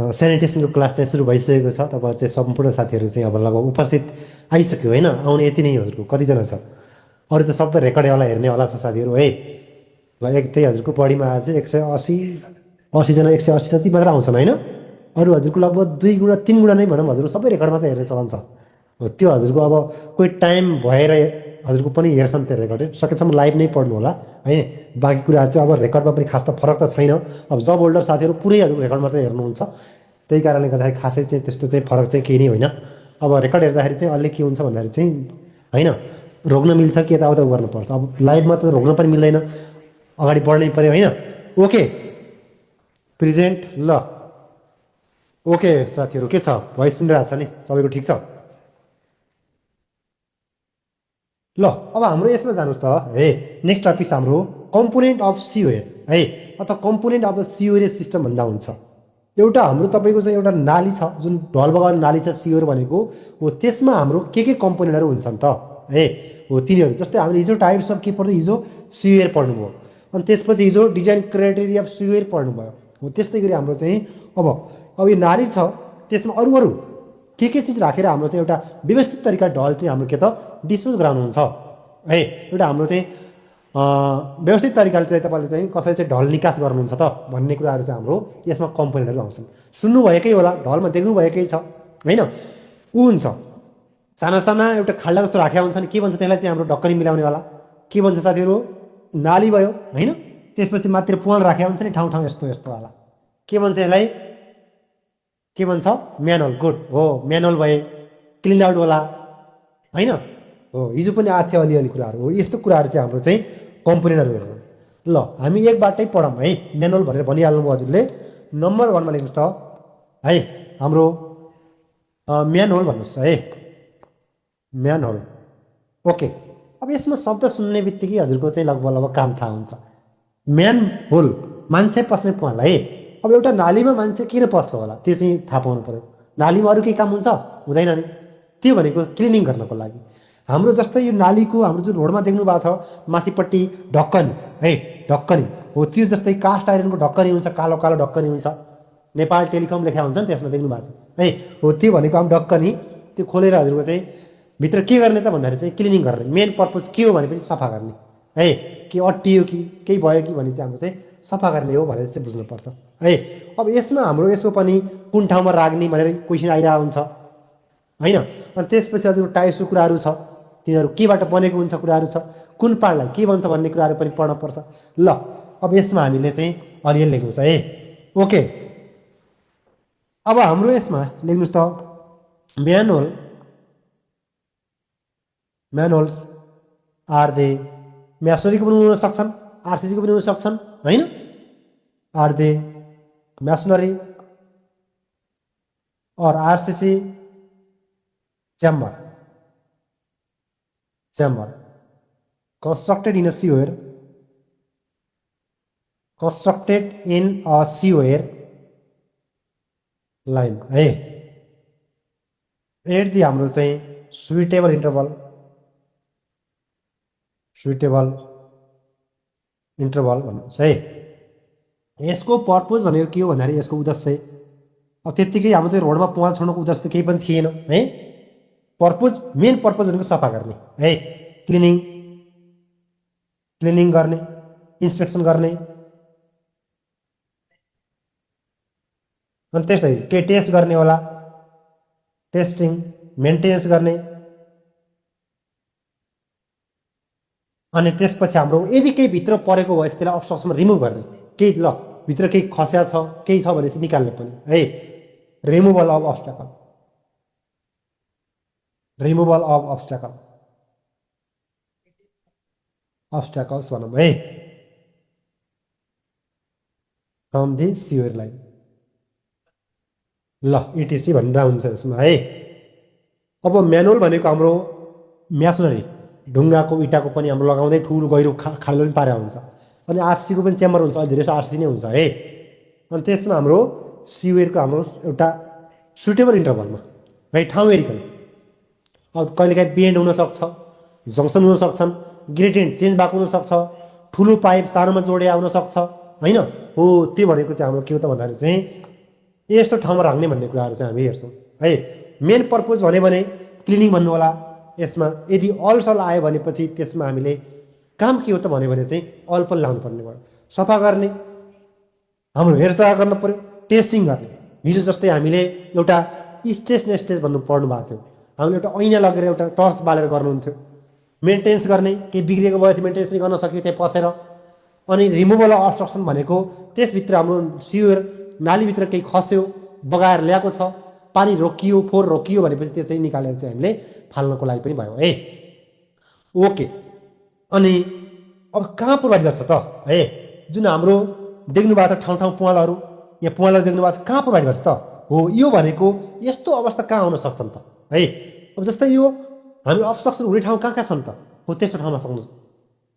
सेनिटेसनको class चाहिँ सुरु भइसकेको छ। तपाईँ चाहिँ सम्पूर्ण साथीहरू चाहिँ अब लगभग उपस्थित आइसक्यो होइन। आउने यति नै हजुरको कतिजना छ? अरू त सबै रेकर्डवाला हेर्नेवाला छ साथीहरू है। ल एक त्यही हजुरको बढीमा आज चाहिँ 180 80जना 180 जति मात्र आउँछन् होइन। अरू हजुरको लगभग 2 गुणा 3 गुणा नै भनौँ, हजुरको सबै रेकर्ड मात्रै हेर्ने चलन छ। हो त्यो हजुरको अब कोही टाइम भएर हजुरको पनि हेर्छन् त्यो रेकर्ड, सकेसम्म लाइभ नै पढ्नु होला है। बाँकी कुराहरू चाहिँ अब रेकर्डमा पनि खास त फरक त छैन। अब जब होल्डर साथीहरू पुरै हजुरको रेकर्ड मात्रै हेर्नुहुन्छ, त्यही कारणले गर्दाखेरि खासै चाहिँ त्यस्तो चाहिँ फरक चाहिँ केही नै होइन। अब रेकर्ड हेर्दाखेरि चाहिँ अलि के हुन्छ भन्दाखेरि चाहिँ होइन, रोक्न मिल्छ कि यताउता गर्नुपर्छ। अब लाइभमा त रोक्न पनि मिल्दैन, अगाडि बढ्नै पऱ्यो होइन। Okay present. ल ओके साथीहरू, के छ? भोइस सुनिरहेको छ नि सबैको? ठिक छ? ल अब हाम्रो यसमा जानुहोस् त है। नेक्स्ट टपिक हाम्रो कम्पोनेन्ट अफ सिवेयर है, अथवा कम्पोनेन्ट अफ द सिवेरेज सिस्टम भन्दा हुन्छ। एउटा हाम्रो तपाईँको चाहिँ एउटा नाली छ, जुन ढल बगाउने नाली छ सिवेर भनेको हो। त्यसमा हाम्रो के कम्पोनेन्टहरू हुन्छन् त है? हो तिनीहरू जस्तै हामीले हिजो टाइप्स अफ के पढ्यो? हिजो सिवेयर पढ्नुभयो, अनि त्यसपछि हिजो डिजाइन क्राइटेरिया अफ सिवेयर पढ्नुभयो। हो त्यस्तै गरी हाम्रो चाहिँ अब यो नाली छ, त्यसमा अरू अरू के चिज राखेर हाम्रो चाहिँ एउटा व्यवस्थित तरिका ढल चाहिँ हाम्रो के त डिस्पोज गराउनुहुन्छ है। एउटा हाम्रो चाहिँ व्यवस्थित तरिकाले चाहिँ तपाईँले चाहिँ कसरी चाहिँ ढल निकास गर्नुहुन्छ त भन्ने कुराहरू चाहिँ हाम्रो यसमा कम्पोनेन्टहरू आउँछन्। सुन्नुभएकै होला, ढलमा देख्नुभएकै छ होइन। ऊ हुन्छ साना साना एउटा खाल्डा जस्तो राखेका हुन्छन्। के भन्छ त्यसलाई चाहिँ हाम्रो ढक्कनी मिलाउनेवाला? के भन्छ साथीहरू? नाली भयो होइन। त्यसपछि मात्र पुवाल राखेका हुन्छ नि ठाउँ ठाउँ यस्तो यस्तोवाला। के भन्छ यसलाई? के भन्छ? म्यानुअल। गुड हो, म्यानुअल भए। क्लिन आउटवाला होइन हो। हिजो पनि आएको थियो अलिअलि कुराहरू हो। यस्तो कुराहरू चाहिँ हाम्रो चाहिँ कम्पोनेन्टहरू हेर्नु। ल हामी एकबाटै पढौँ है। म्यानुअल भनेर भनिहाल्नुभयो हजुरले। नम्बर 1मा लेख्नुहोस् त है हाम्रो म्यानुअल भन्नुहोस् है, म्यानुअल। ओके अब यसमा शब्द सुन्ने बित्तिकै हजुरको चाहिँ लगभग लगभग काम थाहा हुन्छ। म्यान होल, मान्छे पस्ने पहल है। अब एउटा नालीमा मान्छे किन पस्छ होला त्यो चाहिँ थाहा पाउनु पऱ्यो। नालीमा अरू केही काम हुन्छ? हुँदैन नि। त्यो भनेको क्लिनिङ गर्नको लागि। हाम्रो जस्तै यो नालीको हाम्रो जुन रोडमा देख्नु भएको छ माथिपट्टि ढक्कनी है, ढक्कनी हो। त्यो जस्तै कास्ट आइरनको ढक्कनी हुन्छ, कालो कालो ढक्कनी हुन्छ, नेपाल टेलिकम लेखा हुन्छ नि त्यसमा देख्नु भएको छ है। हो त्यो भनेको अब ढक्कनी। त्यो खोलेर हजुरको चाहिँ भित्र के गर्ने त भन्दाखेरि चाहिँ क्लिनिङ गर्ने। मेन पर्पज के हो भनेपछि सफा गर्ने है। के अट्टियो कि केही भयो कि भने चाहिँ हाम्रो चाहिँ सफा गर्ने हो भनेर चाहिँ बुझ्नुपर्छ है। अब यसमा हाम्रो यसो पनि कुन ठाउँमा राख्ने भनेर क्वेसन आइरहेको हुन्छ होइन। अनि त्यसपछि हजुर टाइप्सको कुराहरू छ, तिनीहरू केबाट बनेको हुन्छ कुराहरू छ, कुन पार्टलाई के भन्छ भन्ने कुराहरू पनि पढ्न पर्छ। ल अब यसमा हामीले चाहिँ अलिअलि लेख्नु छ है। ओके अब हाम्रो यसमा लेख्नुहोस् त म्यानुअल। म्यानुअल्स आर दे म्यासनरीको पनि हुन सक्छन्, आरसिसीको पनि हुन सक्छन् होइन। आर दे म्यासनरी और RCC chamber, chamber constructed in a sewer, constructed in a sewer line है। एट दि हाम्रो चाहिँ सुइटेबल इन्टरभल, सुइटेबल इन्टरभल भन्नुहुन्छ है। यसको पर्पज भनेको के हो भन्दाखेरि यसको उद्देश्य अब त्यत्तिकै हाम्रो चाहिँ रोडमा पुवाल छोड्नुको उद्देश्य केही पनि थिएन है। पर्पज, मेन पर्पज भनेको सफा गर्ने है, क्लिनिङ, क्लिनिङ गर्ने, इन्सपेक्सन गर्ने, अनि त्यस्तै केही टेस्ट गर्ने होला, टेस्टिङ, मेन्टेनेन्स गर्ने। अनि त्यसपछि हाम्रो यदि केही भित्र परेको भएपछि त्यसलाई अब्स्ट्रक्सन रिमुभ गर्ने। केही ल भित्र केही खस्या छ केही छ भनेपछि निकाल्ने पनि है। Removal of obstacle, removal of obstacle, अब्स्ट्याकल्स भनौँ है फ्रम दि सिवर लाइन। ल इटिसी भन्दा हुन्छ यसमा है। अब म्यानुअल भनेको हाम्रो म्यासनरी, ढुङ्गाको इँटाको पनि हाम्रो लगाउँदै ठुलो गहिरो खाल्डो पनि पारेको हुन्छ। अनि आरसीसीको पनि च्याम्बर हुन्छ, अहिले धेरै जस्तो आरसीसी नै हुन्छ है। अनि त्यसमा हाम्रो सिवेरको हाम्रो एउटा सुटेबल इन्टरभलमा है, ठाउँ हेरिकन। अब कहिलेकाहीँ बेन्ड हुनसक्छ, जङ्सन हुनसक्छन्, ग्रेडियन्ट चेन्ज भएको हुनसक्छ, ठुलो पाइप सानोमा जोडिया हुनसक्छ होइन। हो त्यो भनेको चाहिँ हाम्रो के हो त भन्दाखेरि चाहिँ यस्तो ठाउँमा राख्ने भन्ने कुराहरू चाहिँ हामी हेर्छौँ है। मेन पर्पोज भन्यो भने क्लिनिङ भन्नु होला यसमा। यदि अल सल आयो भनेपछि त्यसमा हामीले काम के हो त भन्यो भने चाहिँ अल पनि लाउनु पर्ने भयो। सफा गर्ने, हाम्रो हेरचाह गर्नु पर्यो, टेस्टिङ गर्ने। हिजो जस्तै हामीले एउटा स्टेज भन्नु पढ्नु भएको थियो, हामीले एउटा ऐना लगेर एउटा टर्च बालेर गर्नुहुन्थ्यो। मेन्टेनेन्स गर्ने, केही बिग्रेको भएपछि मेन्टेनेन्स पनि गर्न सकियो त्यहाँ पसेर। अनि रिमुभल अफ अब्स्ट्रक्सन भनेको त्यसभित्र हाम्रो सिवर नालीभित्र केही खस्यो, बगाएर ल्याएको छ, पानी रोकियो, फोहोर रोकियो भनेपछि त्यो चाहिँ निकालेर चाहिँ हामीले फाल्नको लागि पनि भयो है। ओके, अनि अब कहाँ प्रोभाइड गर्छ त है? जुन हाम्रो देख्नु भएको छ ठाउँ ठाउँ पुवालहरू, यहाँ पुवालहरू देख्नु भएको छ, कहाँ प्रोभाइड गर्छ त? हो, यो भनेको यस्तो अवस्था कहाँ आउन सक्छन् त है? अब जस्तै यो हामी अब्स्ट्रक्सन हुने ठाउँ कहाँ कहाँ छन् त? हो, त्यस्तो ठाउँमा सक्नु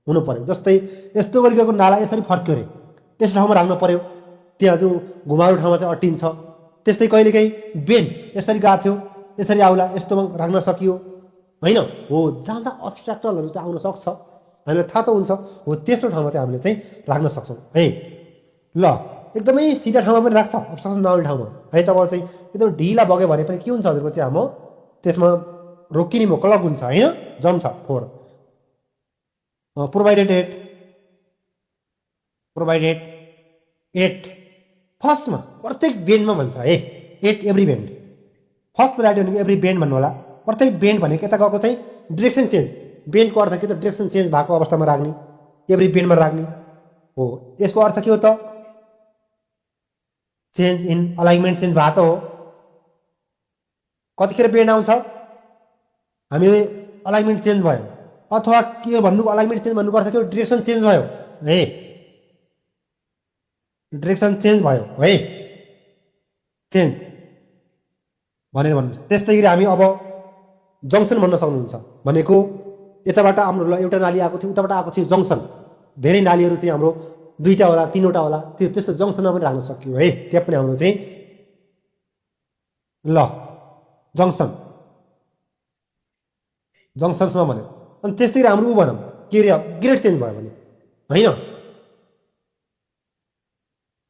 हुनु पर्यो। जस्तै यस्तो गरी गएको नाला यसरी फर्क्यो अरे, त्यस्तो ठाउँमा राख्नु पर्यो। त्यहाँ जो घुमाउरो ठाउँमा चाहिँ अट्टिन्छ। त्यस्तै कहिलेकाहीँ बेन्ड यसरी गएको थियो, यसरी आउला, यस्तोमा राख्न सकियो होइन? हो, जहाँ जहाँ अब्स्ट्रक्टरहरू चाहिँ आउन सक्छ हामीलाई थाहा त हुन्छ, हो त्यस्तो ठाउँमा चाहिँ हामीले चाहिँ राख्न सक्छौँ है। ल, एकदमै सिधा ठाउँमा पनि राख्छ, अब्स्ट्रक्सन नआउने ठाउँमा है। तपाईँहरू चाहिँ एकदम ढिला बग्यो भने पनि के हुन्छ भनेको चाहिँ हाम्रो त्यसमा रोकिने मो क्लग हुन्छ होइन, जम्छ फोहोर। प्रोभाइडेड एट फर्स्टमा प्रत्येक बेन्डमा भन्छ है, at every bend. First priority भनेको एभ्री बेन्ड भन्नु होला। प्रत्येक बेन्ड भनेको यता गएको चाहिँ डिरेक्सन चेन्ज, बेन्डको अर्थ के त डिरेक्सन चेन्ज भएको अवस्थामा राख्ने, एभ्री बेन्डमा राख्ने हो। यसको अर्थ के हो त? चेन्ज इन अलाइनमेन्ट चेन्ज भएको हो। कतिखेर बेन्ड आउँछ? हामीले अलाइनमेन्ट चेन्ज भयो, अथवा के भन्नु अलाइनमेन्ट चेन्ज भन्नुको अर्थ के हो? डिरेक्सन चेन्ज भयो है, डिरेक्सन चेन्ज भयो है, चेन्ज भनेर भन्नुहोस्। त्यस्तै गरी हामी अब जङ्सन भन्न सक्नुहुन्छ भनेको यताबाट हाम्रो एउटा नाली आएको थियो, उताबाट आएको थियो जङ्सन। धेरै नालीहरू चाहिँ हाम्रो 2टा होला 3वटा होला, त्यो त्यस्तो जङ्सनमा पनि राख्न सकियो है। त्यहाँ पनि हाम्रो चाहिँ ल जङ्सन्समा भन्यो। अनि त्यस्तै गरी हाम्रो ऊ भनौँ के अरे ग्रेड चेन्ज भयो भने होइन,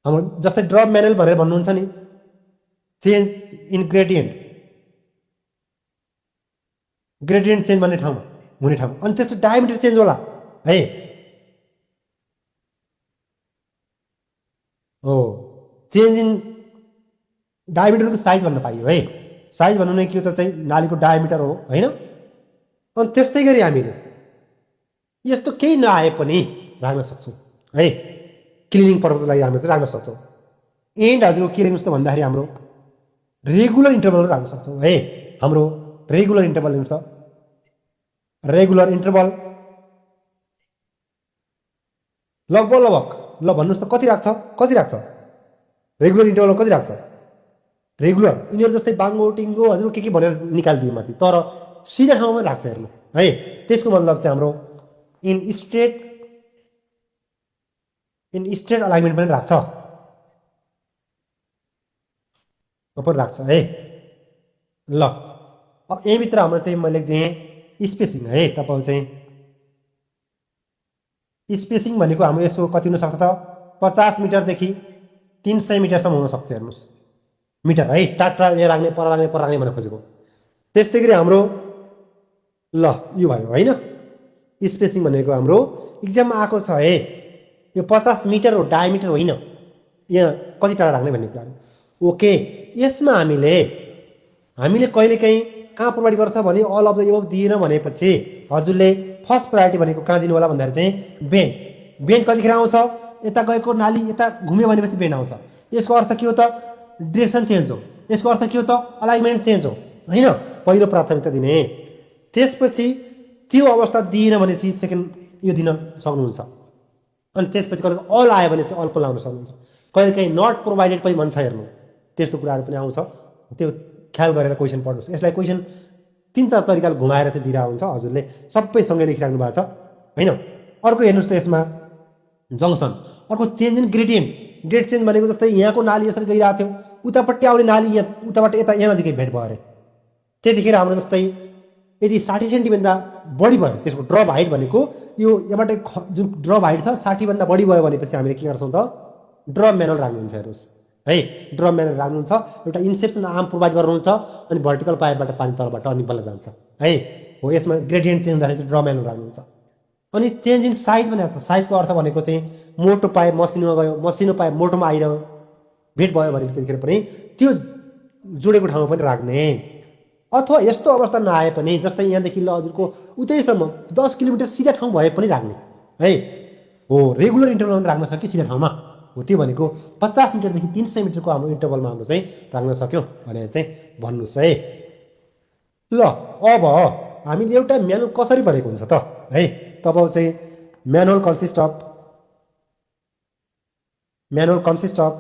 हाम्रो जस्तै ड्रप म्यानुअल भनेर भन्नुहुन्छ नि, चेन्ज इन ग्रेडियन्ट चेन्ज भन्ने ठाउँमा हुने ठाउँ। अनि त्यस्तो डायमिटर चेन्ज होला है। हो, चेन्ज इन डायमिटरको साइज भन्न पाइयो है। साइज भन्नु नै के हो त चाहिँ नालीको डायमिटर हो होइन। अनि त्यस्तै गरी हामीले यस्तो केही नआए पनि राख्न सक्छौँ है, क्लिनिङ पर्पजको लागि हामीले चाहिँ राख्न सक्छौँ। एन्ड हजुर के लेख्नुहोस् त भन्दाखेरि हाम्रो रेगुलर इन्टरभल राख्न सक्छौँ है। हाम्रो रेगुलर इन्टरभल लेख्नुहोस् त, रेगुलर इन्टरभल लगभग ल भन्नुहोस् त कति राख्छ रेगुलर इन्टरभल कति राख्छ? रेगुलर यिनीहरू जस्तै बाङ्गो टिङ्गो हजुर के भनेर निकालिदियो माथि, तर सिधा ठाउँमा राख्छ हेर्नु है। त्यसको मतलब चाहिँ हाम्रो इन स्ट्रेट अलाइनमेन्ट पनि राख्छ है। ल, अब यहीँभित्र हाम्रो चाहिँ मैले लेखिदिएँ स्पेसिङ है। तपाईँहरू चाहिँ स्पेसिङ भनेको हाम्रो यसको कति हुनसक्छ त? 50 मिटरदेखि 300 मिटरसम्म हुनसक्छ हेर्नुहोस्, मिटर है। टाढा यहाँ राख्ने पर राख्ने भनेर खोजेको। त्यस्तै गरी हाम्रो ल यो भयो होइन, स्पेसिङ भनेको हाम्रो इक्जाममा आएको छ है। यो 50 मिटर हो, डायमिटर होइन, यहाँ कति टाढा राख्ने भन्ने कुरा। ओके, यसमा हामीले कहिलेकाहीँ कहाँ प्रोभाइड गर्छ भने अल अफ द एबभ दिएन भनेपछि हजुरले फर्स्ट प्रायोरिटी भनेको कहाँ दिनु होला भन्दाखेरि चाहिँ बेन्ड कतिखेर आउँछ? यता गएको नाली यता घुम्यो भनेपछि बेन्ड आउँछ। यसको अर्थ के हो त? डिरेक्सन चेन्ज हो। यसको अर्थ के हो त? अलाइनमेन्ट चेन्ज हो होइन। पहिलो प्राथमिकता दिने, त्यसपछि त्यो अवस्था दिएन भनेपछि सेकेन्ड यो दिन सक्नुहुन्छ। अनि त्यसपछि कहिले अल आयो भने चाहिँ अल पनि लाउन सक्नुहुन्छ। कहिलेकाहीँ नट प्रोभाइडेड पनि भन्छ हेर्नु, त्यस्तो कुराहरू पनि आउँछ। त्यो ख्याल गरेर क्वेसन पढ्नुहोस्। यसलाई क्वेसन 3-4 तरिकाले घुमाएर चाहिँ दिइरहेको हुन्छ, हजुरले सबै सँगै लेखिराख्नु भएको छ होइन। अर्को हेर्नुहोस् त यसमा जङ्सन, अर्को चेन्ज इन ग्रेड चेन्ज भनेको जस्तै यहाँको नाली यसरी गइरहेको थियो, उतापट्टि आउने नाली यहाँ उताबाट यता यहाँ नजिकै भेट भयो अरे। त्यतिखेर हाम्रो जस्तै यदि 60 सेन्टिमिटरभन्दा बढी भयो, त्यसको ड्रप हाइट भनेको यो यहाँबाट जुन ड्रप हाइट छ 60 भन्दा बढी भयो भनेपछि हामीले के गर्छौँ त? ड्रप म्यानुअल राख्नुहुन्छ हेर्नुहोस्। है ड्रम म्यानहोल राख्नुहुन्छ एउटा इन्सेप्सन आर्म प्रोभाइड गर्नुहुन्छ अनि भर्टिकल पाइपबाट पानी तलबाट अनि बल्ल जान्छ है हो यसमा ग्रेडियन्ट चेन्ज हुँदाखेरि चाहिँ ड्रम म्यानहोल राख्नुहुन्छ अनि चेन्ज इन साइज भनेको छ साइजको अर्थ भनेको चाहिँ मोटो पाइप मसिनोमा गयो मसिनो पाइप मोटोमा आइरह्यो भेट भयो भने त्यतिखेर पनि त्यो जोडेको ठाउँमा पनि राख्ने अथवा यस्तो अवस्था नआए पनि जस्तै यहाँदेखि ल हजुरको उतैसम्म 10 किलोमिटर सिधा ठाउँ भए पनि राख्ने है हो रेगुलर इन्टरभलमा राख्न सक्यो सिधा ठाउँमा हो त्यो भनेको 50 मिटरदेखि 300 मिटरको हाम्रो इन्टरभलमा हाम्रो चाहिँ राख्न सक्यौँ भनेर चाहिँ भन्नुहोस् है ल अब हामीले एउटा म्यानुअल कसरी बनेको हुन्छ त है तब चाहिँ म्यानुअल कन्सिस्ट अफ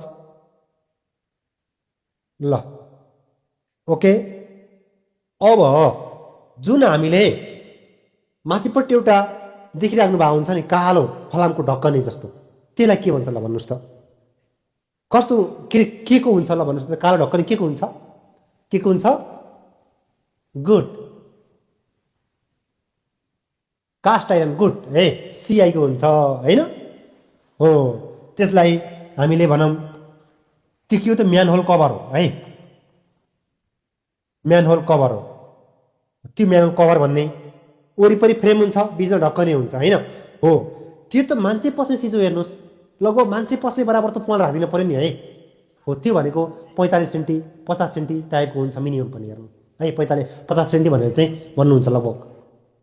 ल ओके अब जुन हामीले माथिपट्टि एउटा देखिराख्नु भएको हुन्छ नि कालो फलामको ढक्कनी जस्तो त्यसलाई के भन्छ ल भन्नुहोस् त कस्तो के को हुन्छ ल भन्नुहोस् त कालो ढक्कनी के को हुन्छ गुड कास्ट आइरन गुड है सिआई को हुन्छ हैन हो त्यसलाई हामीले भनौँ त्यो त म्यानहोल कभर हो है म्यानहोल कभर हो त्यो म्यानहोल कभर भन्ने वरिपरि फ्रेम हुन्छ बिचमा ढक्कनी हुन्छ हैन हो त्यो त मान्छे पस्ने चिज हो हेर्नुहोस् लगभग मान्छे पस्ने बराबर त पल राखिदिनु पर्यो नि है हो त्यो भनेको 45 सेन्टी 50 सेन्टी टाइपको हुन्छ मिनिमम पनि हेर्नु है 50 सेन्टी भनेर चाहिँ भन्नुहुन्छ लगभग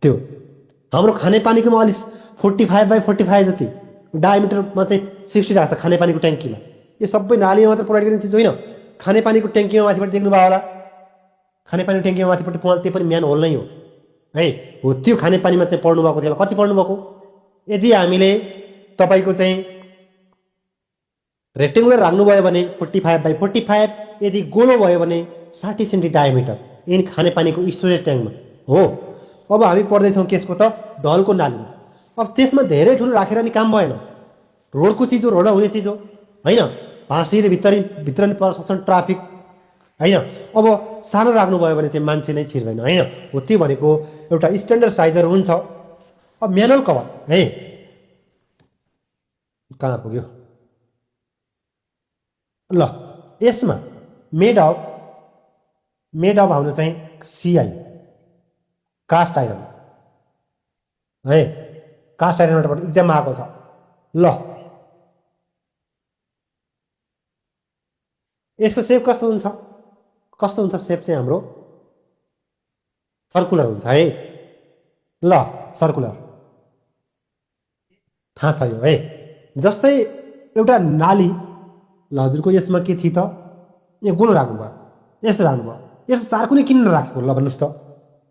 त्यो हाम्रो खानेपानीकोमा अलि 45/45 जति डायमिटरमा चाहिँ 60 राख्छ खानेपानीको ट्याङ्कीमा यो सबै नालीमा मात्र प्रोभाइड गर्ने चिज होइन खानेपानीको ट्याङ्कीमा माथिपट्टि देख्नुभयो होला खानेपानीको ट्याङ्कीमा माथिपट्टि पल त्यो पनि म्यान होल नै हो है हो त्यो खानेपानीमा चाहिँ पढ्नु भएको थियो कति पढ्नु भएको यदि हामीले तपाईँको चाहिँ रेक्टेङ्गुलर राख्नुभयो भने 45/45 यदि गोलो भयो भने 60 सेन्टी डायमिटर यिन खानेपानीको स्टोरेज ट्याङ्कमा हो अब हामी पढ्दैछौँ केसको त ढलको नालीमा अब त्यसमा धेरै ठुलो राखेर नि काम भएन रोडको चिज हो रोडमा हुने चिज हो होइन भाँसी र भित्र नि पर्न सक्छन् ट्राफिक होइन अब सानो राख्नुभयो भने चाहिँ मान्छे नै छिर्दैन होइन हो त्यो भनेको एउटा स्ट्यान्डर्ड साइजर हुन्छ अब म्यानुअल कभर है कहाँ पुग्यो ल यसमा मेड अफ हाम्रो चाहिँ सिआई कास्ट आइरन है कास्ट आइरनबाट इक्जाममा आएको छ ल यसको सेप कस्तो हुन्छ सेप चाहिँ हाम्रो सर्कुलर हुन्छ है ल सर्कुलर थाहा छ यो है जस्तै एउटा नाली ल हजुरको यसमा के थियो त यो गोलो राख्नुभयो यस्तो राख्नुभयो यस्तो चारकुने किन नराखेको ल भन्नुहोस् त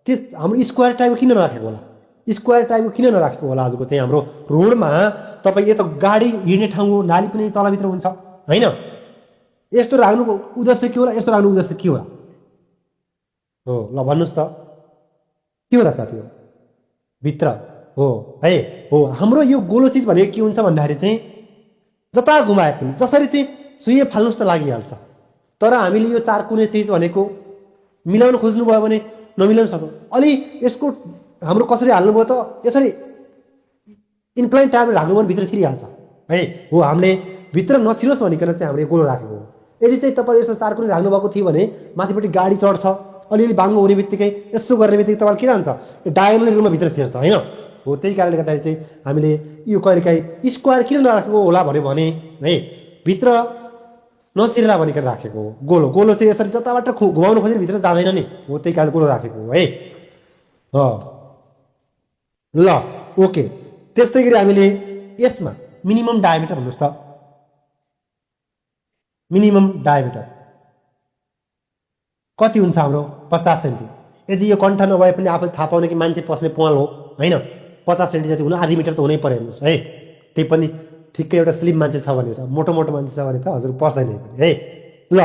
त्यो हाम्रो स्क्वायर टाइपको किन नराखेको होला स्क्वायर टाइपको किन नराखेको होला हजुरको चाहिँ हाम्रो रोडमा तपाईँ यो त गाडी हिँड्ने ठाउँ हो नाली पनि तलभित्र हुन्छ होइन यस्तो राख्नुको उद्देश्य के होला यस्तो राख्नुको उद्देश्य के होला हो ल भन्नुहोस् त के होला साथी हो भित्र हो है हो हाम्रो यो गोलो चिज भनेको के हुन्छ भन्दाखेरि चाहिँ जता घुमाए पनि जसरी चाहिँ सुइए फाल्नुहोस् त लागिहाल्छ तर हामीले यो चार कुने चिज भनेको मिलाउन खोज्नुभयो भने नमिलाउन सक्छौँ अलि यसको हाम्रो कसरी हाल्नुभयो त यसरी इन्क्लाइन टाइपले राख्नुभयो भने भित्र छिरिहाल्छ है हो हामीले भित्र नछिरोस् भनिकन चाहिँ हाम्रो गोलो राखेको हो यदि चाहिँ तपाईँ यसो चार कुने राख्नुभएको थियो भने माथिपट्टि गाडी चढ्छ अलिअलि बाङ्गो हुने बित्तिकै यसो गर्ने बित्तिकै तपाईँले के जान्छ डायगोनल रुममा भित्र छिर्छ होइन हो त्यही कारणले गर्दाखेरि चाहिँ हामीले यो कहिलेकाहीँ स्क्वायर किन नराखेको होला भन्यो भने है भित्र नचिरेला भनिकन राखेको हो गोलो चाहिँ यसरी जताबाट घुमाउनु खोजेर भित्र जाँदैन नि हो त्यही कारण गोलो राखेको हो है ल ओके त्यस्तै गरी हामीले यसमा मिनिमम डायमिटर भन्नुहोस् त मिनिमम डायमिटर कति हुन्छ हाम्रो 50 सेन्टी यदि यो कण्ठ नभए पनि आफूले थाहा पाउने कि मान्छे पस्ने पवाल हो होइन 50 सेन्टी जति हुनु आधी मिटर त हुनै पर्यो हेर्नुहोस् है त्यही पनि ठिक्कै एउटा स्लिम मान्छे छ भने मोटो मान्छे छ भने त हजुर पस्दैन है ल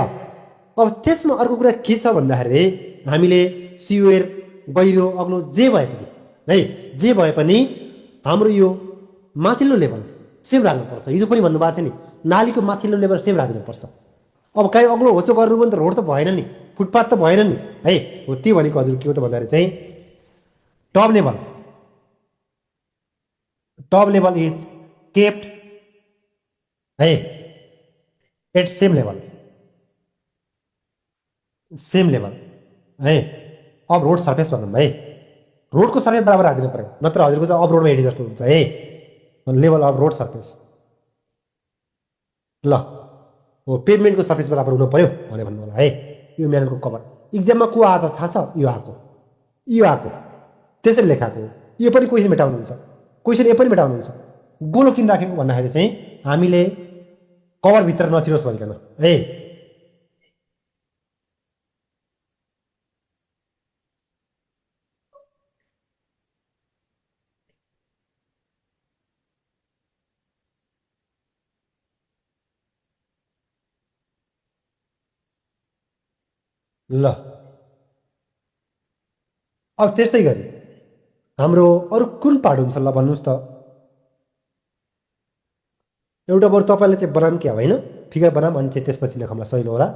अब त्यसमा अर्को कुरा के छ भन्दाखेरि हामीले सिवेर गहिरो अग्लो जे भए पनि हाम्रो यो माथिल्लो लेभल सेभ राख्नुपर्छ हिजो पनि भन्नुभएको थियो नि नालीको माथिल्लो लेभल सेभ राख्नुपर्छ अब कहीँ अग्लो होचो गर्नु पनि त रोड त भएन नि फुटपाथ त भएन नि है हो त्यो भनेको हजुर के हो त भन्दाखेरि चाहिँ टप लेभल इज केप्ट है at same level same level है अफ रोड सर्फेस भनौँ भाइ रोडको सर्फेस बराबर राखिदिनु पऱ्यो नत्र हजुरको चाहिँ अफ रोडमा हेडी जस्तो हुन्छ है लेभल अफ रोड सर्फेस ल हो पेभमेन्टको सर्फेस बराबर हुनु पऱ्यो भनेर भन्नु होला है यो म्यानुअलको कभर इक्जाममा को आएको थाहा छ यो आएको त्यसरी लेखाएको यो पनि क्वेसन भेटाउनुहुन्छ क्वेसन यो पनि भेटाउनुहुन्छ गोलो किन राखेको भन्दाखेरि चाहिँ हामीले कभरभित्र नचिरोस् भनिकन है ल अब त्यस्तै गरी हाम्रो अरू कुन पार्ट हुन्छ ल भन्नुहोस् त एउटा बरु तपाईँले चाहिँ बनाऊँ क्या होइन फिगर बनाऊँ अनि चाहिँ त्यसपछि लेखौँला सहिलो होला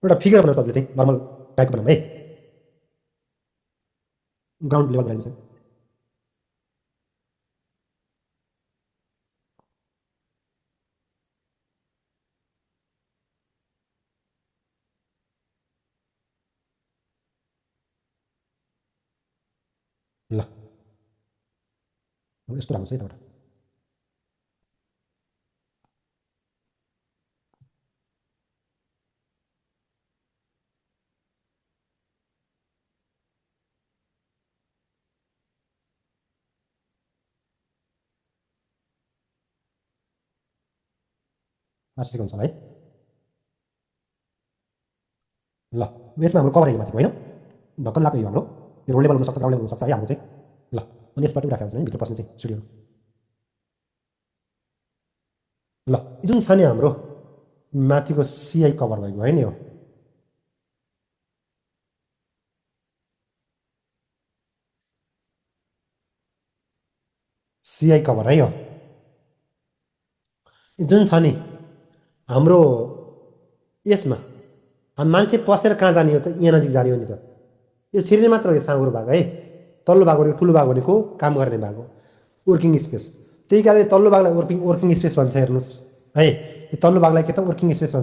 एउटा फिगर बनाउँ तपाईँले चाहिँ नर्मल टाइप बनाऊँ है ग्राउन्ड लेभल बनाइन्छ ल यस्तो राम्रो छ है तपाईँबाट आशिष हुन्छ है ल यसमा हाम्रो कभर माथि होइन ढक्कन लाग्यो यो हाम्रो यो रोड लेभल हुनसक्छ ग्राउन्ड लेभल हुनसक्छ है हाम्रो चाहिँ ल अनि यसबाट राखेको हुन्छ भित्र पस्ने चाहिँ स्टुडियो ल जुन छ नि हाम्रो माथिको सिआई कभर भएको है नि हो सिआई कभर है यो जुन छ नि हाम्रो यसमा मान्छे पसेर कहाँ जाने हो त यहाँ नजिक जाने हो नि त यो छिर्ने मात्र हो यो साँगुरो भाग है तल्लो भाग भनेको ठुलो भाग भनेको काम गर्ने भाग हो वर्किङ स्पेस त्यही कारणले तल्लो भागलाई वर्किङ स्पेस भन्छ हेर्नुहोस् है यो तल्लो भागलाई के त वर्किङ स्पेस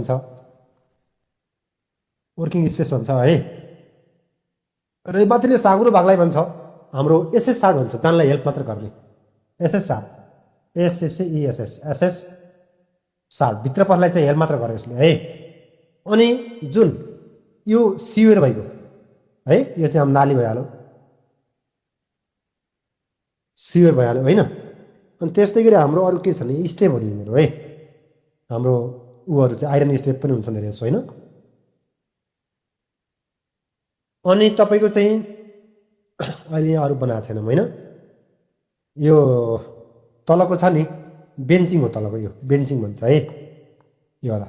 भन्छ है र माथिल्लो साँगुरो भागलाई भन्छ हाम्रो एसएसआर भन्छ जानलाई हेल्प मात्र गर्ने एसएसआर एसएसएस सार भित्र पस्लाई चाहिँ हेल्प मात्र गर्यो यसले है अनि जुन यो सिवेर भइगयो है यो चाहिँ नाली भइहाल्यो सिवेर भइहाल्यो होइन अनि त्यस्तै गरी हाम्रो अरू के छ भने स्टेपहरू यिनीहरू है हाम्रो ऊहरू चाहिँ आइरन स्टेप पनि हुन्छ धेरै जस्तो होइन अनि तपाईँको चाहिँ अहिले अरू बनाएको छैनौँ होइन यो तलको छ नि बेन्चिङ हो तलको यो बेन्चिङ भन्छ है यो होला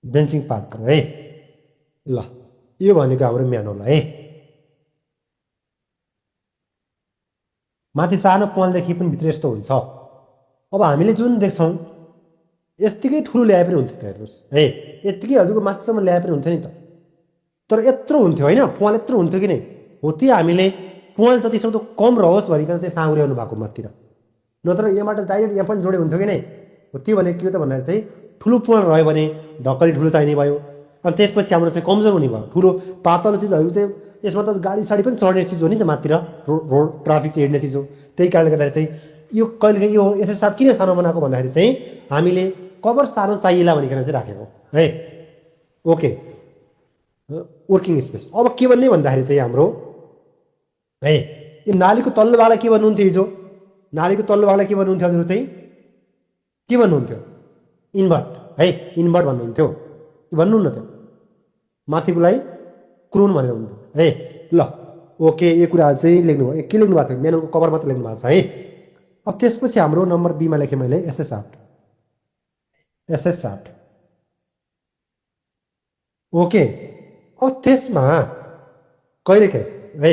बेन्चिङ पार्ट है ल यो भनेको हाम्रो म्यानुअल है माथि सानो प्वालदेखि पनि भित्र यस्तो हुन्छ अब हामीले जुन देख्छौँ यत्तिकै ठुलो ल्याए पनि हुन्थ्यो त हेर्नुहोस् है यत्तिकै हजुरको माथिसम्म ल्याए पनि हुन्थ्यो नि त तर यत्रो हुन्थ्यो होइन प्वाल यत्रो हुन्थ्यो कि नै हो त्यो हामीले प्वाल जतिसक्दो कम रहोस् भनिकन चाहिँ साँगुर्याउनु भएको माथितिर नत्र यहाँबाट डाइरेक्ट यहाँ पनि जोडे हुन्थ्यो कि नै हो त्यो भनेको के हो त भन्दाखेरि चाहिँ ठुलो प्वाल रह्यो भने ढक्कली ठुलो चाहिने भयो अनि त्यसपछि हाम्रो चाहिँ कमजोर हुने भयो ठुलो पातलो चिजहरू चाहिँ यसमा त गाडी साडी पनि चढ्ने चिज हो नि त माथितिर रोड ट्राफिक चाहिँ हिँड्ने चिज हो त्यही कारणले गर्दाखेरि चाहिँ यो कहिलेकाहीँ यो एसएसआर किन सानो बनाएको भन्दाखेरि चाहिँ हामीले कभर सानो चाहिएला भनिकन चाहिँ राखेको है ओके वर्किङ स्पेस अब के भन्ने भन्दाखेरि चाहिँ हाम्रो है यो नालीको तल्लो भागलाई के भन्नुहुन्थ्यो हिजो नालीको तल्लो भागलाई के भन्नुहुन्थ्यो हजुर चाहिँ के भन्नुहुन्थ्यो इन्भर्ट है इन्भर्ट भन्नुहुन्थ्यो भन्नुहुन्न त्यो माथिकोलाई क्रोन भनेर हुन्थ्यो है ल ओके यो कुरा चाहिँ लेख्नुभयो के लेख्नु भएको थियो म्यानुअलको कभर मात्र लेख्नु भएको छ है अब त्यसपछि हाम्रो नम्बर बीमा लेखेँ मैले एसएस8 ओके अब त्यसमा कहिलेकाहीँ है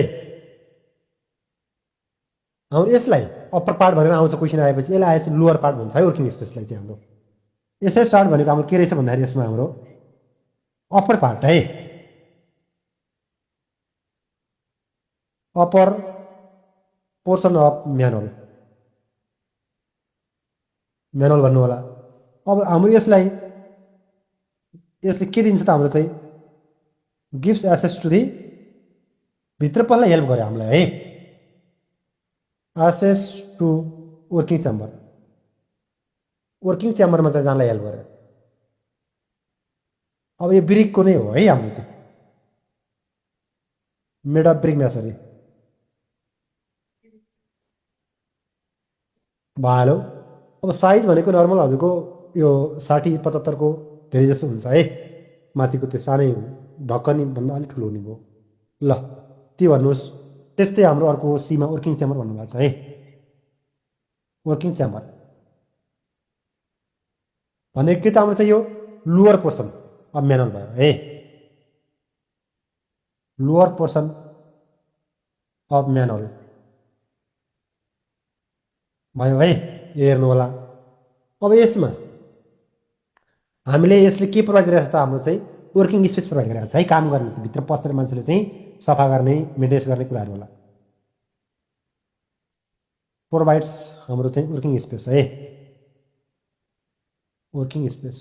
हाम्रो यसलाई अप्पर पार्ट भनेर आउँछ क्वेसन आएपछि यसलाई आएपछि लोवर पार्ट भन्छ है वर्किङ स्पेसलाई चाहिँ हाम्रो एसएस8 भनेको हाम्रो के रहेछ भन्दाखेरि यसमा हाम्रो अप्पर पार्ट है अप्पर पोर्सन अफ म्यानुअल भन्नु होला अब हाम्रो यसलाई यसले के दिन्छ त हाम्रो चाहिँ गिभ्स एक्सेस टु दि भित्र पल्ला हेल्प गर्यो हामीलाई है access to working chamber working च्याम्बरमा चाहिँ जानलाई हेल्प गर्यो अब यो ब्रिकको नै हो है हाम्रो चाहिँ मेड अफ ब्रिक म्यासरी भालो अब साइज भनेको नर्मल हजुरको यो 60-75 को धेरै जसो हुन्छ है माथिको त्यो सानै ढक्कनी भन्दा अलिक ठुलो हुने भयो ल त्यो भन्नुहोस् त्यस्तै हाम्रो अर्को सीमा वर्किङ च्याम्बर भन्नुभएको छ है वर्किङ च्याम्बर भनेको के त हाम्रो चाहिँ यो लोअर पोर्सन अब म्यानुअल भयो है लोअर पोर्सन अफ म्यानुअल भयो है यो हेर्नु होला अब यसमा हामीले यसले के प्रोभाइड गरिरहेको छ त हाम्रो चाहिँ वर्किङ स्पेस प्रोभाइड गरिरहेको छ है काम गर्ने भित्र पसेर मान्छेले चाहिँ सफा गर्ने मेन्टेनेन्स गर्ने कुराहरू होला प्रोभाइड्स हाम्रो चाहिँ वर्किङ स्पेस है वर्किङ स्पेस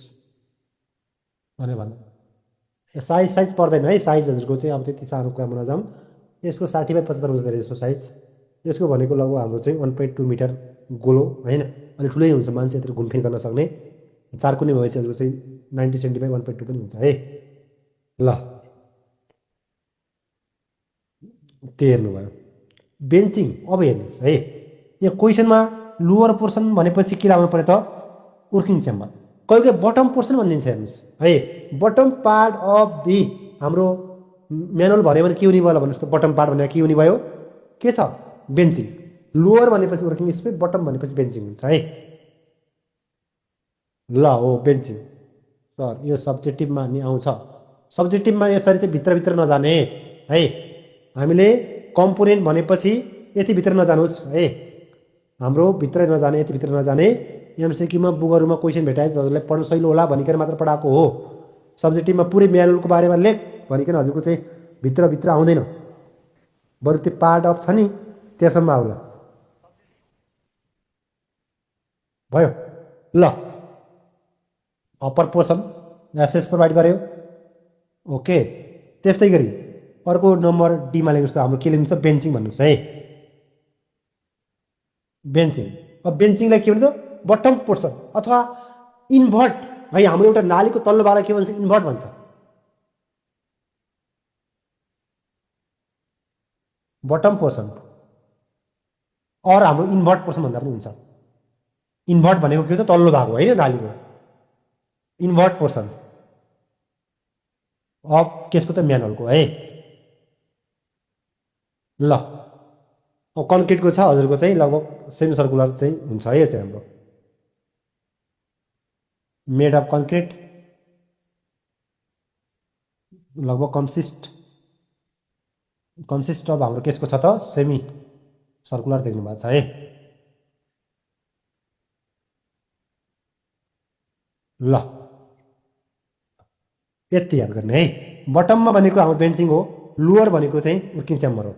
भन्यो भन्दा साइज साइज पर्दैन है साइज हजुरको चाहिँ अब त्यति सानो कुरामा नजाउँ यसको 60/75 गरे जस्तो साइज यसको भनेको लगभग हाम्रो चाहिँ 1.2 मिटर गोलो होइन अलिक ठुलै हुन्छ मान्छे यत्रो घुमफिर गर्न सक्ने 4 कुनै भएपछि हजुरको चाहिँ 90 सेन्टिबाई 1.2 पनि हुन्छ है ल त्यो हेर्नुभयो बेन्चिङ अब हेर्नुहोस् है यो क्वेसनमा लोअर पोर्सन भनेपछि के लाग्नु पर्यो त वर्किङ च्याम्बर कहिले बटम पोर्सन भनिदिन्छ हेर्नुहोस् है बटम पार्ट अफ दि हाम्रो म्यानुअल भन्यो भने के हुने भयो भन्नुहोस् त बटम पार्ट भनेर के हुने भयो के छ बेन्चिङ लोअर भनेपछि वर्किङ स्पेस बटम भनेपछि बेन्चिङ हुन्छ है ल हो बेन्चिङ सर यो सब्जेक्टिभमा नि आउँछ सब्जेक्टिभमा यसरी चाहिँ भित्रभित्र नजाने है हामीले कम्पोनेन्ट भनेपछि यति भित्र नजानुहोस् है हाम्रो भित्र नजाने यति भित्र नजाने एमसिक्यूमा बुकहरूमा क्वेसन भेटाए हजुरलाई पढ्न सहिलो होला भनिकन मात्र पढाएको हो सब्जेक्टिभमा पुरै म्यानुअलको बारेमा लेख भनिकन हजुरको चाहिँ भित्रभित्र आउँदैन बरु त्यो पार्ट अफ छ नि त्यसम्म आउला भयो ल अप्पर पोर्सन एसेस प्रोभाइड गर्यो ओके त्यस्तै गरी अर्को नम्बर डीमा लेख्नुहोस् त हाम्रो के लेख्नुहोस् त बेन्चिङ भन्नुहोस् है बेन्चिङ अब बेन्चिङलाई के भन्छ बटम पोर्सन अथवा इन्भर्ट है हाम्रो एउटा नालीको तल्लो भागलाई के भन्छ इन्भर्ट भन्छ बटम पोर्सन अर हाम्रो इन्भर्ट पोर्सन भन्दा पनि हुन्छ इन्भर्ट भनेको के हो त तल्लो भाग हो होइन नालीको इन्भर्ट पोर्सन अफ केसको त म्यानुअलको है ल अब कन्क्रिटको छ हजुरको चाहिँ लगभग सेमी सर्कुलर चाहिँ हुन्छ है यो चाहिँ हाम्रो मेड अफ कन्क्रिट लगभग कन्सिस्ट अफ हाम्रो केसको छ त सेमी सर्कुलर देख्नु भएको छ है ल यति याद गर्ने है बटममा भनेको हाम्रो बेन्चिङ हो लोअर भनेको चाहिँ वर्किङ च्याम्बर हो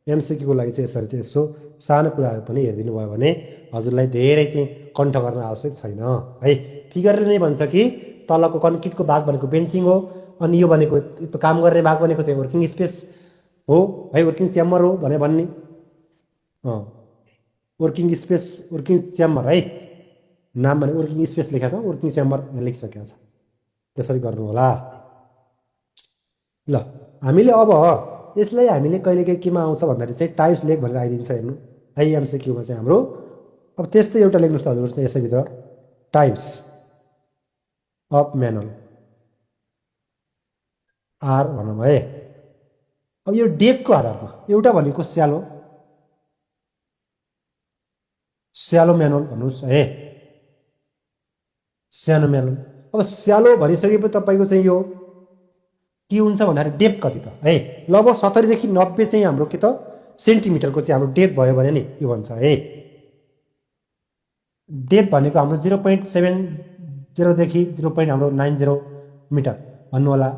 एमसिक्यूको लागि चाहिँ यसरी चाहिँ यसो सानो कुराहरू पनि हेरिदिनु भयो भने हजुरलाई धेरै चाहिँ कण्ठ गर्न आवश्यक छैन है फिगरले नै भन्छ कि तलको कन्क्रिटको भाग भनेको बेन्चिङ हो अनि यो भनेको त्यो काम गर्ने भाग भनेको चाहिँ वर्किङ स्पेस हो है वर्किङ च्याम्बर हो भने भन्ने वर्किङ स्पेस वर्किङ च्याम्बर है नाम भने वर्किङ स्पेस लेखेको छ वर्किङ च्याम्बर लेखिसकेको छ त्यसरी गर्नु होला ल हामीले अब यसलाई हामीले कहिलेकाहीँ केमा आउँछ भन्दाखेरि चाहिँ टाइप्स लेख भनेर आइदिन्छ हेर्नु आइएमसिक्यूमा चाहिँ हाम्रो अब त्यस्तै एउटा लेख्नुहोस् त हजुर चाहिँ यसैभित्र टाइप्स अफ म्यानुअल आर भनौँ है अब यो डेपको आधारमा एउटा भनेको स्यालो म्यानुअल भन्नुहोस् है सानो म्यानुअल अब स्यालो भनिसकेपछि तपाईँको चाहिँ यो के हुन्छ भन्दाखेरि डेप्थ कति त है लगभग 70 देखि 90 चाहिँ हाम्रो के त सेन्टिमिटरको चाहिँ हाम्रो डेप्थ भयो भने नि यो भन्छ है डेप्थ भनेको हाम्रो 0.70 देखि 0.90 मिटर भन्नु होला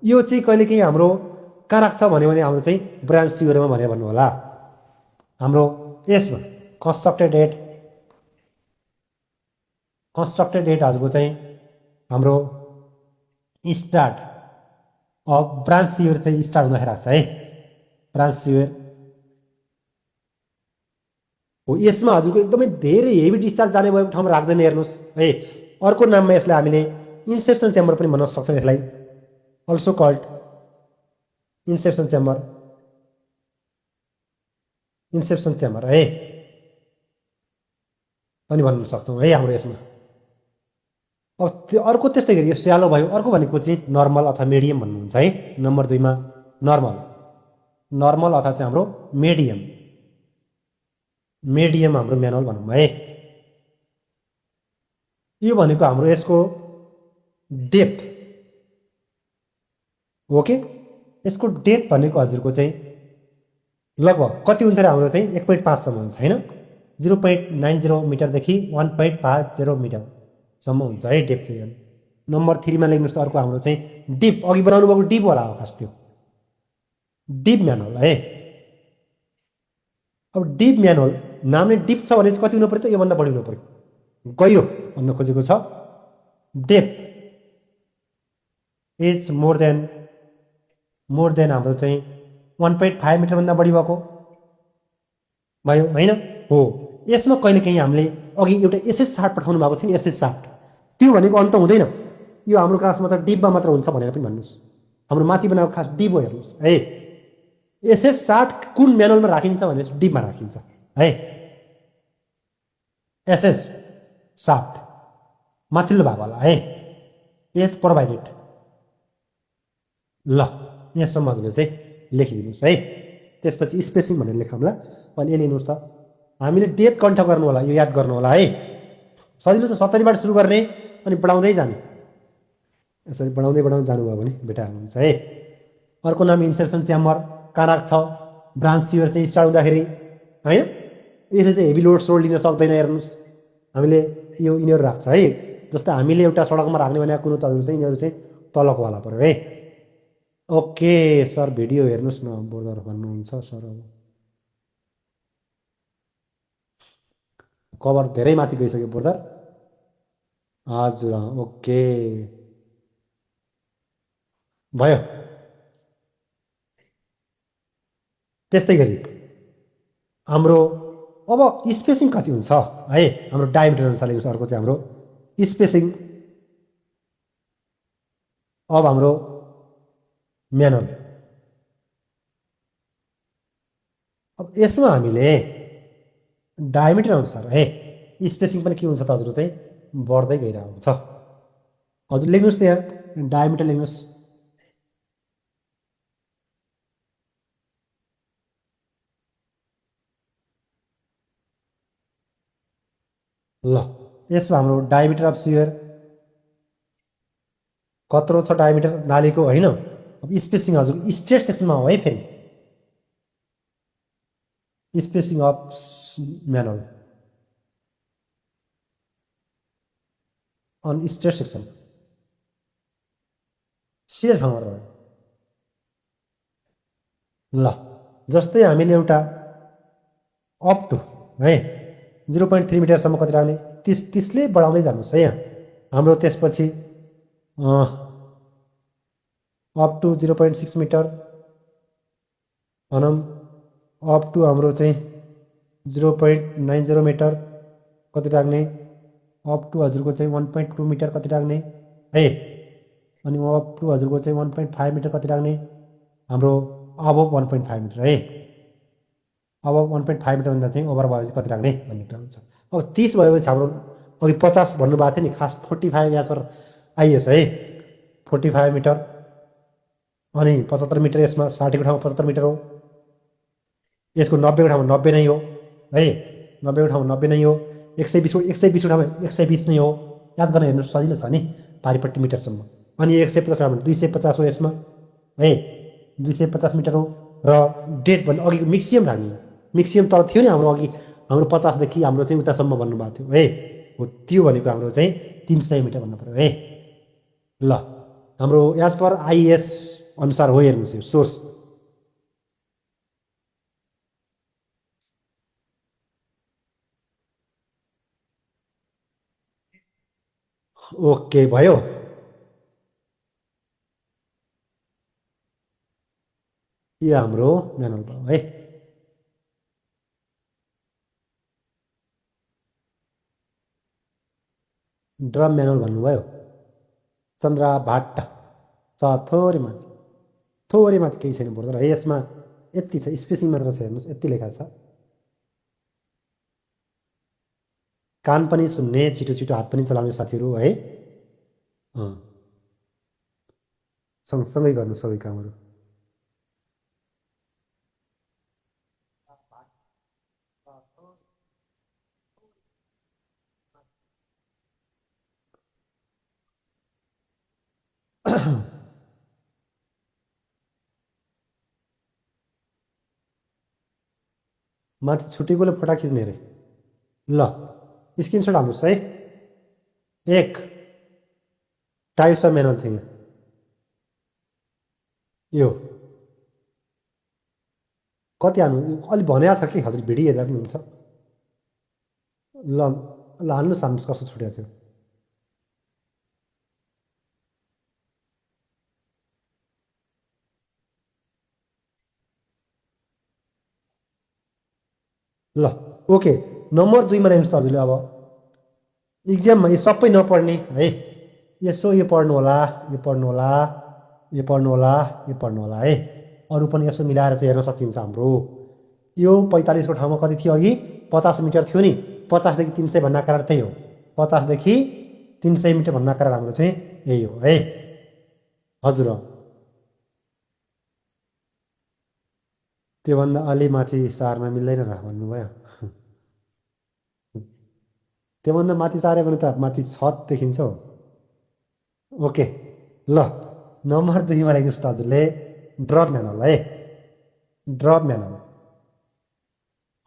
यो चाहिँ कहिलेकाहीँ हाम्रो कहाँ राख्छ भन्यो भने हाम्रो चाहिँ ब्रान्च सिवरमा भनेर भन्नु होला हाम्रो यसमा कन्स्ट्रक्टेड हेड हजुरको चाहिँ हाम्रो स्टार्ट अफ ब्रान्च सियर चाहिँ स्टार्ट हुँदाखेरि राख्छ है ब्रान्च सियर हो यसमा हजुरको एकदमै धेरै हेभी डिस्चार्ज जाने भएको ठाउँमा राख्दैन हेर्नुहोस् है अर्को नाममा यसलाई हामीले इन्सेप्सन च्याम्बर पनि भन्न सक्छौँ यसलाई अल्सो कल्ड इन्सेप्सन च्याम्बर है पनि भन्न सक्छौँ है हाम्रो यसमा अब त्यो अर्को त्यस्तै गरी यो स्यालो भयो अर्को भनेको चाहिँ नर्मल अथवा मिडियम भन्नुहुन्छ है नम्बर 2 मा नर्मल नर्मल अथवा चाहिँ हाम्रो मिडियम हाम्रो म्यानुअल भनौँ है यो भनेको हाम्रो यसको डेप्थ ओके यसको डेप्थ भनेको हजुरको चाहिँ लगभग कति हुन्छ र हाम्रो चाहिँ 1.5 सम्म हुन्छ हैन 0.90 मिटरदेखि 1.50 मिटरसम्म हुन्छ है डेप्थ चाहिँ नम्बर 3 मा लेख्नुहोस् त अर्को हाम्रो चाहिँ डिप अघि बनाउनु भएको डिप होला हो खास त्यो डिप म्यानुअल है अब डिप म्यानुअल नामले डिप छ भने चाहिँ कति हुनु पर्यो त योभन्दा बढी हुनु पर्यो गहिरो भन्न खोजेको छ डेप्थ इज मोर देन हाम्रो चाहिँ 1.5 मिटरभन्दा बढी भएको भयो होइन हो यसमा कहिलेकाहीँ हामीले अघि एउटा एसएस साफ्ट पठाउनु भएको थियो नि एसएस साफ्ट त्यो भनेको अन्त हुँदैन यो हाम्रो खासमा त डिपमा मात्र हुन्छ भनेर पनि भन्नुहोस् हाम्रो माथि बनाएको खास डिप हो हेर्नुहोस् है एसएस साफ्ट कुन म्यानुअलमा राखिन्छ भने डिपमा राखिन्छ है एसएस साफ्ट माथिल्लो भाग होला है एज प्रोभाइडेड ल यहाँसम्म हजुरले चाहिँ लेखिदिनुहोस् है त्यसपछि स्पेसिङ भनेर लेखौँला अनि यो लिनुहोस् त हामीले डेप कण्ठ गर्नु होला यो याद गर्नु होला है सजिलो छ 70 बाट सुरु गर्ने अनि बढाउँदै जाने यसरी बढाउँदै जानुभयो भने भेटाइहाल्नुहुन्छ है अर्को नाम इन्सर्सन च्याम्बर कहाँ राख्छ ब्रान्च सियर चाहिँ स्टार्ट हुँदाखेरि होइन यसले चाहिँ हेभी लोड सोड लिन सक्दैन हेर्नुहोस् हामीले यो यिनीहरू राख्छ है जस्तै हामीले एउटा सडकमा राख्ने भनेको कुरो त चाहिँ यिनीहरू चाहिँ तलको वाला पऱ्यो है ओके सर भिडियो हेर्नुहोस् न बोर्डर भन्नुहुन्छ सर कभर धेरै माथि गइसक्यो बोर्डर हजुर ओके भयो त्यस्तै गरी हाम्रो अब स्पेसिङ कति हुन्छ है हाम्रो डायमिटर अनुसार लेख्नुहोस् अर्को चाहिँ हाम्रो स्पेसिङ अब हाम्रो म्यानुअल अब यसमा हामीले डायमिटर अनुसार है स्पेसिङ पनि के हुन्छ त हजुर चाहिँ बढ्दै गइरहेको हुन्छ हजुर लेख्नुहोस् त यहाँ डायमिटर लेख्नुहोस् ल यसमा हाम्रो डायमिटर अफ सियर कत्रो छ डायमिटर नालीको होइन अब स्पेसिङ हजुर स्ट्रेट सेक्सनमा हो है फेरि spacing of manual on straight section sewer ठाउँमा रह्यो ल जस्तै हामीले एउटा अप टु है 0.3 मिटरसम्म कति राख्ने 30ले बढाउँदै जानुहोस् है यहाँ हाम्रो त्यसपछि अप टु 0.6 मिटर भनौँ अप टु हाम्रो चाहिँ 0.90 मिटर कति राख्ने अप टु हजुरको चाहिँ 1.2 मिटर कति राख्ने है अनि अप टु हजुरको चाहिँ 1.5 मिटर कति राख्ने हाम्रो अबभ 1.5 मिटर है अब 1.5 मिटरभन्दा चाहिँ ओभर भएपछि कति राख्ने भन्ने कुरा हुन्छ अब 30 भएपछि हाम्रो अघि 50 भन्नुभएको थियो नि खास 45 एज पर आइएस है 45 मिटर अनि 75 मिटर यसमा 60 को ठाउँमा 75 मिटर हो यसको 90 को ठाउँमा 90 नै हो है 90 को ठाउँमा 90 नै हो 120 को ठाउँमा 120 नै हो याद गर्न हेर्नु सजिलो छ नि पारिपट्टि मिटरसम्म अनि 150 ठाउँमा 250 हो यसमा है 250 मिटर हो र डेट भन्दा अघि मिक्सियम राख्ने मिक्सियम तल थियो नि हाम्रो अघि हाम्रो 50 देखि हाम्रो चाहिँ उतासम्म भन्नुभएको थियो है हो त्यो भनेको हाम्रो चाहिँ 300 मिटर भन्नु पर्यो है ल हाम्रो एज पर आइएस अनुसार हो हेर्नुहोस् यो सोर्स ओके भयो यो हाम्रो म्यानुअल भयो है। ड्रम म्यानुअल भन्नुभयो चन्द्र भाट छ थोरै माथि केही छैन पर्दैन है यसमा। यति छ स्पेसिङ मात्र छ हेर्नुहोस् यति लेखा छ। कान पनि सुन्ने छिटो छिटो हात पनि चलाउने साथीहरू है। अँ, सँगसँगै गर्नु सबै कामहरू। माथि छुटेकोले फोटा खिच्ने अरे। ल स्क्रिनसट हाल्नुहोस् है। एक टाइप्स अफ म्यानुअल थियो यो। कति हाल्नु अलिक भनेको छ कि हजुर भिडियो हेर्दा पनि हुन्छ। ल ल हाल्नुहोस् हाल्नुहोस् कस्तो छुटेको थियो। ल ओके नम्बर 2मा ल्याउनुहोस् त हजुरले। अब इक्जाममा यो सबै नपढ्ने है। यसो यो पढ्नु होला यो पढ्नु होला यो पढ्नु होला यो पढ्नु होला है। अरू पनि यसो मिलाएर चाहिँ हेर्न सकिन्छ हाम्रो। यो 45को ठाउँमा कति थियो अघि 50 मिटर थियो नि। 50देखि 300 भन्ने आकार त्यही हो। 50देखि 300 मिटर भन्ने आकार हाम्रो चाहिँ यही हो है हजुर। त्योभन्दा अलि माथि सार्न मिल्दैन र भन्नुभयो। त्योभन्दा माथि सार्यो भने त माथि छत देखिन्छ हो। ओके ल नम्बर 2मा राख्नुहोस् त हजुरले ड्रप म्यानुअल है। ड्रप म्यानुअल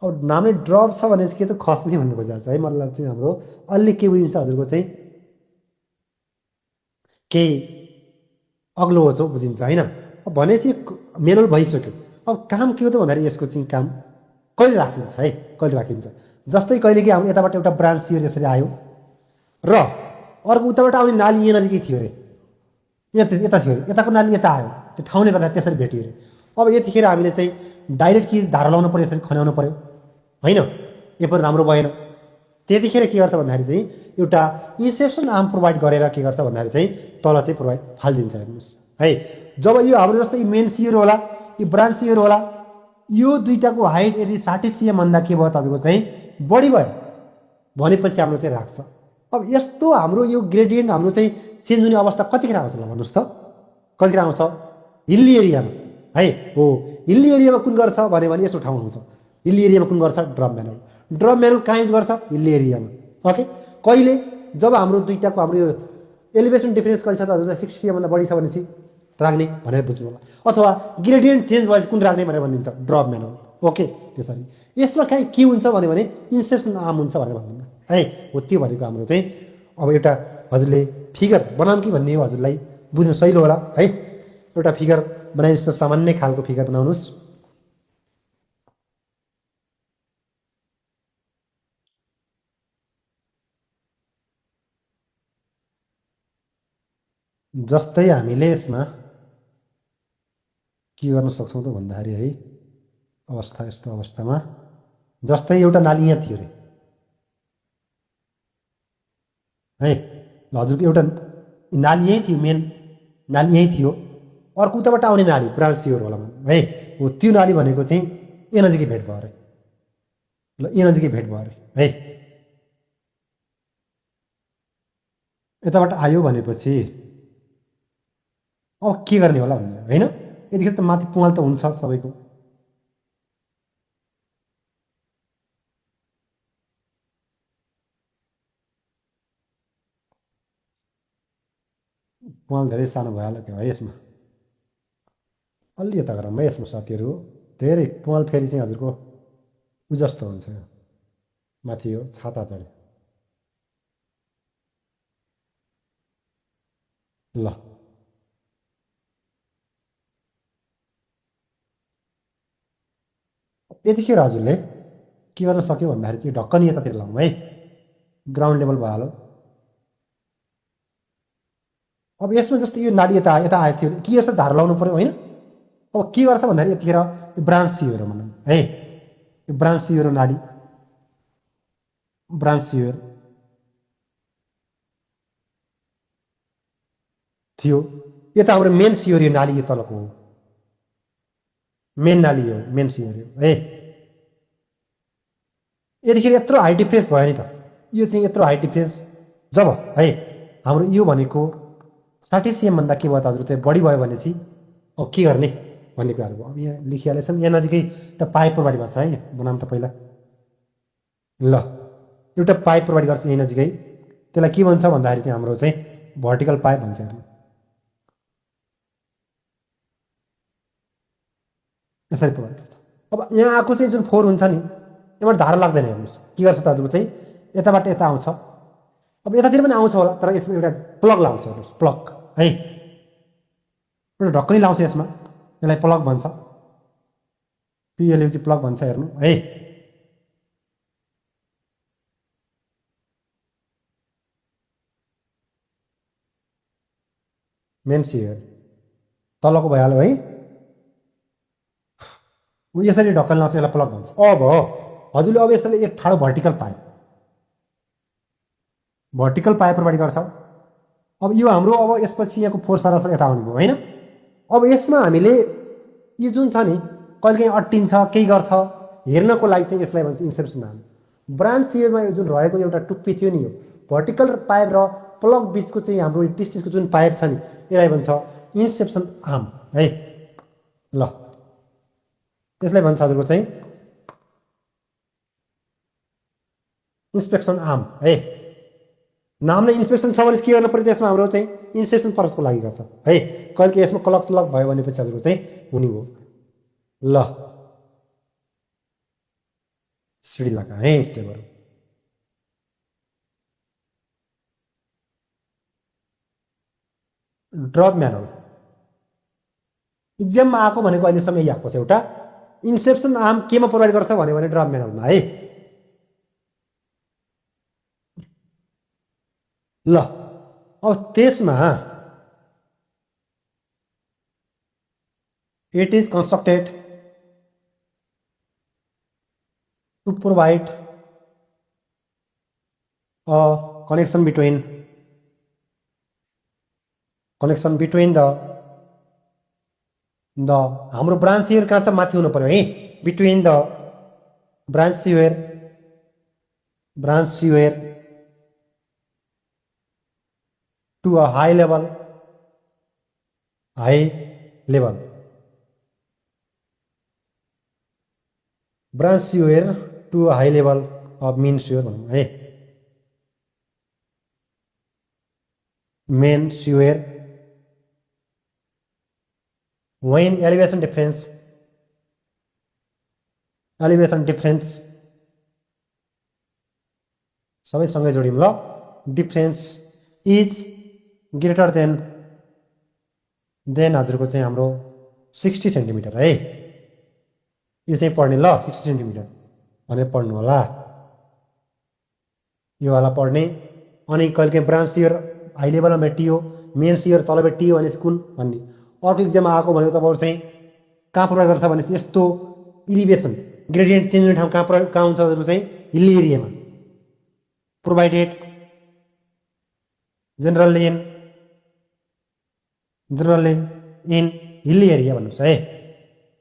अब नामै ड्रप छ भने चाहिँ के त खस्ने भन्नु खोजेको छ है। मतलब चाहिँ हाम्रो अलि के बुझिन्छ हजुरको चाहिँ केही अग्लो होचो बुझिन्छ होइन। अब भने चाहिँ मेनुअल भइसक्यो। अब काम के हो त भन्दाखेरि यसको चाहिँ काम कहिले राखिन्छ है कहिले राखिन्छ। जस्तै कहिले कि हाम्रो यताबाट एउटा ब्रान्च सियर यसरी आयो र अर्को उताबाट आउने नाली यहाँ नजिकै थियो अरे। यता थियो अरे यताको नाली यता आयो त्यो ठाउँले गर्दा त्यसरी भेटियो अरे। अब यतिखेर हामीले चाहिँ डाइरेक्ट कि धारा लाउनु पऱ्यो यसरी खन्याउनु पऱ्यो होइन। यो पनि राम्रो भएन। त्यतिखेर के गर्छ भन्दाखेरि चाहिँ एउटा इन्सेप्सन आर्म प्रोभाइड गरेर के गर्छ भन्दाखेरि चाहिँ तल चाहिँ प्रोभाइड फालिदिन्छ हेर्नुहोस् है। जब यो हाम्रो जस्तै मेन सियर होला यो ब्रान्च सियर होला यो दुईटाको हाइट यदि 60 सिएम भन्दा के भयो तपाईँको चाहिँ बढी भयो भनेपछि हाम्रो चाहिँ राख्छ। अब यस्तो हाम्रो यो ग्रेडियन्ट हाम्रो चाहिँ चेन्ज हुने अवस्था कतिखेर आउँछ ल भन्नुहोस् त कतिखेर आउँछ। हिल्ली एरियामा है हो। हिल्ली एरियामा कुन गर्छ भन्यो भने यस्तो ठाउँ आउँछ। हिल्ली एरियामा कुन गर्छ ड्रप म्यानुअल। ड्रप म्यानुअल कहाँ युज गर्छ हिल्ली एरियामा। ओके कहिले जब हाम्रो दुईटाको हाम्रो यो एलिभेसन डिफरेन्स कहिले छ त हजुर 60 सिएम भन्दा बढी छ भनेपछि राख्ने भनेर बुझ्नु होला। अथवा ग्रेडियन्ट चेन्ज भएपछि कुन राख्ने भनेर भनिदिन्छ ड्रप म्यानुअल। ओके त्यसरी यसमा कहीँ के हुन्छ भने इन्सेप्सन आर्म हुन्छ भनेर भन्नु है हो। त्यो भनेको हाम्रो चाहिँ अब एउटा हजुरले फिगर बनाउनु कि भन्ने हो हजुरलाई बुझ्नु सहिलो होला है। एउटा फिगर बनाइदिनुहोस् न सामान्य खालको फिगर बनाउनुहोस्। जस्तै हामीले यसमा के गर्न सक्छौँ त भन्दाखेरि है अवस्था यस्तो अवस्थामा जस्तै एउटा नाली यहाँ थियो अरे है। ल हजुरको एउटा नाली यहीँ थियो मेन नाली यहीँ थियो। अर्को उताबाट आउने नाली ब्रान्च सियर होला है हो। त्यो नाली भनेको चाहिँ ए नजिकै भेट भयो अरे। ल ए नजिकै भेट भयो अरे है। यताबाट आयो भनेपछि अब के गर्ने होला भन्ने होइन। यतिखेर त माथि पुवाल त हुन्छ सबैको। पुवाल धेरै सानो भइहाल्यो क्या है यसमा। अलि यता गरौँ है यसमा साथीहरू। धेरै पुवाल फेरि चाहिँ हजुरको उ जस्तो हुन्छ यो माथि यो छाता चढ्यो। ल यतिखेर हजुरले के गर्न सक्यो भन्दाखेरि चाहिँ ढक्कनी यतातिर लाउँ है। ग्राउन्ड लेभल भइहाल्यो। अब यसमा जस्तै यो नाली यता यता आएको थियो कि यस्तो धार लाउनु पऱ्यो होइन। अब के गर्छ भन्दाखेरि यतिखेर ब्रान्च सियोर भनौँ है, यो ब्रान्च सियोर नाली, ब्रान्च सियोर थियो। यता हाम्रो मेन सियोर यो नाली यो तलको हो, मेन नाली हो, मेन सियोर हो है। यतिखेर यत्रो हाई डिफ्रेन्स भयो नि त, यो चाहिँ यत्रो हाई डिफ्रेन्स जब है हाम्रो यो भनेको 60 CM भन्दा के भयो त हजुर चाहिँ बढी भयो भनेपछि अब के गर्ने भन्ने कुराहरू भयो। अब यहाँ लेखिहालेको छौँ, यहाँ नजिकै एउटा पाइप प्रोभाइड गर्छ है, बनाऊँ त पहिला ल, एउटा पाइप प्रोभाइड गर्छ यहीँ नजिकै, त्यसलाई के भन्छ भन्दाखेरि चाहिँ हाम्रो चाहिँ भर्टिकल पाइप भन्छ। हेर्नु यसरी प्रोभाइड गर्छ। अब यहाँ आएको चाहिँ जुन फोहोर हुन्छ नि, यहाँबाट धारा लाग्दैन। हेर्नुहोस् के गर्छ त हजुरको चाहिँ यताबाट यता आउँछ, अब यतातिर पनि आउँछ होला, तर यसमा एउटा प्लग लाउँछ। हेर्नुहोस् प्लग है, एउटा ढक्कनी लाउँछ यसमा, यसलाई प्लग भन्छ, पिएलयुजी प्लग भन्छ। हेर्नु है, मेन सियर तलको भइहाल्यो है, यसरी ढक्कन लाउँछ, यसलाई प्लग भन्छ। अब हजुरले अब यसरी एक ठाडो भर्टिकल पाइप प्रोभाइड गर्छ। अब यो हाम्रो अब यसपछि यहाँको फोहोर सरासर यता आउने भयो होइन। अब यसमा हामीले यो जुन छ नि कहिले काहीँ अट्टिन्छ केही गर्छ हेर्नको लागि चाहिँ यसलाई भन्छ इन्सेप्सन आर्म। ब्रान्च सियरमा यो जुन रहेको एउटा टुप्पी थियो नि, यो भर्टिकल पाइप र प्लग बिचको चाहिँ हाम्रो टिस्टिसको जुन पाइप छ नि, यसलाई भन्छ इन्सेप्सन आर्म है। ल यसलाई भन्छ हजुरको चाहिँ इन्स्पेक्सन आर्म है। नामले इन्स्पेक्सन छ भने के गर्नु पर्यो त्यसमा हाम्रो चाहिँ इन्सेप्सन पर्पजको लागि गर्छ है। कहिले यसमा क्लग स्लग भयो भनेपछि हजुरको चाहिँ हुने हो। ल सिडी लगा है स्टेपहरू। ड्रप म्यानुअल इक्जाममा आएको भनेको अहिलेसम्म यही आएको छ एउटा। इन्सेप्सन आर्म केमा प्रोभाइड गर्छ भन्यो भने ड्रप म्यानुअलमा है। ल अब त्यसमा it is constructed to provide a connection between the हाम्रो ब्रान्च सियर कहाँ छ माथि हुनु पर्यो है, between the branch sewer to a high level branch sewer to a high level of main sewer भनौँ है। Main sewer when elevation difference सबै सँगै जोड्यौँ ल, डिफरेन्स इज ग्रेटर देन हजुरको चाहिँ हाम्रो 60 सेन्टिमिटर है। यो चाहिँ पढ्ने ल, 60 सेन्टिमिटर भनेर पढ्नु होला, यो वाला पढ्ने। अनि कहिले काहीँ ब्रान्च सियर हाई लेभलमा भेटियो, मेन सियर तल भेटियो भने कुन भन्ने। अर्को इक्जाममा आएको भनेको तपाईँहरू चाहिँ कहाँ प्रोभाइड गर्छ भने यस्तो इलिभेसन ग्रेडियन्ट चेन्ज हुने ठाउँ कहाँ हुन्छ हजुरको चाहिँ हिल्ली एरियामा provided generally in hilly area भन्नुहोस् है।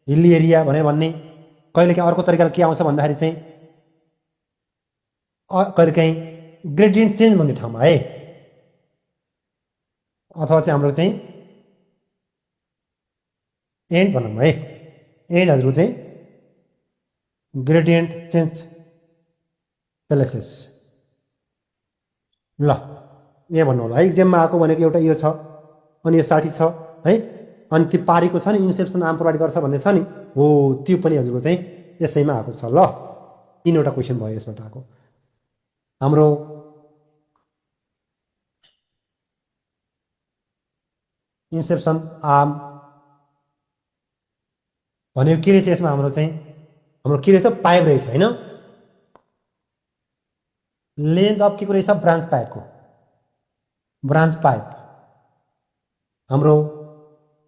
हिल्ली एरिया भने भन्ने कहिले काहीँ अर्को तरिकाले के आउँछ भन्दाखेरि चाहिँ कहिले काहीँ ग्रेडियन्ट चेन्ज भन्ने ठाउँमा है, अथवा चाहिँ हाम्रो चाहिँ एन्ड भनौँ है, एन्ड हजुरको चाहिँ ग्रेडियन्ट चेन्ज प्लेसेस। ल यहाँ भन्नु होला है, इक्जाममा आएको भनेको एउटा यो छ अनि यो 60 छ है, अनि त्यो पारीको छ नि इन्सेप्सन आर्म प्रोभाइड गर्छ भन्ने छ नि, हो त्यो पनि हजुरको चाहिँ यसैमा आएको छ। ल 3वटा क्वेसन भयो यसबाट आएको हाम्रो। इन्सेप्सन आर्म भनेको के रहेछ यसमा हाम्रो चाहिँ हाम्रो के रहेछ पाइप रहेछ होइन। लेन्थ अफ के को रहेछ ब्रान्च पाइप हाम्रो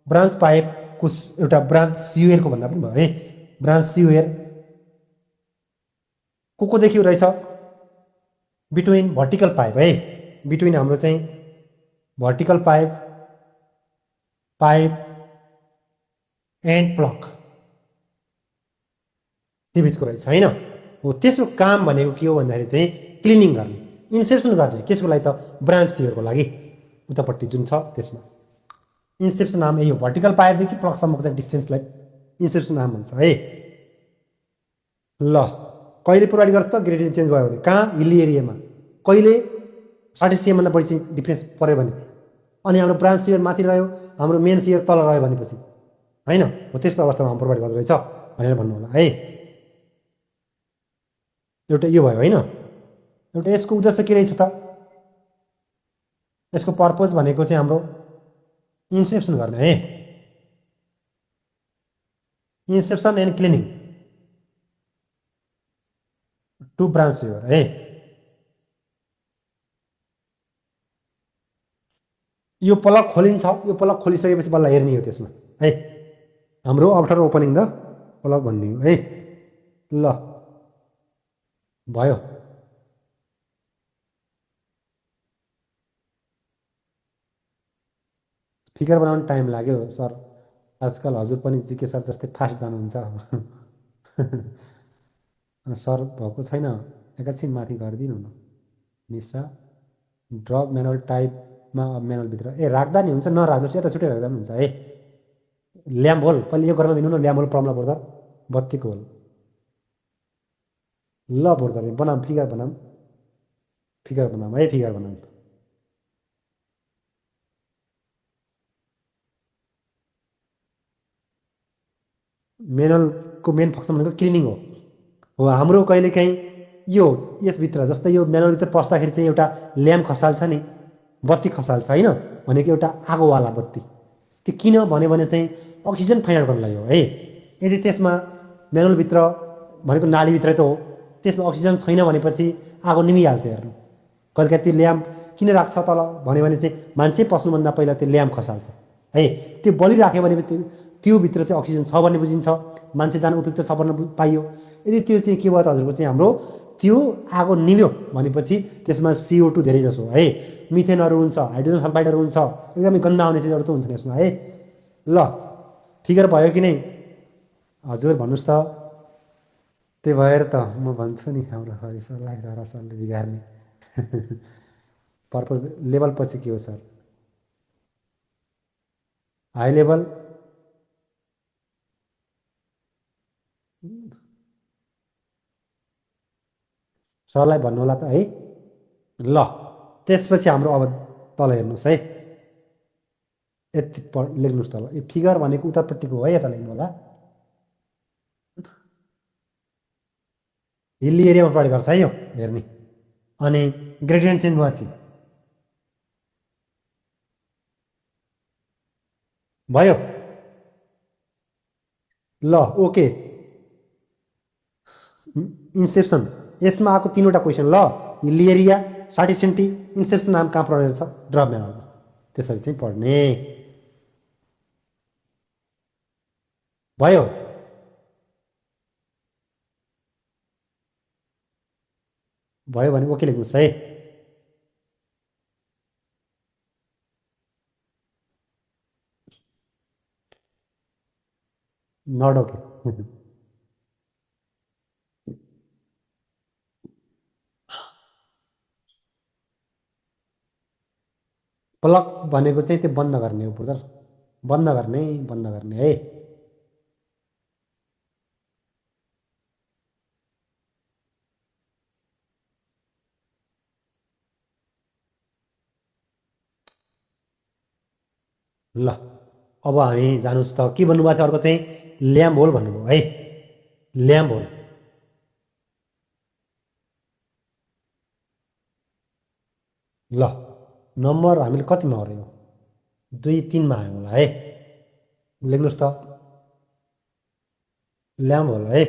ब्रान्च पाइप पाइपको एउटा ब्रान्च सियुएरको भन्दा पनि भयो है। ब्रान्च सियुएर को देखियो रहेछ बिट्विन भर्टिकल पाइप है, बिट्विन हाम्रो चाहिँ भर्टिकल पाइप एन्ड प्लग त्यो बिचको रहेछ होइन। हो त्यसको काम भनेको के हो भन्दाखेरि चाहिँ क्लिनिङ गर्ने, इन्सेप्सन गर्ने, केसको लागि त ब्रान्च सियरको लागि उतापट्टि जुन छ त्यसमा। इन्सेप्सन नाम यही हो, भर्टिकल पाइपदेखि प्लगसम्मको चाहिँ डिस्टेन्सलाई इन्सेप्सन नाम भन्छ है। ल कहिले प्रोभाइड गर्छ त ग्रेडियन्ट चेन्ज भयो भने, कहाँ हिल्ली एरियामा, कहिले 60 CM भन्दा बढी चाहिँ डिफ्रेन्स पऱ्यो भने, अनि हाम्रो ब्रान्च सियर माथि रह्यो, हाम्रो मेन सियर तल रह्यो भनेपछि होइन, हो त्यस्तो अवस्थामा हामी प्रोभाइड गर्दो रहेछ भनेर भन्नु होला है। एउटा यो भयो होइन। एउटा यसको उद्देश्य के रहेछ त, यसको पर्पज भनेको चाहिँ हाम्रो इन्सेप्सन गर्ने है, inception and cleaning to branch sewer है। यो प्लग खोलिन्छ, यो प्लग खोलिसकेपछि बल्ल हेर्ने हो त्यसमा है, हाम्रो आफ्टर ओपनिङ द प्लग भन्ने हो है। ल भयो, फिगर बनाउनु टाइम लाग्यो सर, आजकल हजुर पनि जिके सर जस्तै फास्ट जानुहुन्छ सर भएको छैन, एकैछिन माथि गरिदिनु न निशा, ड्रप म्यानुअल टाइपमा म्यानुअलभित्र ए राख्दा नि हुन्छ, नराख्नुहोस् यता छुट्टै राख्दा पनि हुन्छ है। ल्याम्प होल पहिले यो गर्न दिनु न, ल्याम्प होल प्रब्लम पर्दा बत्तीको होल। ल पर्दा बनाऊँ, फिगर बनाऊँ, फिगर बनाऊँ है, फिगर बनाऊँ। म्यानुअलको मेन फङ्सन भनेको क्लिनिङ हो हाम्रो कहिलेकाहीँ यो यसभित्र जस्तै यो म्यानुअलभित्र पस्दाखेरि चाहिँ एउटा ल्याम्प खसाल्छ नि, बत्ती खसाल्छ होइन, भनेको एउटा आगोवाला बत्ती, त्यो किन भने चाहिँ अक्सिजन फाइन्ड आउट गर्नलाई हो है। यदि त्यसमा म्यानुअलभित्र भनेको नालीभित्रै त हो, त्यसमा अक्सिजन छैन भनेपछि आगो निमिहाल्छ। हेर्नु कहिलेकाहीँ त्यो ल्याम्प किन राख्छ तल भन्यो भने चाहिँ मान्छे पस्नुभन्दा पहिला त्यो ल्याम्प खसाल्छ है, त्यो बलिराख्यो भने त्यो भित्र चाहिँ अक्सिजन छ भन्ने बुझिन्छ, मान्छे जान उपयुक्त छ भन्ने पाइयो। यदि त्यो चाहिँ के भयो त हजुरको चाहिँ हाम्रो त्यो आगो निल्यो भनेपछि त्यसमा CO2 धेरै जसो है, मिथेनहरू हुन्छ, हाइड्रोजन सल्फाइडहरू हुन्छ, एकदमै गन्दा आउने चिजहरू त हुन्छ यसमा है। ल फिगर भयो कि नै हजुर भन्नुहोस् त, त्यही भएर त म भन्छु नि हाम्रो हरि सरलाई धरा सरले बिगार्ने पर्पज लेभल पछि के हो सर, हाई लेभल सरलाई भन्नु होला त है। ल त्यसपछि हाम्रो अब तल हेर्नुहोस् है, यति लेख्नुहोस् तल, यो फिगर भनेको उतापट्टिको हो है, यता लेख्नु होला। हिल्ली एरियामा प्रयोग गर्छ है यो हेर्ने, अनि ग्रेडियन्ट चेन्ज भएपछि भयो। ल ओके, इन्सेप्सन यसमा आएको 3वटा क्वेसन। ल हिल्ली एरिया 60 सेन्टी, इन्सेप्सन नाम कहाँ पढेर छ ड्रप म्यानुअलमा, त्यसरी चाहिँ पढ्ने भयो। भयो भने ओके लेख्नुहोस् है। नट ओके प्लग भनेको चाहिँ त्यो बन्द गर्ने हो ब्रदर, बन्द गर्ने है। ल अब हामी जानुहोस् त के भन्नुभएको थियो अर्को चाहिँ ल्याम्प होल भन्नुभयो है, ल्याम्प होल। ल नम्बर हामीले कतिमा हऱ्यौँ, 2-3मा आयौँ होला है, लेख्नुहोस् त ल्याम्प होल है।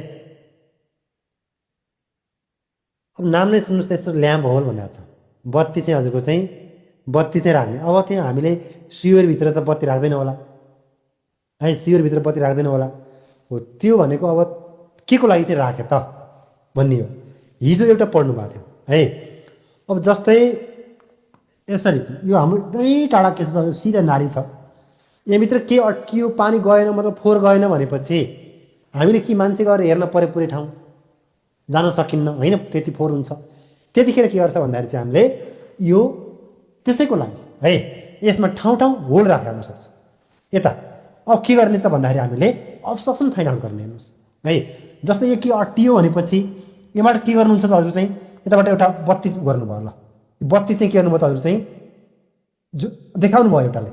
अब नाम नै सुन्नुहोस् त, यस्तो ल्याम्प होल भनेको छ, बत्ती चाहिँ हजुरको चाहिँ बत्ती चाहिँ राख्ने। अब त्यहाँ हामीले सियरभित्र त बत्ती राख्दैन होला है सियोरभित्र बत्ती राख्दैन होला हो त्यो भनेको अब के को लागि चाहिँ राख्यो त भन्ने हो हिजो एउटा पढ्नु भएको थियो है अब जस्तै यसरी यो हाम्रो एकदमै टाढा के छ सिधा नाली छ यहाँभित्र के अड्कियो पानी गएन मतलब फोहोर गएन भनेपछि हामीले के मान्छे गएर हेर्न पऱ्यो पुरै ठाउँ जान सकिन्न होइन त्यति फोहोर हुन्छ त्यतिखेर के गर्छ भन्दाखेरि चाहिँ हामीले यो त्यसैको लागि है यसमा ठाउँ ठाउँ होल राखेर सक्छ यता अब के गर्ने त भन्दाखेरि हामीले अब्स्ट्रक्सन फाइन्ड आउट गर्ने हेर्नुहोस् है जस्तै यो के अट्टियो भनेपछि यहाँबाट के गर्नुहुन्छ त हजुर चाहिँ यताबाट एउटा बत्ती गर्नुभयो ल बत्ती चाहिँ के गर्नुभयो त हजुर चाहिँ जो देखाउनु भयो एउटाले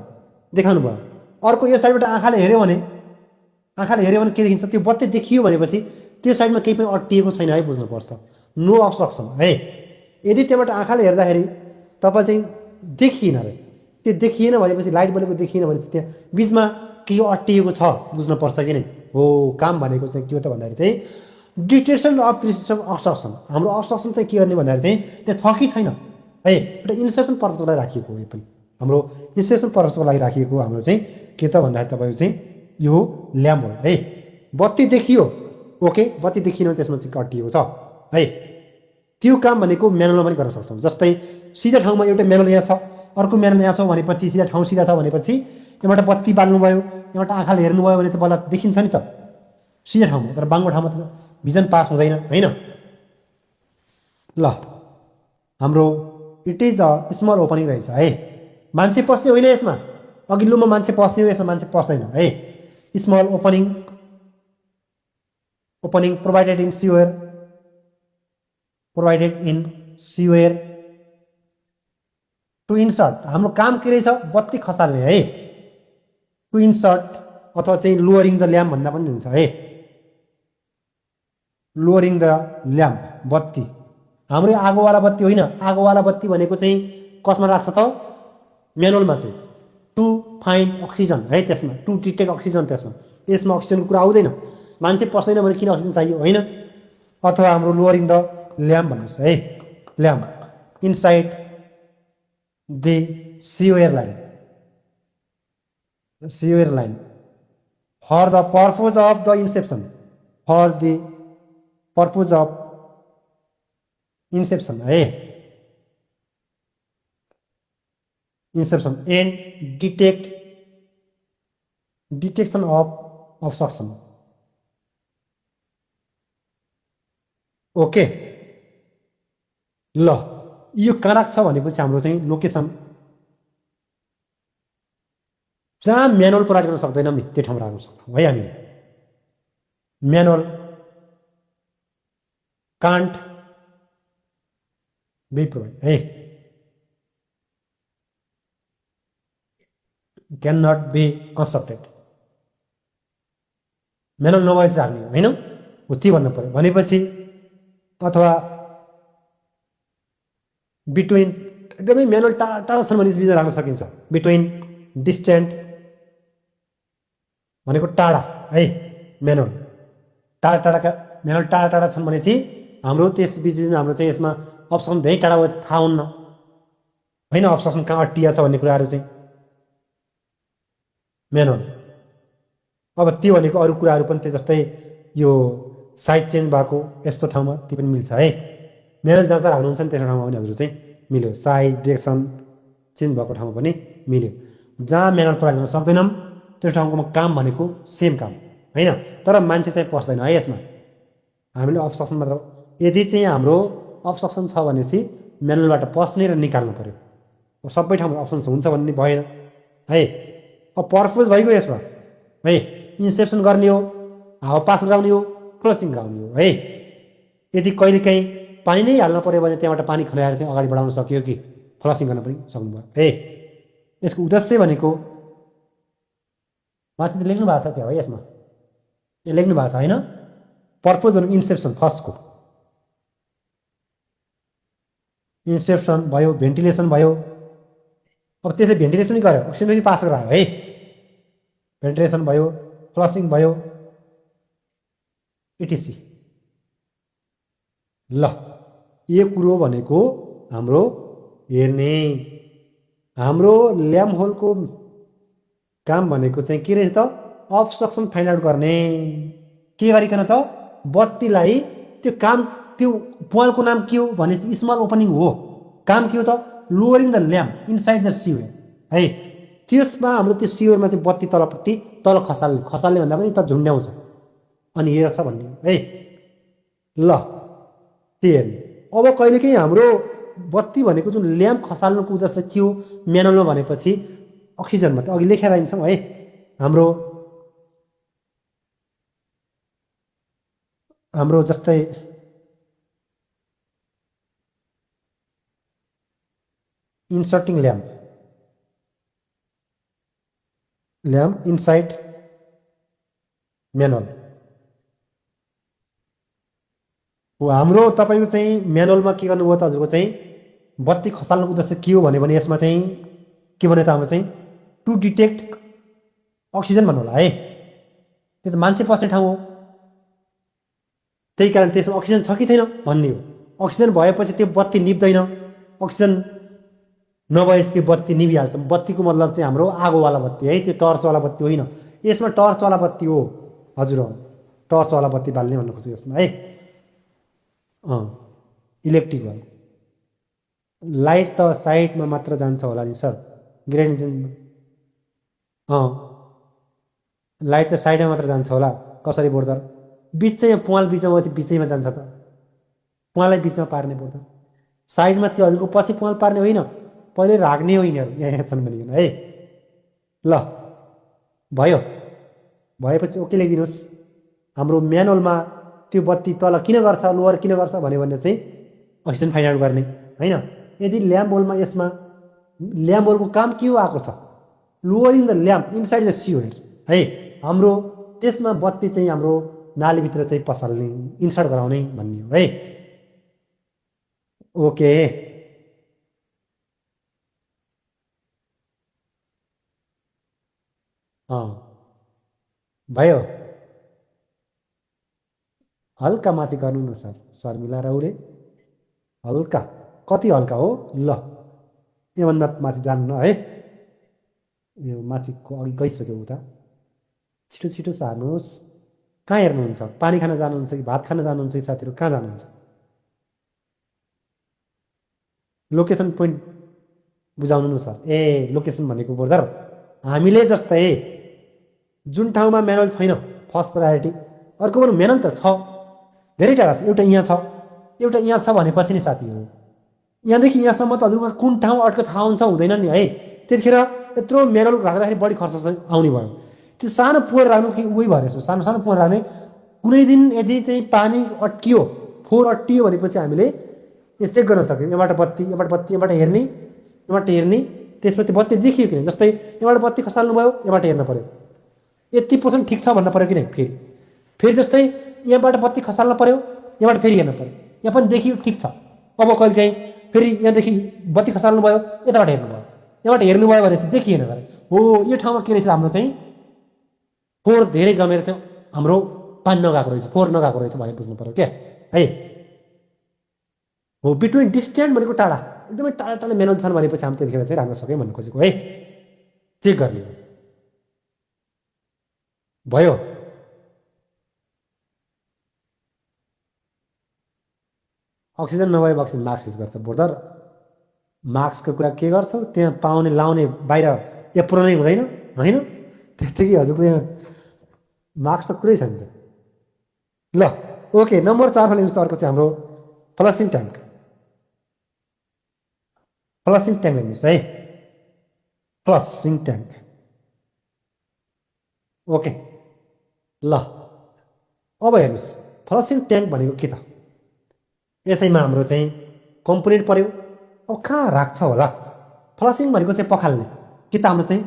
देखाउनु भयो अर्को यो साइडबाट आँखाले हेऱ्यो भने के देखिन्छ त्यो बत्ती देखियो भनेपछि त्यो साइडमा केही पनि अट्टिएको छैन है बुझ्नुपर्छ नो अब्स्ट्रक्सन है यदि त्यहाँबाट आँखाले हेर्दाखेरि तपाईँ चाहिँ देखिएन रे त्यो देखिएन भनेपछि लाइट बलेको देखिएन भनेपछि त्यहाँ बिचमा के अट्टिएको छ बुझ्नुपर्छ कि नै हो काम भनेको चाहिँ के हो त भन्दाखेरि चाहिँ डिटेक्सन अफ प्रिसिसन अब्स्ट्रक्सन हाम्रो अब्स्ट्रक्सन चाहिँ के गर्ने भन्दाखेरि चाहिँ त्यहाँ छ कि छैन है एउटा इन्स्ट्रक्सन पर्पजको लागि राखिएको हो यो पनि हाम्रो इन्स्ट्रक्सन पर्पजको लागि राखिएको हाम्रो चाहिँ के त भन्दाखेरि तपाईँको चाहिँ यो ल्याम्प हो है बत्ती देखियो ओके बत्ती देखिन त्यसमा चाहिँ अट्टिएको छ है त्यो काम भनेको म्यानुअलमा पनि गर्न सक्छौँ जस्तै सिधा ठाउँमा एउटा म्यानुअल यहाँ छ अर्को म्यानुअल यहाँ छ भनेपछि सिधा ठाउँ सिधा छ भनेपछि यहाँबाट बत्ती बाल्नुभयो यहाँबाट आँखाले हेर्नुभयो भने त बल्ल देखिन्छ नि त सिधा ठाउँमा तर बाङ्गो ठाउँमा त भिजन पास हुँदैन होइन ल हाम्रो it is a small opening रहेछ है मान्छे पस्ने होइन यसमा अघिल्लोमा मान्छे पस्ने हो यसमा मान्छे पस्दैन है small opening provided in sewer to insert हाम्रो काम के रहेछ बत्ती खसाल्ने है टु इन्सर्ट अथवा चाहिँ लोअरिङ द ल्याम्प भन्दा पनि हुन्छ है लोअरिङ द ल्याम्प बत्ती हाम्रो आगोवाला बत्ती होइन आगोवाला बत्ती भनेको चाहिँ कसमा राख्छ त म्यानुअलमा चाहिँ टु फाइन्ड अक्सिजन है त्यसमा टु डिटेक्ट अक्सिजन त्यसमा यसमा अक्सिजनको कुरा आउँदैन मान्छे पस्दैन भने किन अक्सिजन चाहियो होइन अथवा हाम्रो लोअरिङ द ल्याम्प भन्नुहोस् है lamp inside the sewer line for the purpose of the inspection है inception and detection of obstruction okay ल यो कहाँ राख्छ भनेपछि हाम्रो चाहिँ लोकेसन जहाँ म्यानुअल प्रयोग गर्न सक्दैनौँ नि त्यो ठाउँमा राख्न सक्छौँ है हामीले म्यानुअल कान्ट बी प्रोभाइड है can not be constructed manual नभएपछि राख्ने होइन हो त्यो भन्नु पऱ्यो भनेपछि अथवा बिट्विन एकदमै म्यानुअल टाढा छन् भने बिचमा राख्न सकिन्छ बिट्विन डिस्टेन्ट भनेको टाढा है म्यानुअल टाढा छन् भनेपछि हाम्रो त्यस बिचमा हाम्रो चाहिँ यसमा अप्सन धेरै टाढा भयो थाहा हुन्न होइन अब्स्ट्रक्सन कहाँ अट्टिया छ भन्ने कुराहरू चाहिँ म्यानुअल अब त्यो भनेको अरू कुराहरू पनि त्यो जस्तै यो साइज चेन्ज भएको यस्तो ठाउँमा त्यो पनि मिल्छ है म्यानुअल जहाँ चाहिँ राख्नुहुन्छ नि त्यस्तो ठाउँमा पनि हजुर चाहिँ मिल्यो साइज डिरेक्सन चेन्ज भएको ठाउँमा पनि मिल्यो जहाँ म्यानुअल प्रयोग गर्न सक्दैनौँ त्यो ठाउँको काम भनेको सेम काम होइन तर मान्छे चाहिँ पस्दैन है यसमा हामीले अब्स्ट्रक्सन मात्र यदि चाहिँ हाम्रो अब्स्ट्रक्सन छ भनेपछि म्यानुअलबाट पस्ने र निकाल्नु पऱ्यो सबै ठाउँमा अप्सन हुन्छ भन्ने भएन है अब पर्पज भइगयो यसमा है इन्सेप्सन गर्ने हो हावा पास गराउने हो क्लचिङ गराउने हो है यदि कहिलेकाहीँ पानी नै हाल्नु पऱ्यो भने त्यहाँबाट पानी खनाएर चाहिँ अगाडि बढाउन सकियो कि फ्लसिङ गर्न पनि सक्नुभयो है यसको उद्देश्य भनेको माथि लेख्नु भएको छ क्या है यसमा यो लेख्नु भएको छ होइन पर्पज अफ इन्सेप्सन फर्स्टको इन्सेप्सन भयो भेन्टिलेसन भयो अब त्यसै भेन्टिलेसन नै गर्यो अक्सिजन पनि पास गरायो है भेन्टिलेसन भयो फ्लसिङ भयो इटिसी ल यो कुरो भनेको हाम्रो हेर्ने हाम्रो ल्याम्प होलको काम भनेको चाहिँ के रहेछ त अब्स्ट्रक्सन फाइन्ड आउट गर्ने के गरिकन त बत्तीलाई त्यो काम त्यो पोइलको नाम के हो भने स्मल ओपनिङ हो काम के हो त lowering the lamp inside the सिवर है त्यसमा हाम्रो त्यो सिवरमा चाहिँ बत्ती तलपट्टि तल खसाल्ने भन्दा पनि त झुन्ड्याउँछ अनि हेर्छ भन्ने है ल त्यही हेर्ने अब कहिलेकाहीँ हाम्रो बत्ती भनेको जुन ल्याम्प खसाल्नुको उद्देश्य के हो म्यानुअलमा भनेपछि अक्सिजनमा त अघि लेखेर आइन्छौँ है हाम्रो जस्तै इन्सर्टिङ ल्याम्प इनसाइड म्यानुअल हो हाम्रो तपाईँको चाहिँ म्यानुअलमा के गर्नुभयो त हजुरको चाहिँ बत्ती खसाल्नुको उद्देश्य के हो भने यसमा चाहिँ के भने त हाम्रो चाहिँ टु डिटेक्ट अक्सिजन भन्नु होला है त्यो त मान्छे पस्ने ठाउँ हो त्यही कारण त्यसमा अक्सिजन छ कि छैन भन्ने हो अक्सिजन भएपछि त्यो बत्ती निप्दैन अक्सिजन नभएपछि त्यो बत्ती निभिहाल्छ बत्तीको मतलब चाहिँ हाम्रो आगोवाला बत्ती है त्यो टर्चवाला बत्ती होइन यसमा टर्चवाला बत्ती हो हजुर टर्चवाला बत्ती बाल्ने भन्नु खोज्छु यसमा है इलेक्ट्रिक वाला लाइट त साइडमा मात्र जान्छ होला नि सर ग्रेडेन्सनमा लाइट त साइडमा मात्र जान्छ होला कसरी बोर्डर बिचै पुवाल बिचमा बिचैमा जान्छ त पुवाललाई बिचमा पार्ने बोर्डर साइडमा त्यो हजुरको पछि पुवाल पार्ने होइन पहिले राख्ने हो यिनीहरू यहाँ छन् भनिकन है ल भयो भएपछि ओके लेखिदिनुहोस् हाम्रो म्यानुअलमा त्यो बत्ती तल किन गर्छ लोवर किन गर्छ भने चाहिँ अक्सिजन फाइन्ड आउट गर्ने होइन यदि ल्याम्प होलमा यसमा ल्याम्प होलको काम के हो आएको छ lowering the lamp inside the सिवर है हाम्रो त्यसमा बत्ती चाहिँ हाम्रो नालीभित्र चाहिँ पसाल्ने इन्सर्ट गराउने भन्ने हो है ओके भयो हल्का माथि गर्नु न सर सर मिलाएर उरे हल्का कति हल्का हो ल योभन्दा माथि जानु न है यो माथिको अघि गइसक्यो उता छिटो छिटो सार्नुहोस् कहाँ हेर्नुहुन्छ पानी खान जानुहुन्छ कि भात खान जानुहुन्छ कि साथीहरू कहाँ जानुहुन्छ लोकेसन पोइन्ट बुझाउनु न सर ए लोकेसन भनेको बोर्डर हामीले जस्तै जुन ठाउँमा म्यानुअल छैन फर्स्ट प्रायोरिटी अर्को पनि म्यानुअल त छ धेरै टाढा छ एउटा यहाँ छ भनेपछि नि साथीहरू यहाँदेखि यहाँसम्म त हजुरको कुन ठाउँ अटको थाहा हुन्छ हुँदैन नि है त्यतिखेर यत्रो म्यानुअल राख्दाखेरि बढी खर्च आउने भयो त्यो सानो पोहोर राख्नु कि उही भएर सानो सानो पोहोर राख्ने कुनै दिन यदि चाहिँ पानी अट्कियो फोहोर अट्टियो भनेपछि हामीले यो चेक गर्न सक्यौँ यहाँबाट हेर्ने त्यसपछि बत्ती देखियो किन जस्तै यहाँबाट बत्ती खसाल्नु भयो यहाँबाट हेर्न पर्यो यति पर्सेन्ट ठिक छ भन्न पर्यो कि नै फेरि जस्तै यहाँबाट बत्ती खसाल्न पर्यो यहाँबाट फेरि हेर्न पर्यो यहाँ पनि देखियो ठिक छ अब कहिले चाहिँ फेरि यहाँदेखि बत्ती खसाल्नु भयो यताबाट हेर्नुभयो यहाँबाट हेर्नुभयो भने चाहिँ देखिएन गरे हो यो ठाउँमा के रहेछ हाम्रो चाहिँ फोहोर धेरै जमेर थियो हाम्रो पानी नगएको रहेछ फोहोर नगएको रहेछ भने बुझ्नु पर्यो क्या है हो बिट्विन डिस्टेन्स भनेको टाढा एकदमै टाढा टाढा म्यानुअल छन् भनेपछि हामी त्यतिखेर चाहिँ राख्न सक्यौँ भन्नु खोजेको है चेक गर्ने भयो अक्सिजन नभए अक्सिजन मार्क्स युज गर्छ बोर्डर मार्क्सको कुरा के गर्छौ त्यहाँ पाउने लाउने बाहिर एप्रोनै हुँदैन होइन त्यतिकै हजुरको यहाँ मार्क्स त कुरै छैन ल ओके नम्बर 4 लेख्नुहोस् त अर्को चाहिँ हाम्रो फ्लसिङ ट्याङ्क लेख्नुहोस् है फ्लसिङ ट्याङ्क ओके ल अब हेर्नुहोस् फ्लसिङ ट्याङ्क भनेको के त यसैमा हाम्रो चाहिँ कम्पोनेन्ट पर्यो अब कहाँ राख्छ होला फ्लसिङ भनेको चाहिँ पखाल्ने कि त हाम्रो चाहिँ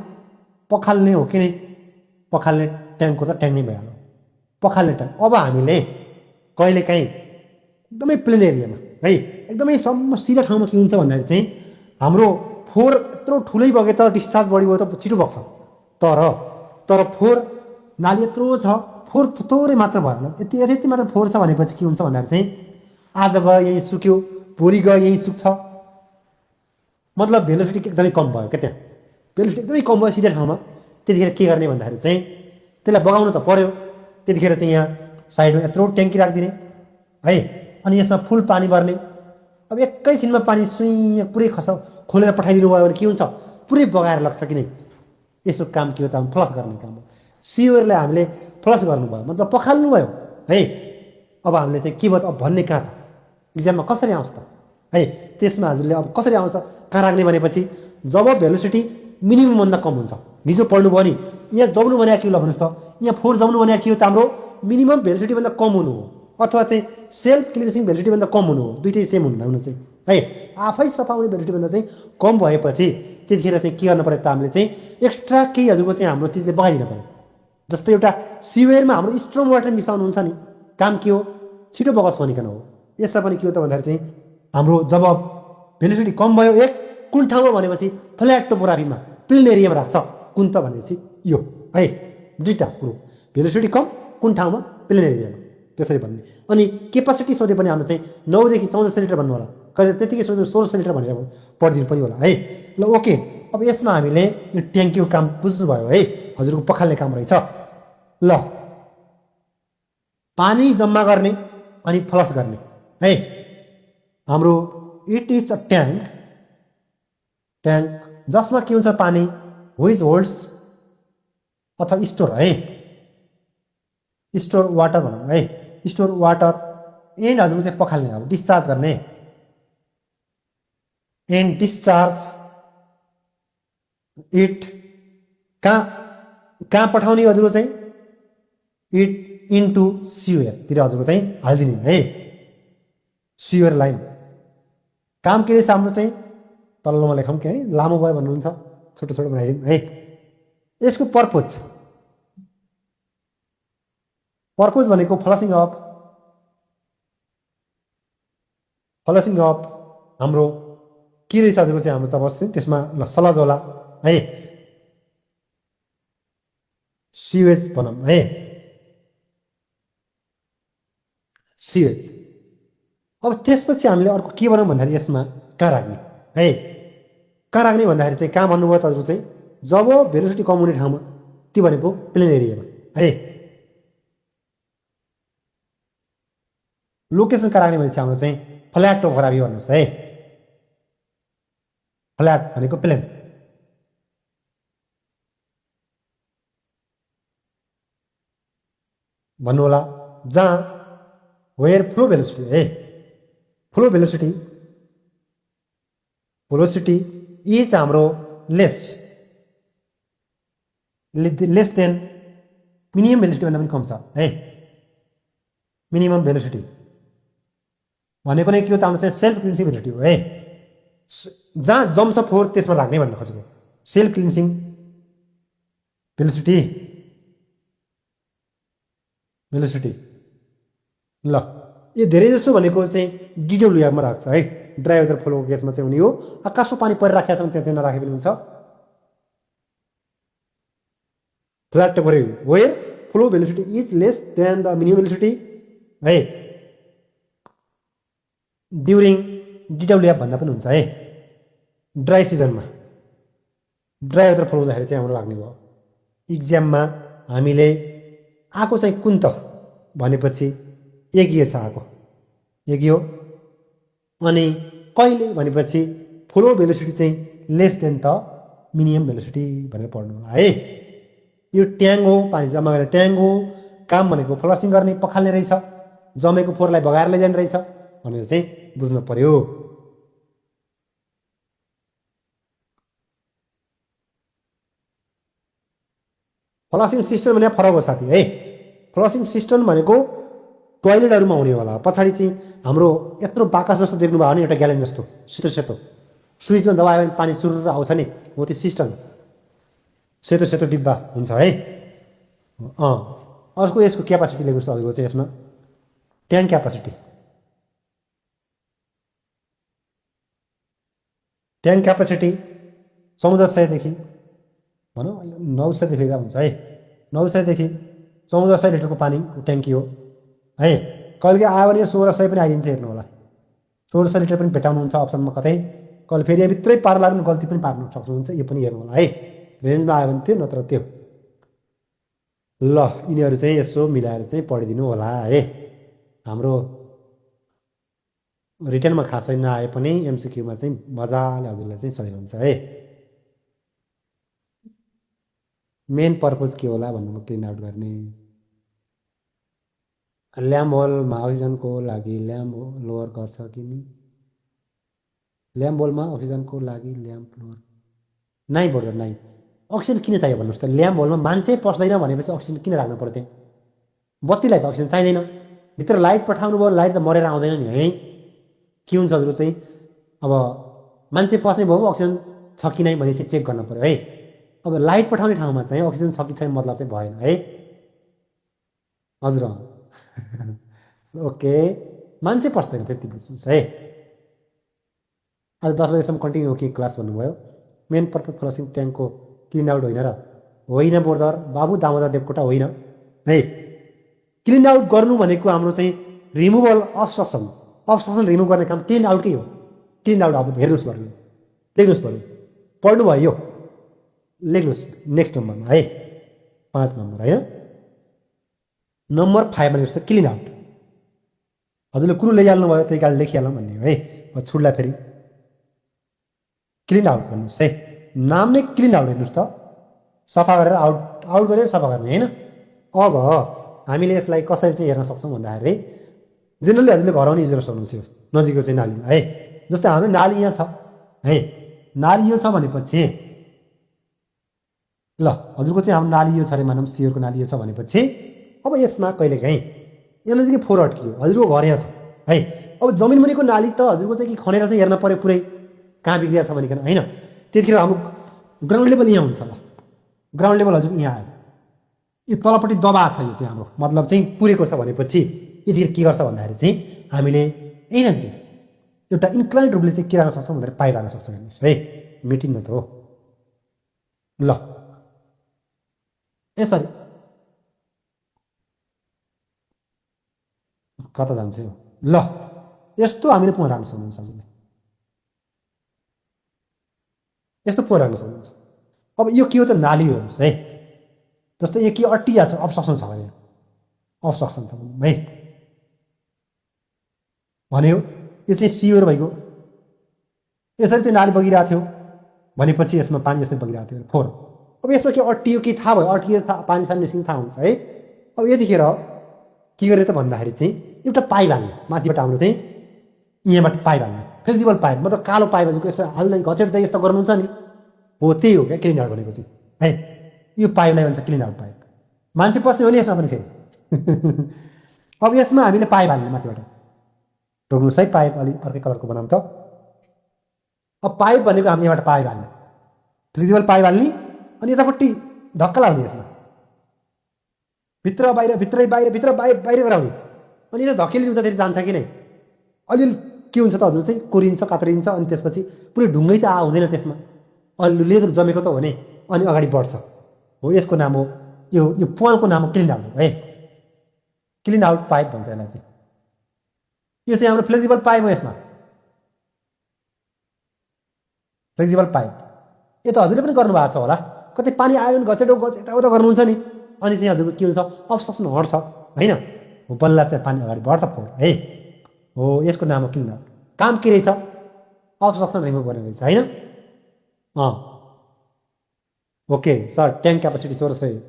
पखाल्ने हो कि नै पखाल्ने ट्याङ्कको त ट्याङ्क नै भइहाल्यो पखाल्ने ट्याङ्क अब हामीले कहिलेकाहीँ एकदमै प्लेन एरियामा है एकदमै सिधा ठाउँमा के हुन्छ भन्दाखेरि चाहिँ हाम्रो फोहोर यत्रो ठुलै बगे त डिस्चार्ज बढी भयो त छिटो बग्छ तर फोहोर नाली यत्रो छ फोहोर थोरै मात्र भयो यति मात्र फोहोर छ भनेपछि के हुन्छ भन्दाखेरि चाहिँ आज गयो यहीँ सुक्यो भोलि गयो यहीँ सुक्छ मतलब भेलोसिटी एकदमै कम भयो क्या त्यहाँ भेलोसिटी एकदमै कम भयो सिधा ठाउँमा त्यतिखेर के गर्ने भन्दाखेरि चाहिँ त्यसलाई बगाउनु त पर्यो। त्यतिखेर चाहिँ यहाँ साइडमा यत्रो ट्याङ्की राखिदिने है, अनि यसमा फुल पानी भर्ने। अब एकैछिनमा पानी सुई पुरै खोलेर पठाइदिनु भयो भने के हुन्छ, पुरै बगाएर लाग्छ कि नै। यसो काम के हो त, फ्लस गर्ने काम हो। सिवरलाई हामीले फ्लस गर्नुभयो मतलब पखाल्नु भयो है। अब हामीले चाहिँ के भयो त, अब भन्ने कहाँ त, इक्जाममा कसरी आउँछ त है। त्यसमा हजुरले अब कसरी आउँछ कहाँ राख्ने भनेपछि, जब भेलोसिटी मिनिममभन्दा कम हुन्छ। हिजो पढ्नुभयो नि, यहाँ जम्नु भने के ल भन्नुहोस् त, यहाँ फोर जम्नु भने के हो त, हाम्रो मिनिमम भेलोसिटीभन्दा कम हुनु हो, अथवा चाहिँ सेल्फ क्लिन्सिङ भेलोसिटीभन्दा कम हुनु हो। दुइटै सेम हुनु चाहिँ है। आफै सफाउने भेलोसिटीभन्दा चाहिँ कम भएपछि त्यतिखेर चाहिँ के गर्नु पऱ्यो त, हामीले चाहिँ एक्स्ट्रा केही हजुरको चाहिँ हाम्रो चिजले बगाइदिनु पऱ्यो। जस्तै एउटा सिवेरमा हाम्रो स्ट्रङ वाटर मिसाउनु हुन्छ नि, काम के हो, छिटो बगस भनिकन हो। यसमा पनि के हो त भन्दाखेरि चाहिँ हाम्रो जब भेलोसिटी कम भयो एक कुन ठाउँमा भनेपछि फ्ल्याट टोपोग्राफीमा प्लेन एरियामा राख्छ। कुन त भनेपछि यो है, दुईवटा कुरो, भेलोसिटी कम कुन ठाउँमा, प्लेन एरियामा, त्यसरी भन्ने। अनि केपासिटी सोधे पनि हाम्रो चाहिँ 9 देखि 14 सेन्टिमिटर भन्नु होला, कहिले त्यतिकै सोध्नु 16 सेन्टिमिटर भनेर पढिदिनु पनि होला है। ल ओके, अब यसमा हामीले यो ट्याङ्कीको काम बुझ्नुभयो है, हजुरको पखाल्ने काम रहेछ। ल पानी जम्मा गर्ने अनि फ्लस गर्ने है। हाम्रो इट इज अ ट्याङ्क जसमा के हुन्छ पानी, व्हिच होल्ड्स अथवा स्टोर है, स्टोर वाटर भनौँ है, स्टोर वाटर। एन्ड हजुरको चाहिँ पखाल्ने, अब डिस्चार्ज गर्ने, एन्ड डिस्चार्ज इट कहाँ पठाउने हजुरको चाहिँ, इट इन्टु सिवेयरतिर हजुरको चाहिँ हालिदिने है। सिवेयर लाइन काम के रहेछ हाम्रो चाहिँ, तल्लोमा लेखौँ कि है, लामो भयो भन्नुहुन्छ, छोटो छोटो बनाइदिउँ है। यसको पर्पोज भनेको फ्लसिङ अफ हाम्रो के रहेछ हजुरको चाहिँ, हाम्रो त बस्छ त्यसमा ल सलज होला है, सिवेज भनौँ है, सिवेज। अब त्यसपछि हामीले अर्को के भनौँ भन्दाखेरि यसमा कहाँ राख्ने है, कहाँ राख्ने भन्दाखेरि चाहिँ कहाँ भन्नुभयो त हजुर चाहिँ, जब भेलोसिटी कम हुने ठाउँमा, त्यो भनेको प्लेन एरियामा है। लोकेसन कहाँ राख्ने भनेपछि हाम्रो चाहिँ फ्ल्याट टोपोग्राफी भन्नुहोस् है, फ्ल्याट भनेको प्लेन। भन्नु होला जहाँ वेयर फ्लो भेलोसिटी है, फ्लो भेलोसिटी इज हाम्रो लेस देन मिनिमम भेलोसिटी भन्दा पनि कम छ है। मिनिमम भेलोसिटी भनेको नै के हो त, हाम्रो चाहिँ सेल्फ क्लिन्सिङ भेलोसिटी हो है। जहाँ जम्छ फोहोर त्यसमा राख्ने भन्न खोजेको, सेल्फ क्लिन्सिङ भेलोसिटी। ल यो धेरै जसो भनेको चाहिँ डिडब्ल्युएफमा राख्छ है, ड्राई वेदर फ्लोको केसमा चाहिँ हुने हो। आकाशमा पानी परिराखेको छ भने त्यहाँ चाहिँ नराखे पनि हुन्छ। Flat topography where flow velocity is less than the minimum velocity है, ड्युरिङ डिडब्ल्युएफ भन्दा पनि हुन्छ है। ड्राई सिजनमा ड्राई वेदर फ्लो हुँदाखेरि चाहिँ हाम्रो राख्ने भयो। इक्जाममा हामीले आएको चाहिँ कुन त भनेपछि एकीय छ आएको, एकी हो। अनि कहिले भनेपछि फ्लो भेलोसिटी चाहिँ लेस देन त मिनिमम भेलोसिटी भनेर पढ्नु होला है। यो ट्याङ्क हो, पानी जम्मा गर्ने ट्याङ्क हो। काम भनेको फ्लसिङ गर्ने, पखाल्ने रहेछ, जमेको फोहोरलाई बगाएर लैजाने रहेछ भनेर चाहिँ बुझ्नु पर्यो। फ्लसिङ सिस्टम भने फरक हो साथी है। फ्लसिङ सिस्टम भनेको टोयलेटहरूमा हुनेवाला, पछाडि चाहिँ हाम्रो यत्रो बाकस जस्तो देख्नुभयो भने एउटा ग्यालन जस्तो सेतो सेतो स्विचमा दबायो भने पानी चुरुर आउँछ नि, हो त्यो सिस्टम। सेतो सेतो डिब्बा हुन्छ है। अर्को यसको क्यापासिटी लेख्नुहोस् हजुरको चाहिँ, यसमा ट्याङ्क क्यापासिटी, ट्याङ्क क्यापासिटी 1400 भनौँ 900 देखिका हुन्छ है। 900 देखि 1400 लिटरको पानी ट्याङ्की हो है। कहिले आयो भने 1600 पनि आइदिन्छ, हेर्नु होला। 1600 लिटर पनि भेटाउनुहुन्छ अप्सनमा कतै, कहिले फेरि भित्रै पार लाग्यो भने गल्ती पनि पार्नु सक्नुहुन्छ, यो पनि हेर्नु होला है। रेन्जमा आयो भने त्यो, नत्र त्यो। ल यिनीहरू चाहिँ यसो मिलाएर चाहिँ पढिदिनु होला है। हाम्रो रिटर्नमा खासै नआए पनि एमसिक्यूमा चाहिँ मजाले हजुरलाई चाहिँ सही हुन्छ है। मेन पर्पज के होला भन्नु क्लिन आउट गर्ने। ल्याम्प होलमा अक्सिजनको लागि ल्याम्प लोअर गर्छ कि नि? ल्याम्प होलमा अक्सिजनको लागि ल्याम्प लोअर नाइ ब्रदर नाइ। अक्सिजन किन चाहियो भन्नुहोस् त? ल्याम्प होलमा मान्छे पस्दैन भनेपछि अक्सिजन किन राख्नु पर्यो त्यहाँ? बत्तीलाई त अक्सिजन चाहिँदैन। भित्र लाइट पठाउनु भयो, लाइट त मरेर आउँदैन नि है। के हुन्छ हजुर चाहिँ अब मान्छे पस्ने भयो अक्सिजन छ कि नै भने चाहिँ चेक गर्न पर्यो है। अब लाइट पठाउने ठाउँमा चाहिँ अक्सिजन छ कि छैन मतलब चाहिँ भएन है हजुर। ओके, मान्छे पस्दैन त्यति बुझ्नुहोस् है। आज 10 बजेसम्म कन्टिन्यू के क्लास भन्नुभयो? Main purpose flossing ट्याङ्कको clean out होइन र? होइन ब्रदर, बाबु दामोदर देवकोटा होइन है। क्लिन आउट गर्नु भनेको हाम्रो चाहिँ रिमुभल अब्स्ट्रक्सन, अब्स्ट्रक्सन रिमुभ गर्ने काम क्लिन आउटकै हो। क्लिन आउट अब हेर्नुहोस् बरु, लेख्नुहोस् बरु, पढ्नुभयो यो, लेख्नुहोस् नेक्स्ट नम्बरमा है, 5 नम्बर होइन। नम्बर 5 भनेको त क्लिन आउट। हजुरले कुरो ल्याइहाल्नु भयो त्यही कारण लेखिहालौँ भन्ने हो है। छुट्ला फेरि क्लिन आउट भन्नुहोस् है। नाम नै क्लिन आउट, हेर्नुहोस् त, सफा गरेर आउट, आउट गरेर सफा गर्ने होइन। अब हामीले यसलाई कसरी चाहिँ हेर्न सक्छौँ भन्दाखेरि जेनरली हजुरले घर आउने युज गर्न सक्नुहुन्छ यो नजिकको चाहिँ नालीमा है। जस्तै हाम्रो नाली यहाँ छ है, नाली यो छ भनेपछि ल हजुरको चाहिँ हाम्रो नाली यो छ अरे मानौँ, सियोरको नाली यो छ भनेपछि अब यसमा कहिलेकाहीँ यसले चाहिँ फोहोर अड्कियो, हजुरको घर यहाँ छ है। अब जमिन मुनिको नाली त हजुरको चाहिँ कि खनेर चाहिँ हेर्न पर्यो पुरै कहाँ बिग्रिया छ भनिकन होइन। त्यतिखेर हाम्रो ग्राउन्ड लेभल यहाँ हुन्छ। ल ग्राउन्ड लेभल हजुर यहाँ आयो, यो तलपट्टि दबा छ, यो चाहिँ हाम्रो मतलब चाहिँ पुरेको छ भनेपछि यतिखेर के गर्छ भन्दाखेरि चाहिँ हामीले यही नजिक एउटा इन्क्लाइन्ड रूपले चाहिँ के राख्न सक्छौँ भनेर पाइप राख्न सक्छौँ। हेर्नुहोस् है, मेटिन्न त हो। ल ए सरी, कता जान्छ यो? ल यस्तो हामीले पोहोर राख्न सक्नुहुन्छ हजुरले, यस्तो पोहोर राख्न सक्नुहुन्छ। अब यो के हो त? नाली हो हेर्नुहोस् है। जस्तै यो के अट्टिया छ, अब्स्ट्रक्सन छ भने, अब्स्ट्रक्सन छ है भन्यो, यो चाहिँ सियोर भइगयो। यसरी चाहिँ नाली बगिरहेको थियो भनेपछि यसमा पानी यसरी बगिरहेको थियो फोहोर। अब यसमा के अट्टियो कि थाहा भयो, अट्टियो पानी सानी निस्किनु थाहा हुन्छ है। अब यतिखेर के गरेर त भन्दाखेरि चाहिँ एउटा पाइप हाल्ने, माथिबाट हाम्रो चाहिँ यहाँबाट पाइप हाल्ने, फ्लेक्सिबल पाइप, मतलब कालो पाइप हजुरको यसो हाल्दै घचेट्दै यस्तो गर्नुहुन्छ नि, हो त्यही हो क्या क्लिन आउट भनेको चाहिँ है। यो पाइपलाई भन्छ क्लिन आउट पाइप। मान्छे पस्ने हो नि यसमा पनि फेरि। अब यसमा हामीले पाइप हाल्ने माथिबाट, रोक्नुहोस् है, पाइप अलिक अर्कै कलरको बनाऊँ त। अब पाइप भनेको हामी यहाँबाट पाइप हाल्ने, फ्लेक्सिबल पाइप हाल्ने, अनि यतापट्टि धक्का लाउने, यसमा भित्र बाहिर भित्रै बाहिर भित्र बाहिर बाहिर गराउने। अनि यता धकेली उतातिर जान्छ कि नै, अलिअलि के हुन्छ त हजुर चाहिँ कोरिन्छ कात्रिन्छ, अनि त्यसपछि पुरै ढुङ्गै त हुँदैन त्यसमा, अलि लेदर जमेको त हो नि, अनि अगाडि बढ्छ। हो यसको नाम हो, यो प्वालको नाम हो क्लिन आउट है, क्लिन आउट पाइप भन्छ यसलाई चाहिँ। यो चाहिँ हाम्रो फ्लेक्सिबल पाइप हो। यसमा फ्लेक्सिबल पाइप यो त हजुरले पनि गर्नुभएको छ होला, कतै पानी आयो भने घचेटो यताउता गर्नुहुन्छ नि, अनि चाहिँ हजुरको के हुन्छ, अब्स्ट्रक्सन हट्छ होइन, हो बल्ल चाहिँ पानी अगाडि बढ्छ फोहोर है। हो यसको नाम हो क्लिन आउट। काम के रहेछ? अब्स्ट्रक्सन रिमुभ गर्ने रहेछ होइन। ओके सर, ट्याङ्क क्यापासिटी 1600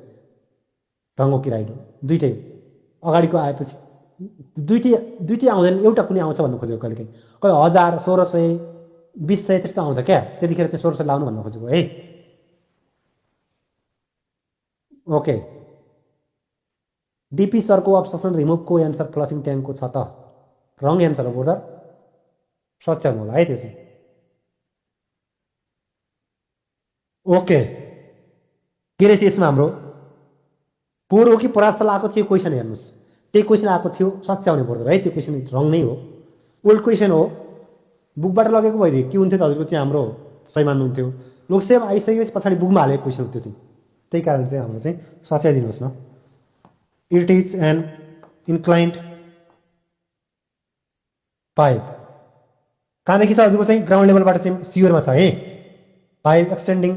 रङ्गो कि राइट हो, दुइटै अगाडिको आएपछि दुइटै आउँदैन, एउटा कुनै आउँछ भन्नु खोजेको, कहिलेकाहीँ कहिले 1000 1600 2000 त्यस्तो आउँछ क्या, त्यतिखेर चाहिँ 1600 लाउनु भन्नु खोजेको है। ओके, डिपी सरको अब्स्ट्रक्सन रिमुभको एन्सर फ्लसिङ ट्याङ्कको छ त? रङ एन्सर हो ब्रदर, सच्याउनु होला है त्यो चाहिँ। ओके, के रहेछ यसमा हाम्रो? पोहोर हो कि परासल आएको थियो क्वेसन, हेर्नुहोस् त्यही क्वेसन आएको थियो, सच्याउने ब्रदर है, त्यो क्वेसन रङ नै हो, ओल्ड क्वेसन हो, बुकबाट लगेको भइदियो के हुन्थ्यो त हजुरको चाहिँ हाम्रो सही मान्नुहुन्थ्यो। लोकसेव आइसकेपछि पछाडि बुकमा हालेको क्वेसन त्यो चाहिँ, त्यही कारण चाहिँ हाम्रो चाहिँ सच्याइदिनुहोस् न। It is an inclined pipe, कहाँदेखि छ हजुरको चाहिँ? ग्राउन्ड लेभलबाट चाहिँ सियोरमा छ है, pipe extending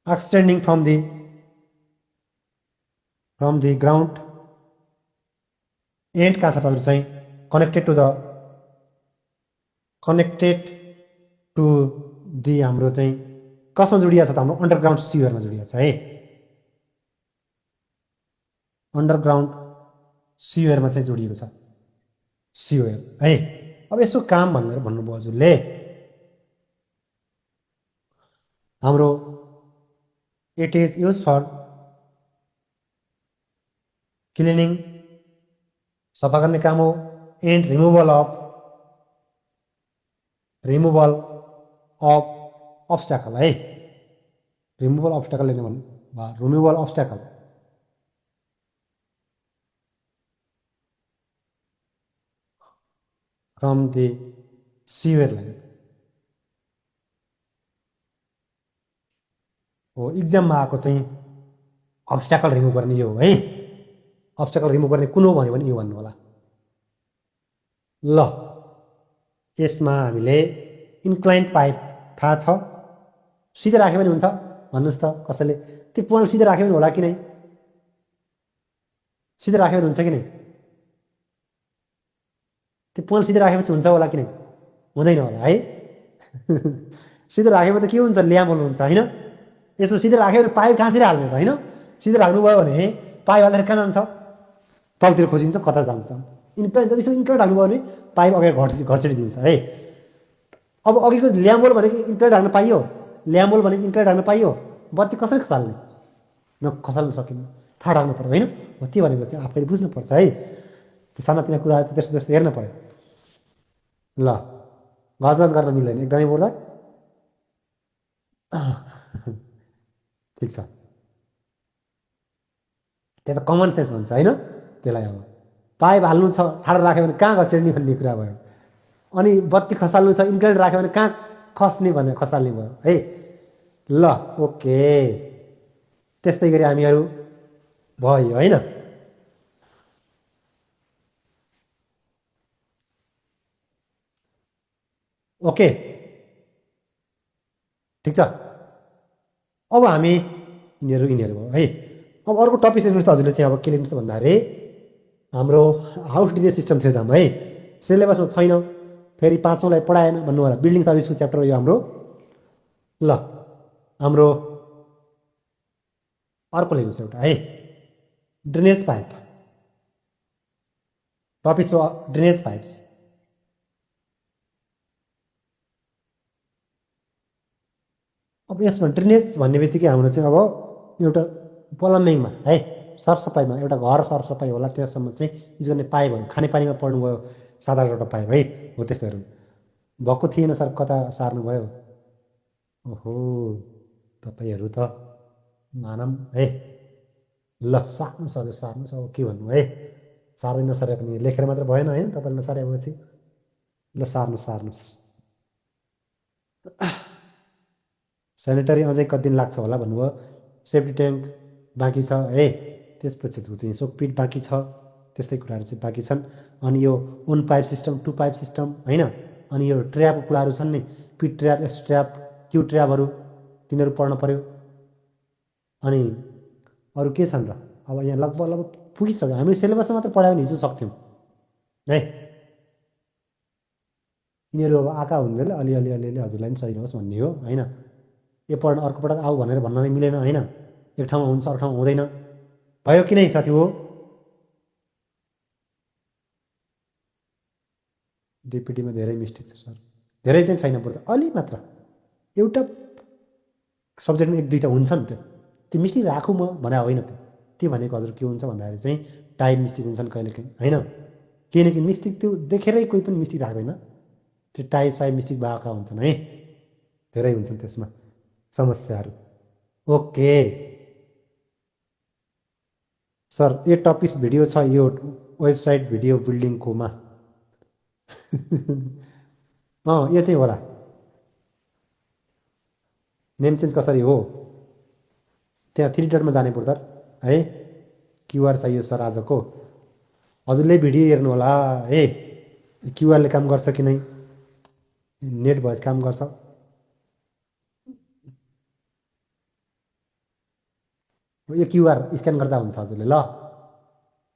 extending from the ground and कहाँ छ तपाईँहरू चाहिँ कनेक्टेड टु दि हाम्रो चाहिँ कसमा जोडिएको छ त हाम्रो अन्डरग्राउन्ड सिवरमा जोडिएको छ है अन्डरग्राउन्ड सिवरमा चाहिँ जोडिएको छ सिवर है अब यसो काम भनेर भन्नुभयो हजुरले हाम्रो it is use for cleaning सफा गर्ने काम हो एन्ड रिमुभल अफ अब्स्ट्याकल है रिमुभल अब्स्ट्याकल लेख्ने भन्नु removal obstacle from the sewer line हो इक्जाममा आएको चाहिँ अब्स्ट्याकल रिमुभ गर्ने यो हो है अब्स्ट्याकल रिमुभ गर्ने कुन हो भन्यो भने यो भन्नु होला ल यसमा हामीले इन्क्लाइन्ड पाइप थाहा छ सिधै राख्यो भने हुन्छ भन्नुहोस् त कसैले त्यो पोल सिधै राख्यो भने होला कि नै सिधै राख्यो भने हुन्छ कि नै त्यो पोल सिधै राखेपछि हुन्छ होला कि नै हुँदैन होला है सिधै राखेको त के हुन्छ ल्याम्बोल हुन्छ होइन यसो सिधै राख्यो भने पाइप कहाँतिर हाल्नु त होइन सिधै राख्नुभयो भने पाइप हाल्दाखेरि कहाँ जान्छ तलतिर खोजिन्छ कता जान्छ इन्क्लाइन जतिसक्दो इन्क्लाइन राख्नुभयो भने पाइप अगाडि घर्चिदिन्छ है अब अघिको ल्याम्बोल भनेको इन्क्लाइन राख्न पाइयो ल्याम्बोल भनेको इन्क्लाइन राख्न पाइयो बत्ती कसरी खसाल्ने नखसाल्न सकिन्न ठाडो राख्नु पऱ्यो होइन हो त्यो भनेको चाहिँ आफैले बुझ्नुपर्छ है त्यो सानातिना कुराहरू त त्यस्तो त्यस्तो हेर्न पऱ्यो ल गजगज गर्न मिल्दैन एकदमै बोल्दा ठिक छ त्यो त कमन सेन्स भन्छ होइन त्यसलाई अब पाइप हाल्नु छ ठाडो राख्यो भने कहाँ घचेड्ने भन्ने कुरा भयो अनि बत्ती खसाल्नु छ इन्क्लाइन राख्यो भने कहाँ खस्ने भनेर खसाल्ने भयो है ल ओके त्यस्तै गरी हामीहरू भयो होइन ओके ठिक छ अब हामी यिनीहरू भयो है अब अर्को टपिक लेख्नुहोस् त हजुरले चाहिँ अब के लेख्नुहोस् त भन्दाखेरि हाम्रो हाउस डिटेल सिस्टम थियो जाम है सिलेबसमा छैन फेरि पाँचौँलाई पढाएन भन्नु होला बिल्डिङ सर्भिसको च्याप्टर यो हाम्रो ल हाम्रो अर्को लेख्नुहोस् एउटा है ड्रेनेज पाइप टपिक छ ड्रेनेज पाइप्स अब यसमा ड्रेनेज भन्ने बित्तिकै हाम्रो चाहिँ अब एउटा प्लम्बिङमा है सरसफाइमा एउटा घर सरसफाइ होला त्यससम्म चाहिँ युज गर्ने पाइपहरू खानेपानीमा पढ्नुभयो साधारण एउटा पाइप है हो त्यस्तोहरू भएको थिएन सर कता सार्नुभयो ओहो तपाईँहरू त मानम है ल सार्नुहोस् हजुर सार्नुहोस् अब के भन्नु है सार्दै नसारे पनि लेखेर मात्र भएन होइन तपाईँले नसारेपछि ल सार्नुहोस् सेनिटरी अझै कति दिन लाग्छ होला भन्नुभयो सेफ्टी ट्याङ्क बाँकी छ है त्यसपछि चाहिँ सोकपिट बाँकी छ त्यस्तै कुराहरू चाहिँ बाँकी छन् अनि यो one pipe system two pipe system होइन अनि यो ट्र्यापको कुराहरू छन् नि pit trap S trap Q trap तिनीहरू पढ्न पऱ्यो अनि अरू के छन् र अब यहाँ लगभग पुगिसक्यो हामीले सिलेबसमा मात्र पढायो भने हिजो सक्थ्यौँ है यिनीहरू अब आएका हुनुहुन्थ्यो अलिअलि हजुरलाई पनि सही होस् भन्ने हो होइन यो पढ्न अर्को पटक आऊ भनेर भन्न नै मिलेन होइन एक ठाउँमा हुन्छ अर्को ठाउँमा हुँदैन भयो कि नै साथी हो डिपिटीमा धेरै मिस्टेक छ सर धेरै चाहिँ छैन पर्छ अलि मात्र एउटा सब्जेक्टमा एक दुईवटा हुन्छ नि त्यो मिस्टेक राखौँ म भने होइन त्यो भनेको हजुर के हुन्छ भन्दाखेरि चाहिँ टाइप मिस्टेक हुन्छन् कहिलेकाहीँ होइन किनकि मिस्टेक त्यो देखेरै कोही पनि मिस्टेक राख्दैन त्यो टाइप साइप मिस्टेक भएका हुन्छन् है धेरै हुन्छन् त्यसमा समस्याहरू ओके सर यो टपिक भिडियो छ यो वेबसाइट भिडियो बिल्डिङकोमा यो चाहिँ होला नेम चेन्ज कसरी हो त्यहाँ 3 डटमा जाने पर्छ है क्युआर चाहियो सर आजको हजुरले भिडियो हेर्नु होला है क्युआरले काम गर्छ कि नै नेट भएपछि काम गर्छ यो क्युआर स्क्यान गर्दा हुन्छ हजुरले। ल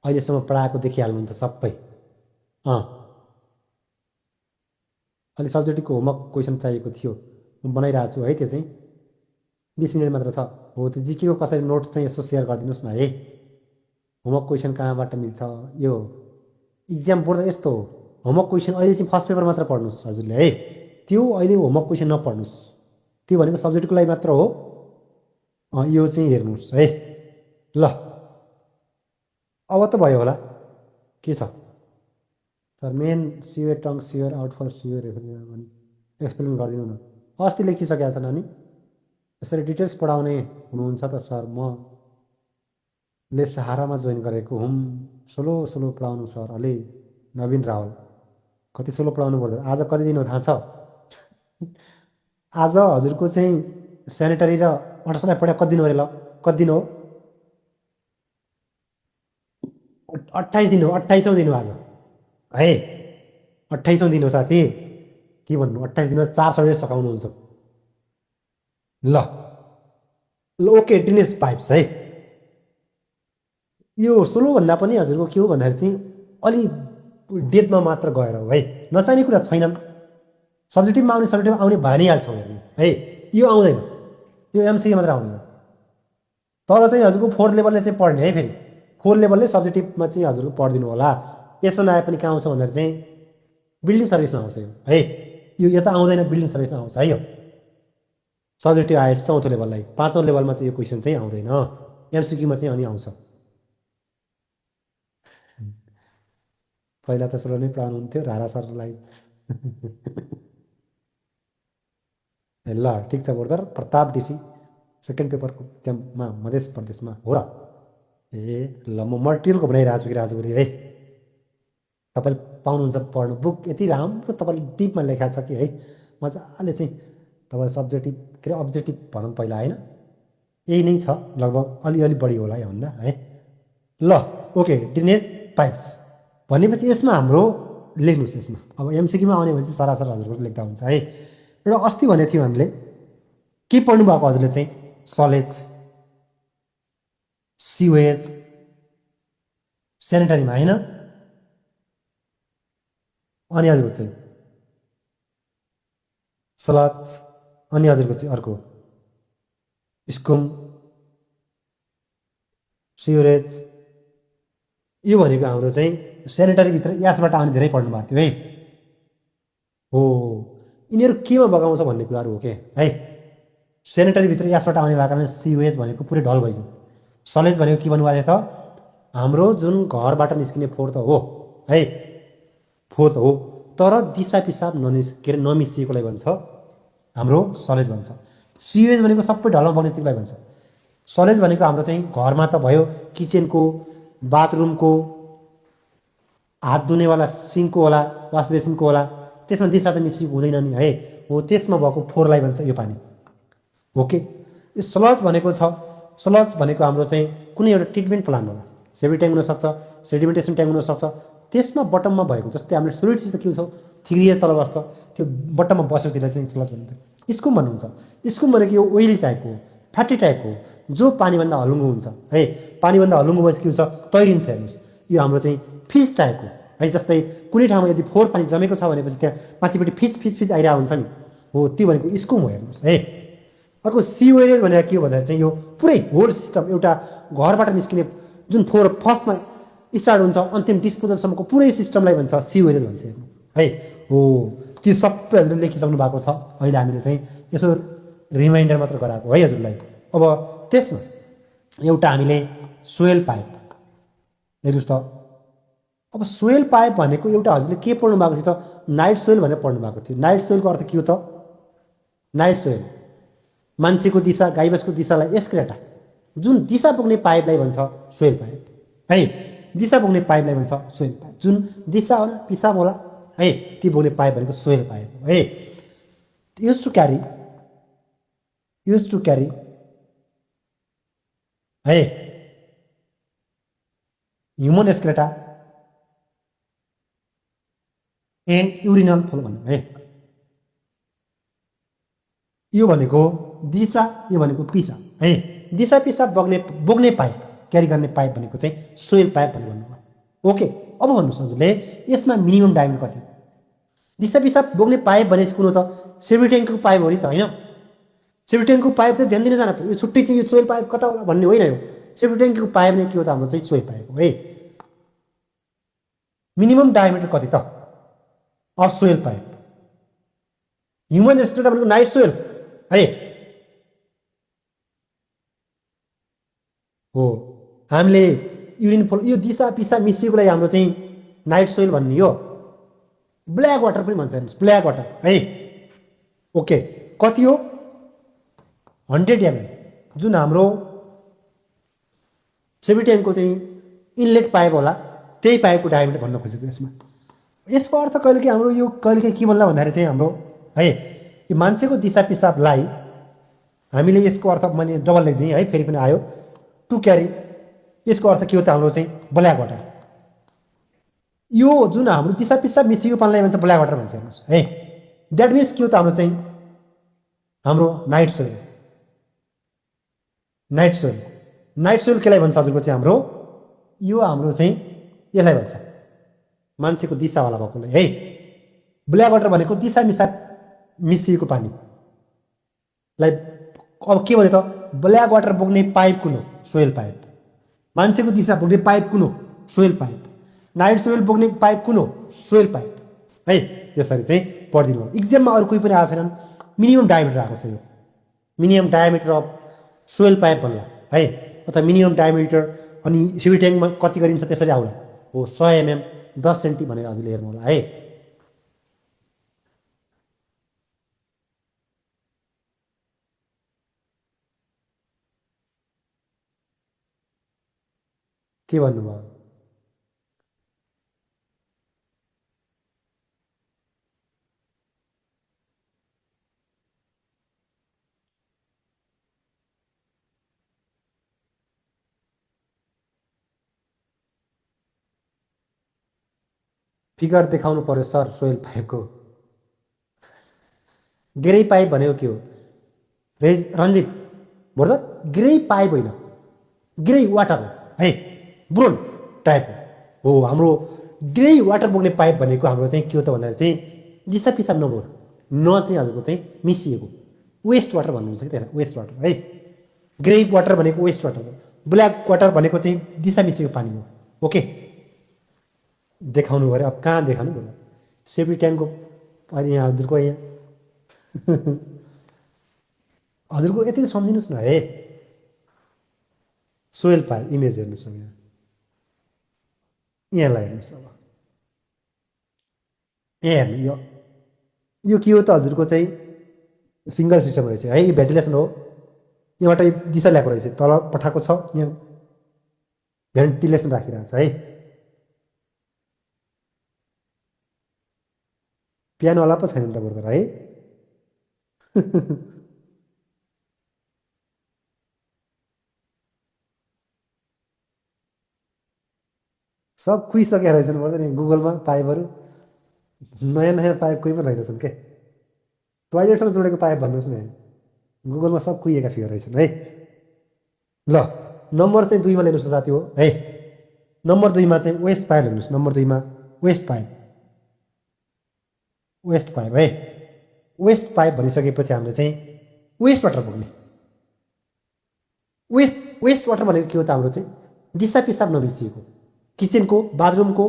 अहिलेसम्म पढाएको देखिहाल्नुहुन्छ सबै। अँ अलिक सब्जेक्टको होमवर्क क्वेसन चाहिएको थियो, म बनाइरहेको छु है। त्यो चाहिँ 20 मिनट मात्र छ। हो त्यो जिकेको कसरी नोट्स चाहिँ यसो सेयर गरिदिनुहोस् न है। होमवर्क क्वेसन कहाँबाट मिल्छ? यो इक्जाम बोर्ड यस्तो हो, होमवर्क क्वेसन अहिले चाहिँ फर्स्ट पेपर मात्र पढ्नुहोस् हजुरले है। त्यो अहिले होमवर्क क्वेसन नपढ्नुहोस्, त्यो भनेको सब्जेक्टको लागि मात्र हो। यो चाहिँ हेर्नुहोस् है। ल अब त भयो होला, के छ sir? Main sewer trunk sewer outfall sewer explain गरिदिनु न। अस्ति लेखिसकेको छ नानी, यसरी डिटेल्स पढाउने हुनुहुन्छ त सर? म ले सहारामा जोइन गरेको हुँ, सोलो सोलो पढाउनु सर। अलि नवीन रावल, कति सोलो पढाउनु पर्छ? आज कति दिन हो थाहा छ? आज हजुरको चाहिँ सेनेटरी र अल्ट्रासाउन्ड पढाएको कति दिन हो? ल कति दिन हो? 28 दिन हो, 28औँ दिन हो आज है। 28औँ दिन हो साथी, के भन्नु? 28 दिनमा 4 सब्जेक्ट सकाउनुहुन्छ। ल ल ओके, ड्रेनेज पाइप्स है। यो सोलोभन्दा पनि हजुरको के हो भन्दाखेरि चाहिँ अलि डेपमा मात्र गएर हो है, नचाहिने कुरा छैनन्। सब्जेक्टिभमा आउने सब्जेक्टिभमा आउने भनिहाल्छौँ हेर्नु है। यो आउँदैन, यो एमसिक्यू मात्र आउँदैन। तर चाहिँ हजुरको 4th लेभलले चाहिँ पढ्ने है। फेरि 4th लेभलले सब्जेक्टिभमा चाहिँ हजुरको पढिदिनु होला। यसो नआए पनि कहाँ आउँछ भन्दाखेरि चाहिँ बिल्डिङ सर्भिसमा आउँछ यो है। यो यता आउँदैन, बिल्डिङ सर्भिसमा आउँछ है। यो सब्जेक्टिभ आएछ 4औं लेभललाई, 5औं लेभलमा चाहिँ यो क्वेसन चाहिँ आउँदैन, एमसिक्यूमा चाहिँ अनि आउँछ। पहिला त सोलो नै पढाउनुहुन्थ्यो रारा सरलाई। ल ठिक छ ब्रदर, प्रताप डिसी सेकेन्ड पेपरको त्यहाँ मध्य प्रदेशमा हो र? ए ल म मटेरियलको बनाइरहेको छु कि राजभरि है। तपाईँले पाउनुहुन्छ पढ्नु बुक, यति राम्रो तपाईँले डिपमा लेखाएको छ कि है, मजाले चाहिँ तपाईँले सब्जेक्टिभ के अरे अब्जेक्टिभ भनौँ पहिला होइन, यही नै छ लगभग, अलिअलि बढी होला योभन्दा है। ल ओके, ड्रेनेज पाइप्स भनेपछि यसमा हाम्रो लेख्नुहोस्। यसमा अब एमसिक्यूमा आउने भनेपछि सरासर हजुरको लेख्दा हुन्छ है। एउटा अस्ति भनेको थियो हामीले, के पढ्नु भएको हजुरले चाहिँ? सलेज, सिवेज, सेनिटरीमा होइन? अनि हजुरको चाहिँ सलज, अनि हजुरको चाहिँ अर्को स्कुम, सिवरेज। यो भनेको हाम्रो चाहिँ सेनिटरीभित्र यासबाट आउने धेरै पढ्नु भएको थियो है। हो यिनीहरू केमा बगाउँछ भन्ने कुराहरू हो के है। सेनिटरीभित्र यासबाट आउने भएको कारण सिवेज भनेको पुरै ढल भइगयो। सलेज भनेको के भन्नुभएको थियो त? हाम्रो जुन घरबाट निस्किने फोहोर त हो है, फोहोर त हो, तर दिसा पिसाब के अरे नमिसिएकोलाई भन्छ हाम्रो सलेज भन्छ। सिवेज भनेको सबै ढलमा बग्ने त्यसलाई भन्छ। सलेज भनेको हाम्रो चाहिँ घरमा त भयो, किचनको, बाथरुमको, हात धुनेवाला सिङ्कको होला, वास बेसिनको होला, त्यसमा दिसा त मिसिएको हुँदैन नि है। हो त्यसमा भएको फोहोरलाई भन्छ यो पानी। ओके, यो स्लज भनेको छ, स्लज भनेको हाम्रो चाहिँ कुनै एउटा ट्रिटमेन्ट प्लान्ट होला, सेप्टिक ट्याङ्क हुनसक्छ, सेडिमेन्टेसन ट्याङ्क हुनसक्छ, त्यसमा बटममा भएको, जस्तै हामीले सोलिड चिज त के हुन्छ थिग्रिएर तल बस्छ, त्यो बटममा बसेको चिजलाई चाहिँ स्लज भनिन्छ। स्कुम भन्नुहुन्छ, स्कुम भनेको यो ओइली टाइपको, फ्याटी टाइपको, जो पानीभन्दा हलुङ्गो हुन्छ है। पानीभन्दा हलुङ्गो भएपछि के हुन्छ? तैरिन्छ। हेर्नुहोस्, यो हाम्रो चाहिँ फिस टाइपको है। जस्तै कुनै ठाउँमा यदि फोहोर पानी जमेको छ भनेपछि त्यहाँ माथिपट्टि फिच फिच फिच आइरहेको हुन्छ नि, हो त्यो भनेको स्कुम हो। हेर्नुहोस् है। अर्को सिवेरेज भनेको के हो भन्दाखेरि चाहिँ यो पुरै होल सिस्टम, एउटा घरबाट निस्किने जुन फोहोर फर्स्टमा स्टार्ट हुन्छ अन्तिम डिस्पोजलसम्मको पुरै सिस्टमलाई भन्छ सिवेरेज भन्छ हेर्नु है। हो त्यो सबै हजुरले लेखिसक्नु भएको छ। अहिले हामीले चाहिँ यसो रिमाइन्डर मात्र गराएको है हजुरलाई। अब त्यसमा एउटा हामीले सोयल पाइप हेर्नुहोस् त। अब सोयल पाइप भनेको एउटा हजुरले के पढ्नु भएको थियो त? नाइट सोयल भनेर पढ्नु भएको थियो। नाइट सोयलको अर्थ के हो त? नाइट सोयल मान्छेको दिशा, गाईबस्तुको दिशालाई एस्क्रेटा, जुन दिशा पुग्ने पाइपलाई भन्छ सोयल पाइप है। दिशा पुग्ने पाइपलाई भन्छ सोयल पाइप। जुन दिशा होला, पिसाब होला है, ती पुग्ने पाइप भनेको सोयल पाइप हो है। युज टु क्यारी है ह्युमन एस्क्रेटा एन्ड युरिनल फ्लो भन्नु है। यो भनेको दिशा, यो भनेको पिसाब है। दिशा पिसाब बोक्ने पाइप क्यारी गर्ने पाइप भनेको चाहिँ सोइल पाइप भनेर भन्नुभयो। ओके, अब भन्नुहोस् हजुरले यसमा मिनिमम डायमिटर कति? दिशा पिसाब बोक्ने पाइप भनेपछि कुरो त सेफ्टी ट्याङ्कको पाइप हो नि त, होइन? सेफ्टी ट्याङ्कको पाइप चाहिँ ध्यान दिन जान पर्यो, यो छुट्टै चाहिँ यो सोइल पाइप कता होला भन्ने होइन। यो सेफ्टी ट्याङ्कको पाइप नै के हो त? हाम्रो चाहिँ सोइल पाइप हो है। मिनिमम डायमिटर कति त अफ सोइल पाइप? ह्युमन एस्ट्रेटा भनेको नाइट सोइल है हो। हामीले युरिन फल यो दिशा पिसाब मिसिएको लागि हाम्रो चाहिँ नाइट सोइल भन्ने हो। ब्ल्याक वाटर पनि भन्छ हेर्नुहोस्, ब्ल्याक वाटर है। ओके, कति हो? 100 mm, जुन हाम्रो सेफ्टी ट्याङ्कको चाहिँ इनलेट पाइप होला, त्यही पाइपको डायमिटर भन्न खोजेको यसमा। यसको अर्थ कहिलेकाहीँ हाम्रो यो कहिलेकाहीँ के भन्ला भन्दाखेरि चाहिँ हाम्रो है यो मान्छेको दिशा पिसाबलाई हामीले यसको अर्थ मैले डबल लेखिदिएँ है, फेरि पनि आयो टु क्यारी। यसको अर्थ के हो त? हाम्रो चाहिँ ब्ल्याक वाटर। यो जुन हाम्रो दिशा पिसाब मिसिएको पानीलाई भन्छ ब्ल्याक वाटर भन्छ हेर्नुहोस् है। द्याट मिन्स के हो त? हाम्रो चाहिँ हाम्रो night soil. Night soil, night soil केलाई भन्छ हजुरको चाहिँ हाम्रो यो हाम्रो चाहिँ यसलाई भन्छ मान्छेको दिशावाला भएकोलाई है। ब्ल्याक वाटर भनेको दिशा मिसिएको पानीलाई अब के भन्यो त? ब्ल्याक वाटर बोक्ने पाइप कुन हो? Soil pipe. मान्छेको दिशा बोक्ने पाइप कुन हो? Soil pipe. नाइट सोइल बोक्ने पाइप कुन हो? सोइल पाइप है। यसरी चाहिँ पढिदिनु भयो। इक्जाममा अरू कोही पनि आएको छैनन्। मिनिमम डायमिटर आएको छ यो, minimum diameter of soil pipe भन्ला है, अथवा मिनिमम डायमिटर। अनि सेफ्टी ट्याङ्कमा कति गरिन्छ त्यसरी आउला हो 100 mm 10 सेन्टी भनेर हजुरले हेर्नु होला है। के भन्नुभयो? फिगर देखाउनु पर्यो सर सोइल पाइपको। ग्रे पाइप भनेको के हो रञ्जित बोल्दा? ग्रे पाइप होइन, ग्रे वाटर हो है, ब्रोन टाइप हो। हाम्रो ग्रे वाटर बोक्ने पाइप भनेको हाम्रो चाहिँ के हो त भन्दाखेरि चाहिँ दिशा पिसाब नबोर न चाहिँ हजुरको चाहिँ मिसिएको वेस्ट वाटर भन्नुहुन्छ कि त्यसलाई वेस्ट वाटर है। ग्रे वाटर भनेको वेस्ट वाटर हो, ब्ल्याक वाटर भनेको चाहिँ दिशा मिसिएको पानी हो। ओके, देखाउनु पऱ्यो। अब कहाँ देखाउनु पर्यो? सेफ्टी ट्याङ्कको अहिले यहाँ हजुरको यहाँ हजुरको यति त सम्झिनुहोस् न है। सोइल पाइप इमेज हेर्नुहोस् यहाँ, यहाँलाई हेर्नुहोस्। अब यहाँ हेर्नु, यो के हो त हजुरको चाहिँ सिङ्गल सिस्टम रहेछ है। यो भेन्टिलेसन हो, यहाँबाट दिशा ल्याएको रहेछ, तल पठाएको छ, यहाँ भेन्टिलेसन राखिरहेको छ है। पियानोवाला पो छैन त बर्दर है सब खुइसकेका रहेछन् बर्दर। यहाँ गुगलमा पाइपहरू नयाँ नयाँ पाइप कोही पनि रहेनछन् के। टोइलेटसँग जोडेको पाइप भन्नुहोस् न, गुगलमा सब कुहिएका फिगर रहेछन् है। ल नम्बर चाहिँ 2मा लेख्नुहोस् साथी हो है। नम्बर 2मा चाहिँ वेस्ट पाइप हेर्नुहोस्। नम्बर 2मा वेस्ट पाइप, वेस्ट पाइप है। वेस्ट पाइप भनिसकेपछि हामीले चाहिँ वेस्ट वाटर बोक्ने। वेस्ट वाटर भनेको के हो त? हाम्रो चाहिँ दिशा पिसाब नमिसिएको किचनको, बाथरुमको,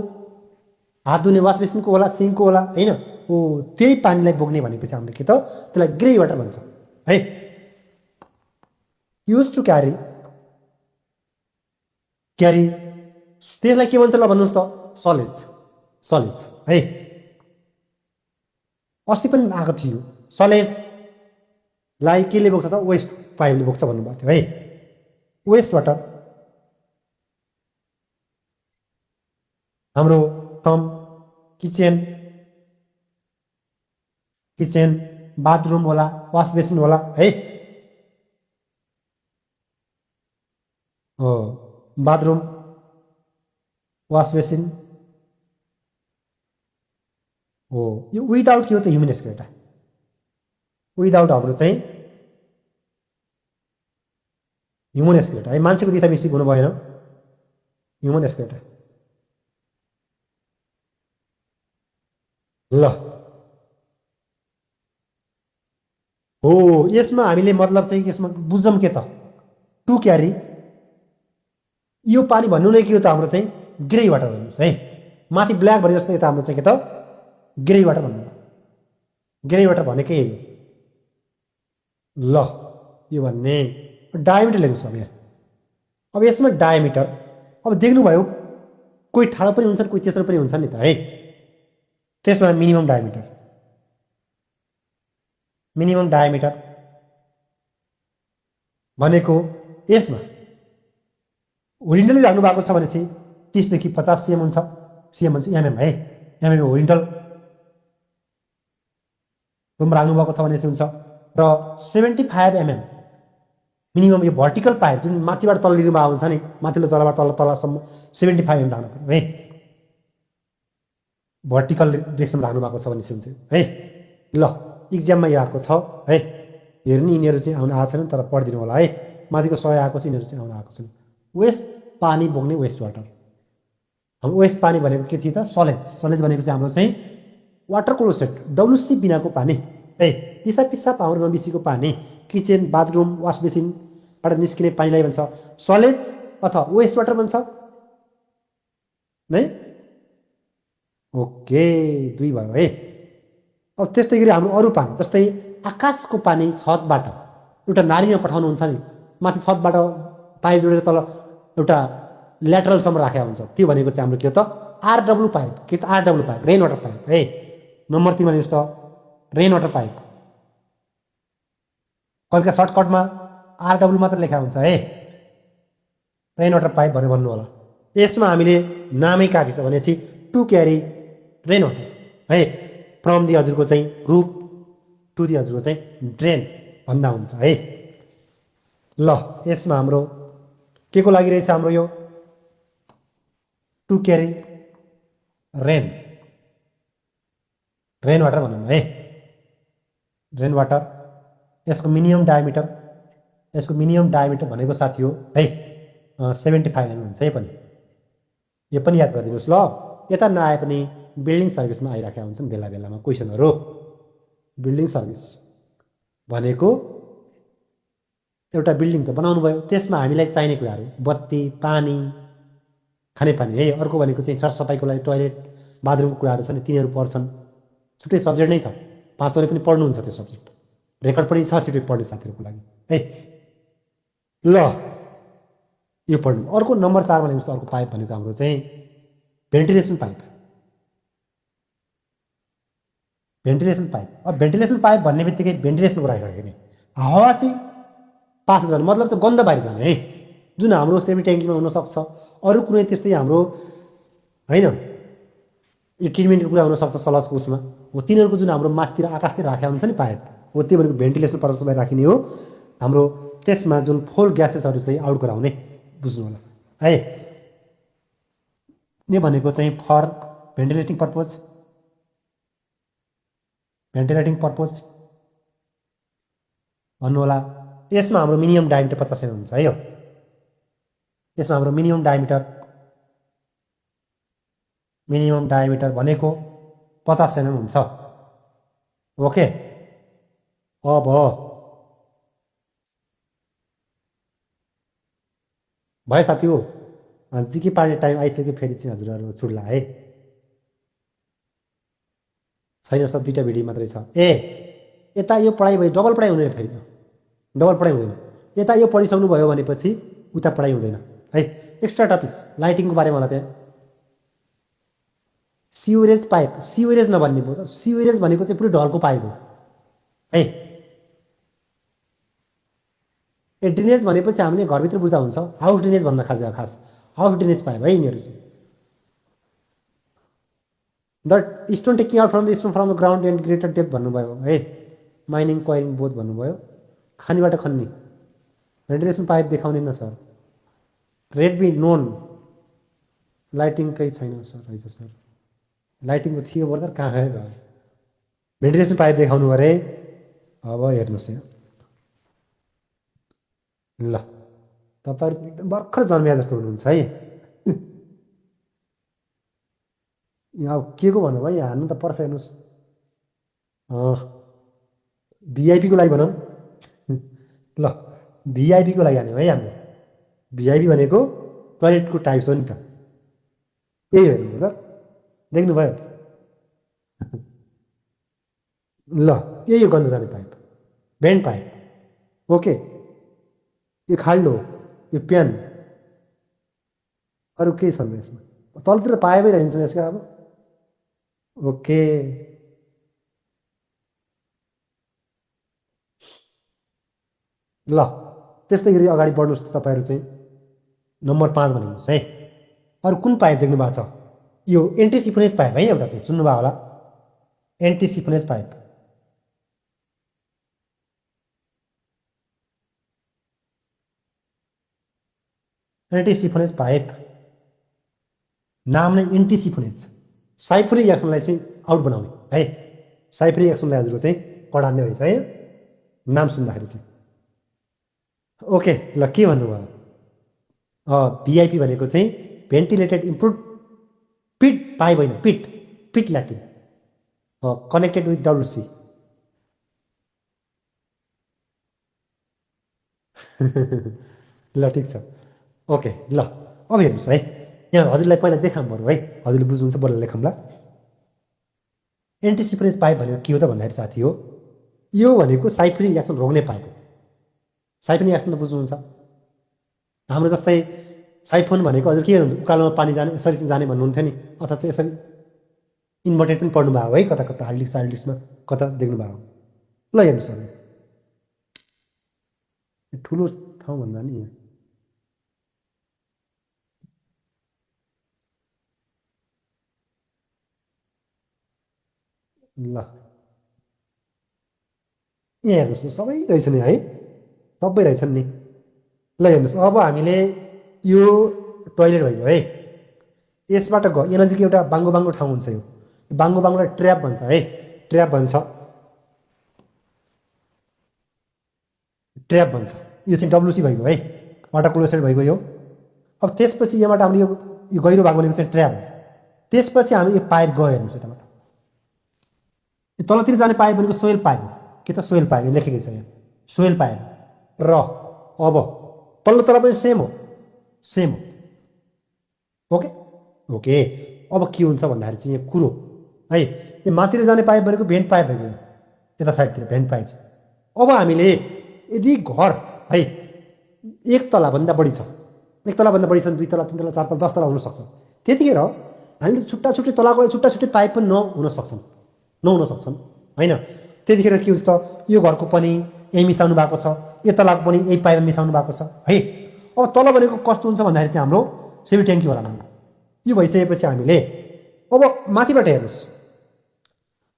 हात धुने वास बेसिनको होला, सिङ्कको होला होइन, हो त्यही पानीलाई बोक्ने भनेपछि हामीले के त त्यसलाई ग्रे वाटर भन्छ है। युज टु क्यारी त्यसलाई के भन्छ ल भन्नुहोस् त? सलेज, सलेज है। अस्ति पनि आएको थियो, सलेजलाई केले बोक्छ त? वेस्ट पाइपले बोक्छ भन्नुभएको थियो है। वेस्ट वाटर हाम्रो कम किचन बाथरुम होला, वास बेसिन होला है। हो बाथरुम, वास बेसिन हो। यो विदाउट के हो त? Human excreta. विदाउट हाम्रो चाहिँ ह्युमन एस्केलेटर है, मान्छेको दिशा मिस्टेक हुनु भएन, ह्युमन एस्केलेटर। ल हो, यसमा हामीले मतलब चाहिँ यसमा बुझ्छौँ के त, टु क्यारी यो पानी भन्नु नै के हो त, हाम्रो चाहिँ ग्रे वाटर भन्नुहोस् है, माथि ब्ल्याक भने जस्तो यता हाम्रो चाहिँ के त ग्रे वाटर भन्नु, ग्रे वाटर भनेकै यही हो। ल यो भन्ने डायमिटर लेख्नुहोस् अब यहाँ, अब यसमा डायमिटर अब देख्नुभयो कोही ठाडो पनि हुन्छन् कोही तेस्रो पनि हुन्छ नि त है, त्यसमा मिनिमम डायमिटर, मिनिमम डायमिटर भनेको यसमा होरिन्टली राख्नु भएको छ भने चाहिँ 30 देखि 50 सिएम हुन्छ, सिएम भन्छ एमएम है, एमएम होरिन्टल रुम राख्नु भएको छ भने चाहिँ हुन्छ, र 75 एमएम मिनिमम यो भर्टिकल पाइप जुन माथिबाट तल लिनु भएको हुन्छ नि, माथिल्लो तलबाट तल तलसम्म 75 एमएम राख्नु पर्यो है, भर्टिकल डिरेक्सन राख्नु भएको छ भने चाहिँ हुन्छ है। ल इक्जाममा यो आएको छ है, हेर्नु यिनीहरू चाहिँ आउन आएको छैन तर पढिदिनु होला है, माथिको 100 आएको छ, यिनीहरू चाहिँ आउन आएको छैन। वेस्ट पानी बोक्ने वेस्ट वाटर, अब वेस्ट पानी भनेको के थियो त, सलेज, सलेज भनेको चाहिँ हाम्रो चाहिँ वाटर क्लोसेट डब्लुसी बिनाको पानी है, दिसा पिसाब हाम्रो नबिसीको पानी, किचन बाथरुम वास बेसिनबाट निस्किने पानीलाई भन्छ सलेज अथवा वेस्ट वाटर भन्छ नै। ओके, 2 भयो है। अब त्यस्तै गरी हाम्रो अरू पानी जस्तै आकाशको पानी छतबाट एउटा नालीमा पठाउनुहुन्छ नि, माथि छतबाट पाइप जोडेर तल एउटा ल्याटरलसम्म राखेको हुन्छ, त्यो भनेको चाहिँ हाम्रो के हो त आरडब्लु पाइप, के त RW pipe, rain water pipe है। नम्बर 3 भनेको त रेन वाटर पाइप, कहिलेका सर्टकटमा आरडब्लु मात्र लेखा हुन्छ है, रेन वाटर पाइप भनेर भन्नु होला। यसमा हामीले नामै काफी छ भनेपछि टु क्यारी रेन वाटर है, फ्रम दि हजुरको चाहिँ रुफ टु दि हजुरको चाहिँ ड्रेन भन्दा हुन्छ है। ल यसमा हाम्रो के को लागि रहेछ, हाम्रो यो to carry rain, rain water भनौँ है, रेन वाटर। यसको मिनिमम डायमिटर, यसको मिनिमम डायमिटर भनेको साथी हो है 75 एमएम हुन्छ, यो पनि याद गरिदिनुहोस्। ल यता नआए पनि बिल्डिङ सर्भिसमा आइराखेका हुन्छन् बेला बेलामा क्वेसनहरू। बिल्डिङ सर्भिस भनेको एउटा बिल्डिङ त बनाउनु भयो, त्यसमा हामीलाई चाहिने कुराहरू बत्ती पानी खानेपानी है, अर्को भनेको चाहिँ सरसफाइको लागि टोयलेट बाथरुमको कुराहरू छ नि, तिनीहरू पर्छन्, छुट्टै सब्जेक्ट नै छ, 5वटाले पनि पढ्नुहुन्छ त्यो सब्जेक्ट, रेकर्ड पनि छ छिटो पढ्ने साथीहरूको लागि है। ल यो पढ्नु। अर्को नम्बर 4 भनेको जस्तो अर्को पाइप भनेको हाम्रो चाहिँ भेन्टिलेसन पाइप, भेन्टिलेसन पाइप। अब भेन्टिलेसन पाइप भन्ने बित्तिकै भेन्टिलेसनको राखेको नि, हावा चाहिँ पास गर्नु मतलब चाहिँ गन्ध बाहिर जाने है, जुन हाम्रो सेमी ट्याङ्कीमा हुनसक्छ, अरू कुनै त्यस्तै हाम्रो होइन यो ट्रिटमेन्टको कुरा हुनसक्छ सलजको उसमा हो, तिनीहरूको जुन हाम्रो माथितिर आकाशतिर राखेको हुन्छ नि पाइप हो, त्यो भनेको भेन्टिलेसन पर्पजलाई राखिने हो, हाम्रो त्यसमा जुन फोल ग्यासेसहरू चाहिँ आउट गराउने, बुझ्नु होला है। यो भनेको चाहिँ फर भेन्टिलेटिङ पर्पज, भेन्टिलेटिङ पर्पज भन्नु होला। यसमा हाम्रो मिनिमम डायमिटर 50 एमएम हुन्छ है, यो यसमा हाम्रो मिनिमम डायमिटर भनेको 50 एमएम हुन्छ। ओके, अब भयो साथी हो, जिके पार्ने टाइम आइसक्यो, फेरि चाहिँ हजुरहरू छुट्ला है, छैन सब 2टा भिडियो मात्रै छ। ए यता यो पढाइ भयो, डबल पढाइ हुँदैन, फेरि डबल पढाइ हुँदैन, यता यो पढिसक्नु भयो भनेपछि उता पढाइ हुँदैन है। एक्स्ट्रा टपिक्स लाइटिङको बारेमा होला, त्यहाँ सिवरेज पाइप, सिवरेज नभन्ने भयो त, सिवरेज भनेको चाहिँ पुरै ढलको पाइप हो है। ए ड्रेनेज भनेपछि हामीले घरभित्र बुझ्दा हुन्छ, हाउस ड्रेनेज भन्न खोजेको, खास हाउस ड्रेनेज पाइप है यिनीहरू चाहिँ। The stone taking out from the ground and greater depth भन्नुभयो है, माइनिङ कोइलिङ बोथ भन्नुभयो, खानीबाट खन्ने भेन्टिलेसन पाइप देखाउने न सर, रेड बी नोन, लाइटिङकै छैन सर, रहेछ सर, लाइटिङको थियो बर्दा कहाँ गयो, भेन्टिलेसन पाइप देखाउनु गरे। अब हेर्नुहोस् यहाँ ल तपाईँहरू एकदम भर्खर जन्मिया जस्तो हुनुहुन्छ है। यहाँ अब के को भन्नु भयो, यहाँ हान्नु त पर्छ, हेर्नुहोस्। भिआइपीको लागि भनौँ। ल भिआइपीको लागि हान्यो है हामीले। भिआइपी भनेको टोयलेटको टाइप्स हो नि त, यही हेर्नु त, देख्नुभयो। ल यही हो गन्ध जाने पाइप, भेन्ट पाइप। ओके, यो खाल्डो, यो प्यान, अरू केही छन् यसमा? तलतिर पाइपै रहन्छ यसका अब। ओके, ल त्यस्तै गरी अगाडि बढ्नुहोस् त तपाईँहरू चाहिँ। नम्बर 5 भनिदिनुहोस् है। अरू कुन पाइप देख्नु भएको छ? यो एन्टिसिफोनेज पाइप है, एउटा चाहिँ सुन्नुभयो होला, एन्टिसिफोनेज पाइप। एन्टिसिफोनेज पाइप नाम नै एन्टिसिफोनेज, साइफोनिक एक्सनलाई चाहिँ आउट बनाउने है। साइफोनिक एक्सनलाई हजुरको चाहिँ कडान्ने रहेछ है नाम सुन्दाखेरि चाहिँ। ओके, ल के भन्नुभयो? भिआइपी भनेको चाहिँ भेन्टिलेटेड इम्प्रुभ पिट पाइप होइन, पिट, पिट ल्याट्रिन कनेक्टेड विथ डब्लुसी। ल ठिक छ, ओके। ल अब हेर्नुहोस् है, यहाँ हजुरलाई पहिला देखाऊँ बरु है, हजुरले बुझ्नुहुन्छ, बल्ल लेखौँला। एन्टिसिफोनेज पाइप भनेको के हो त भन्दाखेरि साथी हो, यो भनेको साइफोनिक एक्सन रोक्ने पाइप हो। साइफोनिक एक्सन त बुझ्नुहुन्छ, हाम्रो जस्तै साइफोन भनेको हजुर के हुनुहुन्छ, उकालोमा पानी जाने, यसरी चाहिँ जाने भन्नुहुन्थ्यो नि, अथवा चाहिँ यसरी इन्भर्टेड पनि पढ्नु भएको है, कता कता हार्डलिक्स सार्डलिक्समा कता देख्नु भएको। ल हेर्नुहोस् अब, ठुलो ठाउँ भन्दा नि यहाँ ल यहाँ हेर्नुहोस् न, सबै रहेछ नि है, सबै रहेछन् नि। ल हेर्नुहोस्, अब हामीले यो टोइलेट भयो है, यसबाट यहाँ नजिक एउटा बाङ्गो बाङ्गो ठाउँ हुन्छ, यो बाङ्गो बाङ्गोलाई ट्र्याप भन्छ है, ट्र्याप भन्छ, ट्र्याप भन्छ। यो चाहिँ डब्लुसी भइगयो है, वाटर क्लोसेट भइगयो यो। अब त्यसपछि यहाँबाट हामीले यो गहिरो भाग भनेको चाहिँ ट्र्याप हो। त्यसपछि हामी यो पाइप गयो, हेर्नुहोस् यताबाट यो तलतिर जाने पाइप भनेको सोइल पाइप हो, के त सोइल पाइप लेखेकै छ यहाँ, सोइल पाइप। र अब तल्लो तल पनि सेम हो, सेम हो। Okay, okay. अब के हुन्छ भन्दाखेरि चाहिँ यहाँ कुरो है, यो माथितिर जाने पाइप भनेको भेन्ट पाइप भइगयो, यता साइडतिर भेन्ट पाइप छ। अब हामीले यदि घर है 1 तलाभन्दा बढी छ, 1 तलाभन्दा बढी छ, 2 तला, 3 तला, 4 तला, 10 तला हुनसक्छ, त्यतिखेर हामीले छुट्टा छुट्टै तलाको छुट्टा छुट्टै पाइप पनि नहुन सक्छन् होइन। त्यतिखेर के हुन्छ त, यो घरको पनि यही मिसाउनु भएको छ, यो तलाको पनि यही पाइपमा मिसाउनु भएको छ है। अब तल भनेको कस्तो हुन्छ भन्दाखेरि चाहिँ हाम्रो सेमी ट्याङ्की होला भने, यो भइसकेपछि हामीले अब माथिबाट हेर्नुहोस्,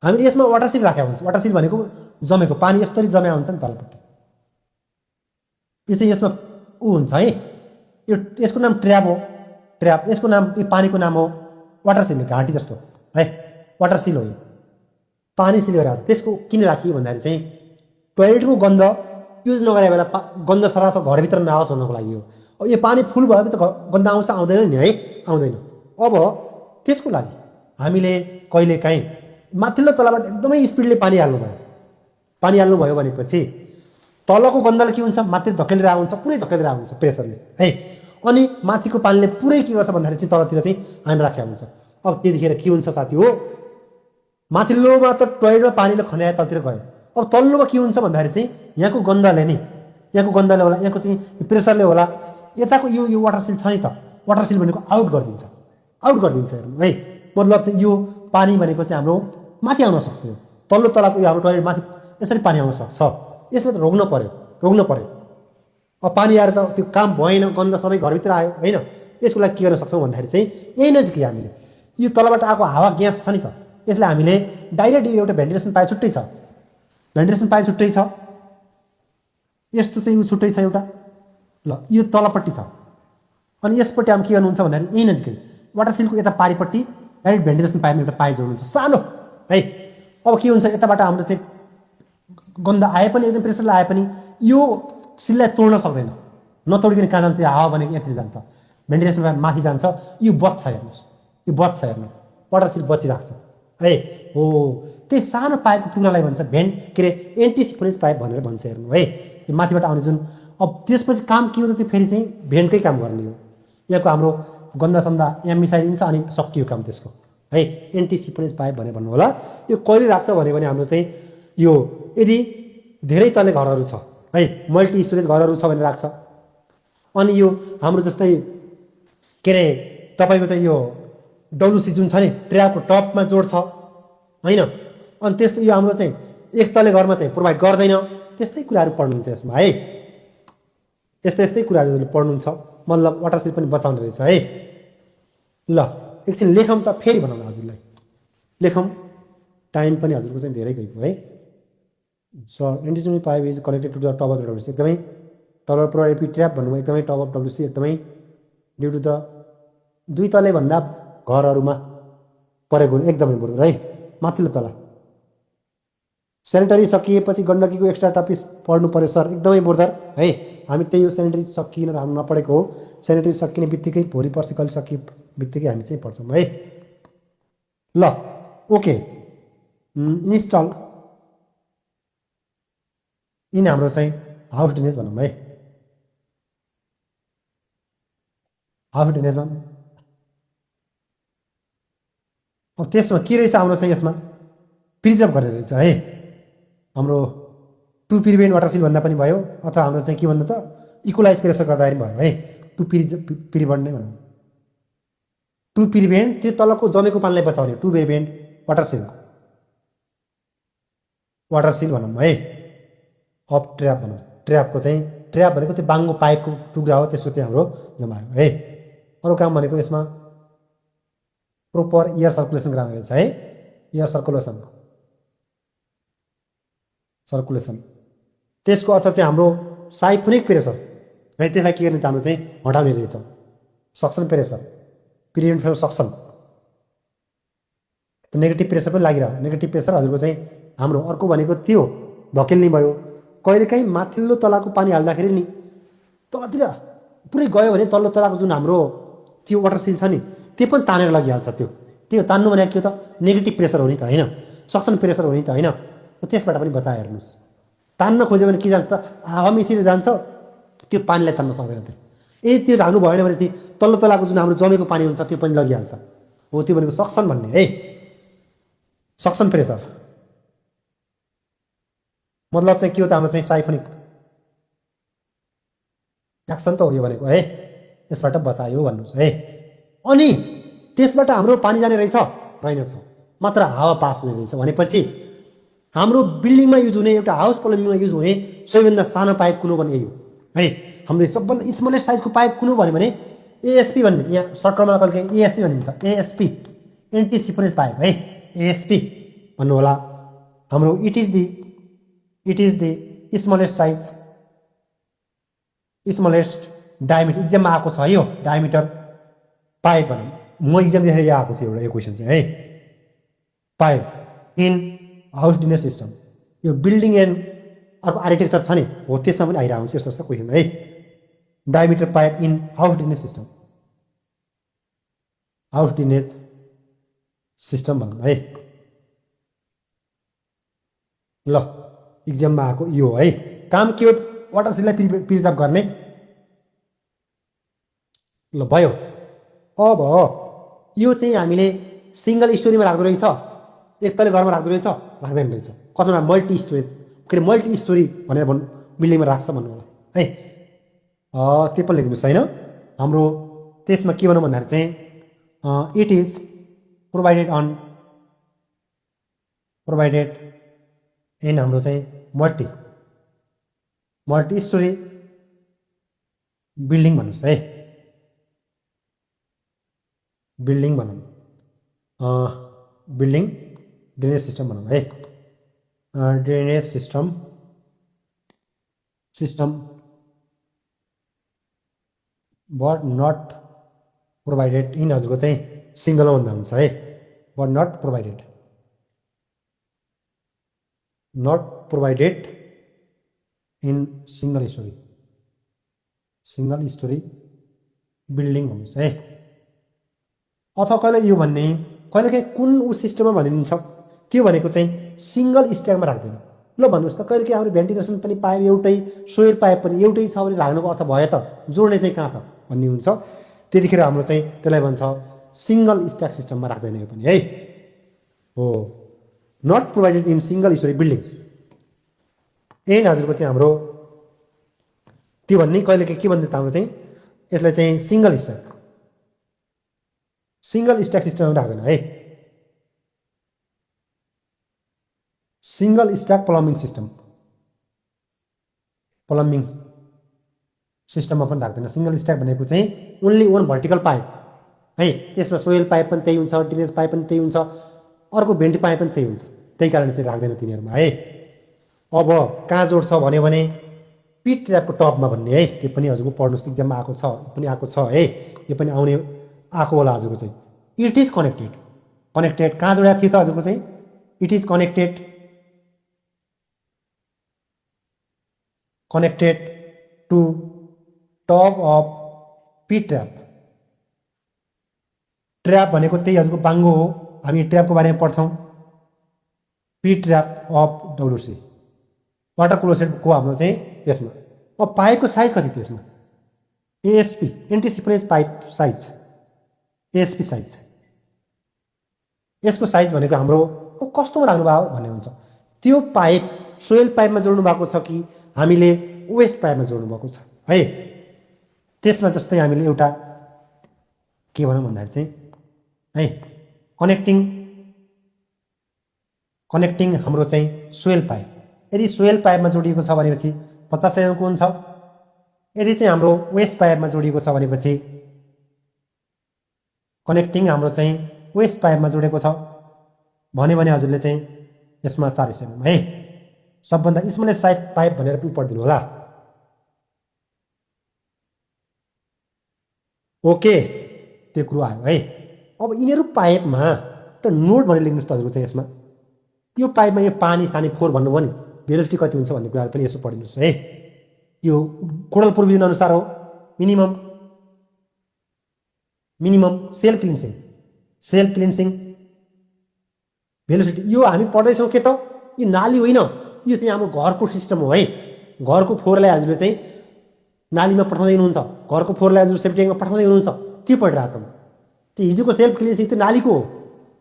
हामीले यसमा वाटर सिल राखेको हुन्छ। वाटर सिल भनेको जमेको पानी यसरी जम्या हुन्छ नि तलपट्टि, यो चाहिँ यसमा ऊ हुन्छ है, यो यसको नाम ट्र्याप हो, ट्र्याप। यसको नाम, यो पानीको नाम हो वाटर सिल, घाँटी जस्तो है, वाटर सिल हो यो, पानी सिल गरेर आएको छ। त्यसको किन राखियो भन्दाखेरि चाहिँ टोयलेटको गन्ध युज नगरे बेला गन्ध सरासर घरभित्र नआओस् भन्नको लागि हो। अब यो पानी फुल भयो भने त गन्ध आउँछ, आउँदैन नि है, आउँदैन। अब त्यसको लागि हामीले कहिलेकाहीँ माथिल्लो तलाबाट एकदमै स्पिडले पानी हाल्नुभयो भनेपछि तलको गन्धले के हुन्छ, माथि धकेलेर आउँछ, पुरै धकेलेर आउँछ प्रेसरले है। अनि माथिको पानीले पुरै के गर्छ भन्दाखेरि चाहिँ तलतिर चाहिँ हामी राखेको हुन्छ। अब त्यतिखेर के हुन्छ साथी हो, माथिल्लोमा त टोयलेटमा पानीले खन्याए तलतिर गयो, अब तल्लोमा के हुन्छ भन्दाखेरि चाहिँ यहाँको गन्धले होला, यहाँको चाहिँ प्रेसरले होला, यताको यो वाटर सिल छ नि त, वाटर सिल भनेको आउट गरिदिन्छ हेर्नु है। मतलब चाहिँ यो पानी भनेको चाहिँ हाम्रो माथि आउन सक्छ, यो तल्लो तलाको यो हाम्रो टोयलेट माथि यसरी पानी आउन सक्छ। यसमा त रोक्नु पर्यो। अब पानी आएर त त्यो काम भएन, गन्ध सबै घरभित्र आयो होइन। यसको लागि के गर्न सक्छौँ भन्दाखेरि चाहिँ यही नजिक हामीले यो तलबाट आएको हावा ग्यास छ नि त, यसलाई हामीले डाइरेक्ट यो एउटा भेन्टिलेसन पाइप छुट्टै छ, यस्तो चाहिँ यो छुट्टै छ एउटा। ल यो तलपट्टि छ, अनि यसपट्टि हामी के गर्नुहुन्छ भन्दाखेरि यही नजिकै वाटर सिलको यता पारिपट्टि डाइरेक्ट भेन्टिलेसन पाइपमा एउटा पाइप जोड्नुहुन्छ सानो है। अब के हुन्छ, यताबाट हाम्रो चाहिँ गन्ध आए पनि, एकदम प्रेसरले आए पनि यो सिललाई तोड्न सक्दैन, नतोडिकन कहाँ जान्छ, हावा भनेको यत्री जान्छ, भेन्टिलेसन पाइप माथि जान्छ, यो बच्छ हेर्नुहोस्, यो बच्छ हेर्नु, वाटर सिल बचिरहेको छ है। हो त्यही सानो पाइपको टुक्रालाई भन्छ भेन्ट के अरे एन्टिसिफोनिस पाइप भनेर भन्छ हेर्नु है, यो माथिबाट आउने जुन। अब त्यसपछि काम के हो त, त्यो फेरि चाहिँ भेन्टकै काम गर्ने हो। यहाँको हाम्रो गन्दा सन्दा यहाँ मिसाइदिन्छ अनि सकियो काम त्यसको है। एन्टिसिफोनिस पाइप भनेर भन्नु होला। यो कहिले राख्छ भन्यो भने हाम्रो चाहिँ यो यदि धेरै तले घरहरू छ है, मल्टी स्टोरेज घरहरू छ भने राख्छ। अनि यो हाम्रो जस्तै के अरे तपाईँको चाहिँ यो डब्लुसी जुन छ नि ट्र्यापको टपमा जोड्छ होइन, अनि त्यस्तो यो हाम्रो चाहिँ एक तले घरमा चाहिँ प्रोभाइड गर्दैन। त्यस्तै कुराहरू पढ्नुहुन्छ यसमा है, यस्तै यस्तै कुराहरू पढ्नुहुन्छ, मतलब वाटर सिल पनि बचाउने रहेछ है। ल एकछिन लेखौँ त, फेरि भनौँ हजुरलाई लेखौँ, टाइम पनि हजुरको चाहिँ धेरै गएको है। So antisiphonage pipe is connected to the top of WC, एकदमै टप अफ प्रोभाइड ट्र्याप भन्नुभयो, एकदमै टप अफ डब्लुसी एकदमै ड्यु टु द दुई तले भन्दा घरहरूमा परेको एकदमै बढ्दो है, माथिल्लो तला। सेनिटरी सकिएपछि गण्डकीको एक्स्ट्रा टपिस पढ्नु पर्यो सर, एकदमै बोर्दर है। हामी त्यही हो, सेनिटरी सकिन हाम्रो नपढेको हो, सेनिटरी सकिने बित्तिकै भोलि पर्सि कहिले सकिए बित्तिकै हामी चाहिँ पढ्छौँ है। ल ओके, इन्स्टल इन हाम्रो चाहिँ हाउस ड्रेनेज भनौँ है, हाउस ड्रेनेजमा अब त्यसमा के रहेछ हाम्रो चाहिँ यसमा प्रिजर्भ गरेर रहेछ है। हाम्रो टु प्रिभेन्ट वाटर सिल भन्दा पनि भयो, अथवा हाम्रो चाहिँ के भन्दा त इक्वलाइज प्रेसर गर्दाखेरि भयो है। टु प्रिभेन्ट नै भनौँ, टु प्रिभेन्ट त्यो तलको जमेको पानीलाई बचाउने, टु प्रिभेन्ट वाटर सिल भनौँ है। अफ ट्र्याप भनौँ, ट्र्यापको चाहिँ ट्र्याप भनेको त्यो बाङ्गो पाइपको टुक्रा हो, त्यसको चाहिँ हाम्रो जमायो है। अरू काम भनेको यसमा प्रोपर एयर सर्कुलेसन गराउने रहेछ है, एयर सर्कुलेसन त्यसको अर्थ चाहिँ हाम्रो साइफोनिक प्रेसर है, त्यसलाई के गर्ने त हाम्रो चाहिँ हटाउने रहेछ। Suction pressure, prevent from suction, negative pressure पनि लागिरह्यो, नेगेटिभ प्रेसर हजुरको चाहिँ हाम्रो। अर्को भनेको त्यो धकेल्ने भयो, कहिलेकाहीँ माथिल्लो तलाको पानी हाल्दाखेरि नि तलतिर पुरै गयो भने तल्लो तलाको जुन हाम्रो त्यो वाटर सिल छ नि त्यो पनि तानेर लगिहाल्छ। त्यो तान्नु भनेको के हो त, नेगेटिभ प्रेसर हो नि त होइन, सक्सन प्रेसर हो नि त होइन, त्यसबाट पनि बचाए हेर्नुहोस्। तान्न खोज्यो भने के जान्छ त, हावा मिसिएर जान्छ, त्यो पानीलाई तान्न सक्दैन। त्यो राख्नु भएन भने त्यो तल्लो तलाको जुन हाम्रो जमेको पानी हुन्छ त्यो पनि लगिहाल्छ। हो त्यो भनेको सक्सन भन्ने है, सक्सन प्रेसर मतलब चाहिँ के हो त, हाम्रो चाहिँ साइफोनिक एक्सन त हो यो भनेको है, यसबाट बचायो भन्नुहोस् है। अनि त्यसबाट हाम्रो पानी जाने रहेछ रहेनछ, मात्र हावा पास हुने रहेछ भनेपछि हाम्रो बिल्डिङमा युज हुने एउटा हाउस प्लम्बिङमा युज हुने सबैभन्दा सानो पाइप कुन हो भने यही हो है। हाम्रो सबभन्दा स्मलेस्ट साइजको पाइप कुन हो भन्यो भने एएसपी भन्ने, यहाँ सर्कलमा कहिले एएसपी भनिन्छ, एएसपी एन्टिसिफोनिस पाइप है, एएसपी भन्नु होला। हाम्रो it is the smallest size, smallest diameter, इक्जाममा आएको छ यो डायमिटर पाइप भनौँ, म इक्जाम देखेर यहाँ आएको थियो एउटा यो क्वेसन चाहिँ है। Pipe in house drainage system, यो बिल्डिङ एन्ड अर्को आर्किटेक्चर छ नि हो त्यसमा पनि आइरहेको हुन्छ यस्तो यस्तो क्वेसन है। Diameter pipe in house drainage system भनौँ है। ल इक्जाममा आएको यो है, काम के हो, वाटर सिललाई प्रिजर्भ गर्ने। ल भयो। अब यो चाहिँ हामीले सिङ्गल स्टोरीमा राख्दो रहेछ, एक तले घरमा राख्दो रहेछ, राख्दैन रहेछ, कसैमा मल्टी स्टोरेज के अरे मल्टी स्टोरी भनेर बिल्डिङमा राख्छ भन्नु होला है। त्यो पनि लेख्नुहोस् होइन। हाम्रो त्यसमा के भनौँ भन्दाखेरि चाहिँ इट इज प्रोभाइडेड इन हाम्रो चाहिँ मल्टी स्टोरी बिल्डिङ भन्नुहोस् है, बिल्डिङ भनौँ, बिल्डिङ ड्रेनेज सिस्टम भनौँ है, drainage system but not provided in, हजुरको चाहिँ सिङ्गलमा भन्दा हुन्छ है, but not provided in single single storey building भन्नुहोस् है। अथवा कहिले यो भन्ने कहिलेकाहीँ कुन ऊ सिस्टममा भनिदिन्छ के भनेको चाहिँ सिंगल स्ट्याकमा राख्दैन। ल भन्नुहोस् त कहिलेकाहीँ हाम्रो भेन्टिलेसन पनि पाइप एउटै सोयर पाइप पनि एउटै छ भने राख्नुको अर्थ भयो त जोड्ने चाहिँ कहाँ त भन्ने हुन्छ। त्यतिखेर हाम्रो चाहिँ त्यसलाई भन्छ सिंगल स्ट्याक सिस्टममा राख्दैन यो पनि है। हो not provided in single storey building. And हजुरको चाहिँ हाम्रो त्यो भन्ने कहिलेकाहीँ के भन्छ हाम्रो चाहिँ यसलाई चाहिँ सिंगल स्ट्याक सिस्टममा राख्दैन है। सिंगल स्ट्याक प्लम्बिङ सिस्टममा पनि राख्दैन। सिंगल स्ट्याक भनेको चाहिँ ओन्ली वान भर्टिकल पाइप है। त्यसमा सोयल पाइप पनि त्यही हुन्छ, ड्रेनेज पाइप पनि त्यही हुन्छ, अर्को भेन्टी पाइप पनि त्यही हुन्छ। त्यही कारण चाहिँ राख्दैन तिनीहरूमा है। अब कहाँ जोड्छ भन्यो भने पिट ट्र्यापको टपमा भन्ने है। त्यो पनि हजुरको पढ्नुहोस् इक्जाममा आएको छ, पनि आएको छ है। यो पनि आएको होला हजुरको चाहिँ। इट इज कनेक्टेड कहाँ जोडेको थियो त हजुरको चाहिँ it is connected to top of pit trap भनेको त्यही हजुरको बाङ्गो हो। हामी ट्र्यापको बारेमा पढ्छौँ। Pit trap of WC water क्लोसेटको हाम्रो चाहिँ त्यसमा। अब पाइपको साइज कति त्यसमा ASP antisiphonage pipe size ASP size. यसको साइज भनेको हाम्रो कस्तोमा राख्नु भयो भन्ने हुन्छ। त्यो पाइप सोयल पाइपमा जोड्नु भएको छ कि हामीले वेस्ट पाइपमा जोड्नु भएको छ है। त्यसमा जस्तै हामीले एउटा के भनौँ भन्दाखेरि चाहिँ है कनेक्टिङ हाम्रो चाहिँ सोयल पाइप। यदि सोयल पाइपमा जोडिएको छ भनेपछि 50 mm हुन्छ। यदि चाहिँ हाम्रो वेस्ट पाइपमा जोडिएको छ भनेपछि कनेक्टिङ हाम्रो चाहिँ वेस्ट पाइपमा जोडेको छ भने हजुरले चाहिँ यसमा 40 mm है। सबभन्दा स्मलेस्ट साइज पाइप भनेर पनि पढिदिनु होला। ओके त्यो कुरो आयो है। अब यिनीहरू पाइपमा त नोट भनेर लेख्नुहोस् त हजुरको चाहिँ यसमा यो पाइपमा यो पानी सानी फोहोर भन्नुभयो नि भेलोसिटी कति हुन्छ भन्ने कुराहरू पनि यसो पढिदिनुहोस् है। यो कोडल प्रोभिजन अनुसार हो। मिनिमम सेल्फ क्लिन्सिङ भेलोसिटी यो हामी पढ्दैछौँ के त यो नाली होइन, यो चाहिँ हाम्रो घरको सिस्टम हो है। घरको फोहोरलाई हजुरले चाहिँ नालीमा पठाउँदै हुनुहुन्छ, घरको फोहोरलाई हजुर सेफ्टी ट्याङ्कमा पठाउँदै हुनुहुन्छ, त्यो पढिरहेको छौँ। त्यो हिजोको सेल्फ क्लिन्सिङ त्यो नालीको हो,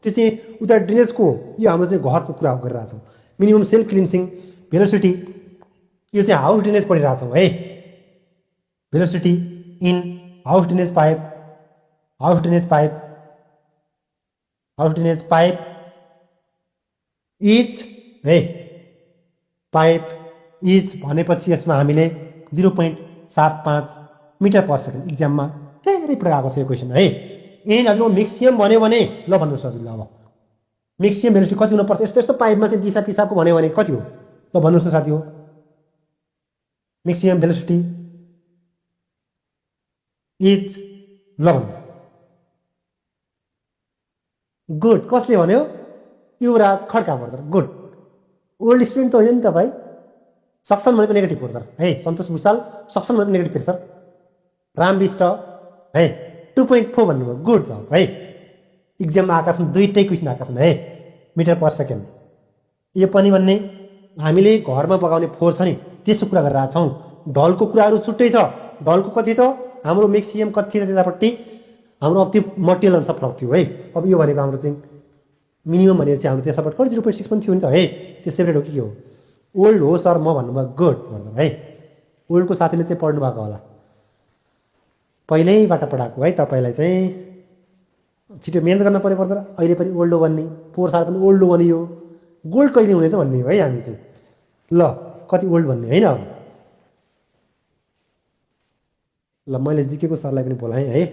त्यो चाहिँ उता ड्रेनेजको हो। यो हाम्रो चाहिँ घरको कुरा गरिरहेको छौँ। मिनिमम सेल्फ क्लिन्सिङ भेलोसिटी यो चाहिँ हाउस ड्रेनेज पढिरहेको छौँ है। Velocity in house drainage pipe is है। पाइप इज भनेपछि यसमा हामीले 0.75 मिटर पर सेकेन्ड इक्जाममा धेरै पटक आएको छ यो क्वेसन है। एन्ड हजुर मिक्सियम भन्यो भने ल भन्नुहोस् हजुरले अब मिक्सियम भेलोसिटी कति हुनुपर्छ। यस्तो पाइपमा चाहिँ दिशा पिसाबको भन्यो भने कति हो ल भन्नुहोस् न साथी हो। मिक्सियम भेलोसिटी इज ल भन्नु। गुड कसले भन्यो युवराज खड्का पर्दर। गुड ओल्ड स्टुडेन्ट त होइन नि तपाईँ। सक्सन भनेको नेगेटिभ हो सर है। सन्तोष भुषाल सक्सन भनेको नेगेटिभ फेरि सर। राम विष्ट है 2.4 भन्नुभयो। गुड छ है। इक्जाममा आएका छन् दुईटै क्वेसन आएका छन् है। मिटर पर सेकेन्ड यो पनि भन्ने हामीले घरमा बगाउने फोहोर छ नि त्यसको कुरा गरिरहेको छौँ। ढलको कुराहरू छुट्टै छ। ढलको कति त हाम्रो मेक्सियम कति थियो त्यतापट्टि हाम्रो अब त्यो मटेरियल अनुसार फरक थियो है। अब यो भनेको हाम्रो चाहिँ मिनिमम भनेपछि हाम्रो त्यसबाट 0.6 पनि थियो नि त है। त्यो सेपरेट हो कि के हो। ओल्ड हो सर म भन्नुभयो। गुड भन्नु है। ओल्डको साथीले चाहिँ पढ्नु भएको होला, पहिल्यैबाट पढाएको है तपाईँलाई चाहिँ। छिटो मेहनत गर्न पऱ्यो पर्दैन। अहिले पनि ओल्डो बन्ने, पोहोर साल पनि ओल्डो बनियो। गोल्ड कहिले हुने त भन्ने है हामी चाहिँ। ल कति ओल्ड भन्ने होइन। अब ल मैले जिकेको सरलाई पनि बोलाएँ है।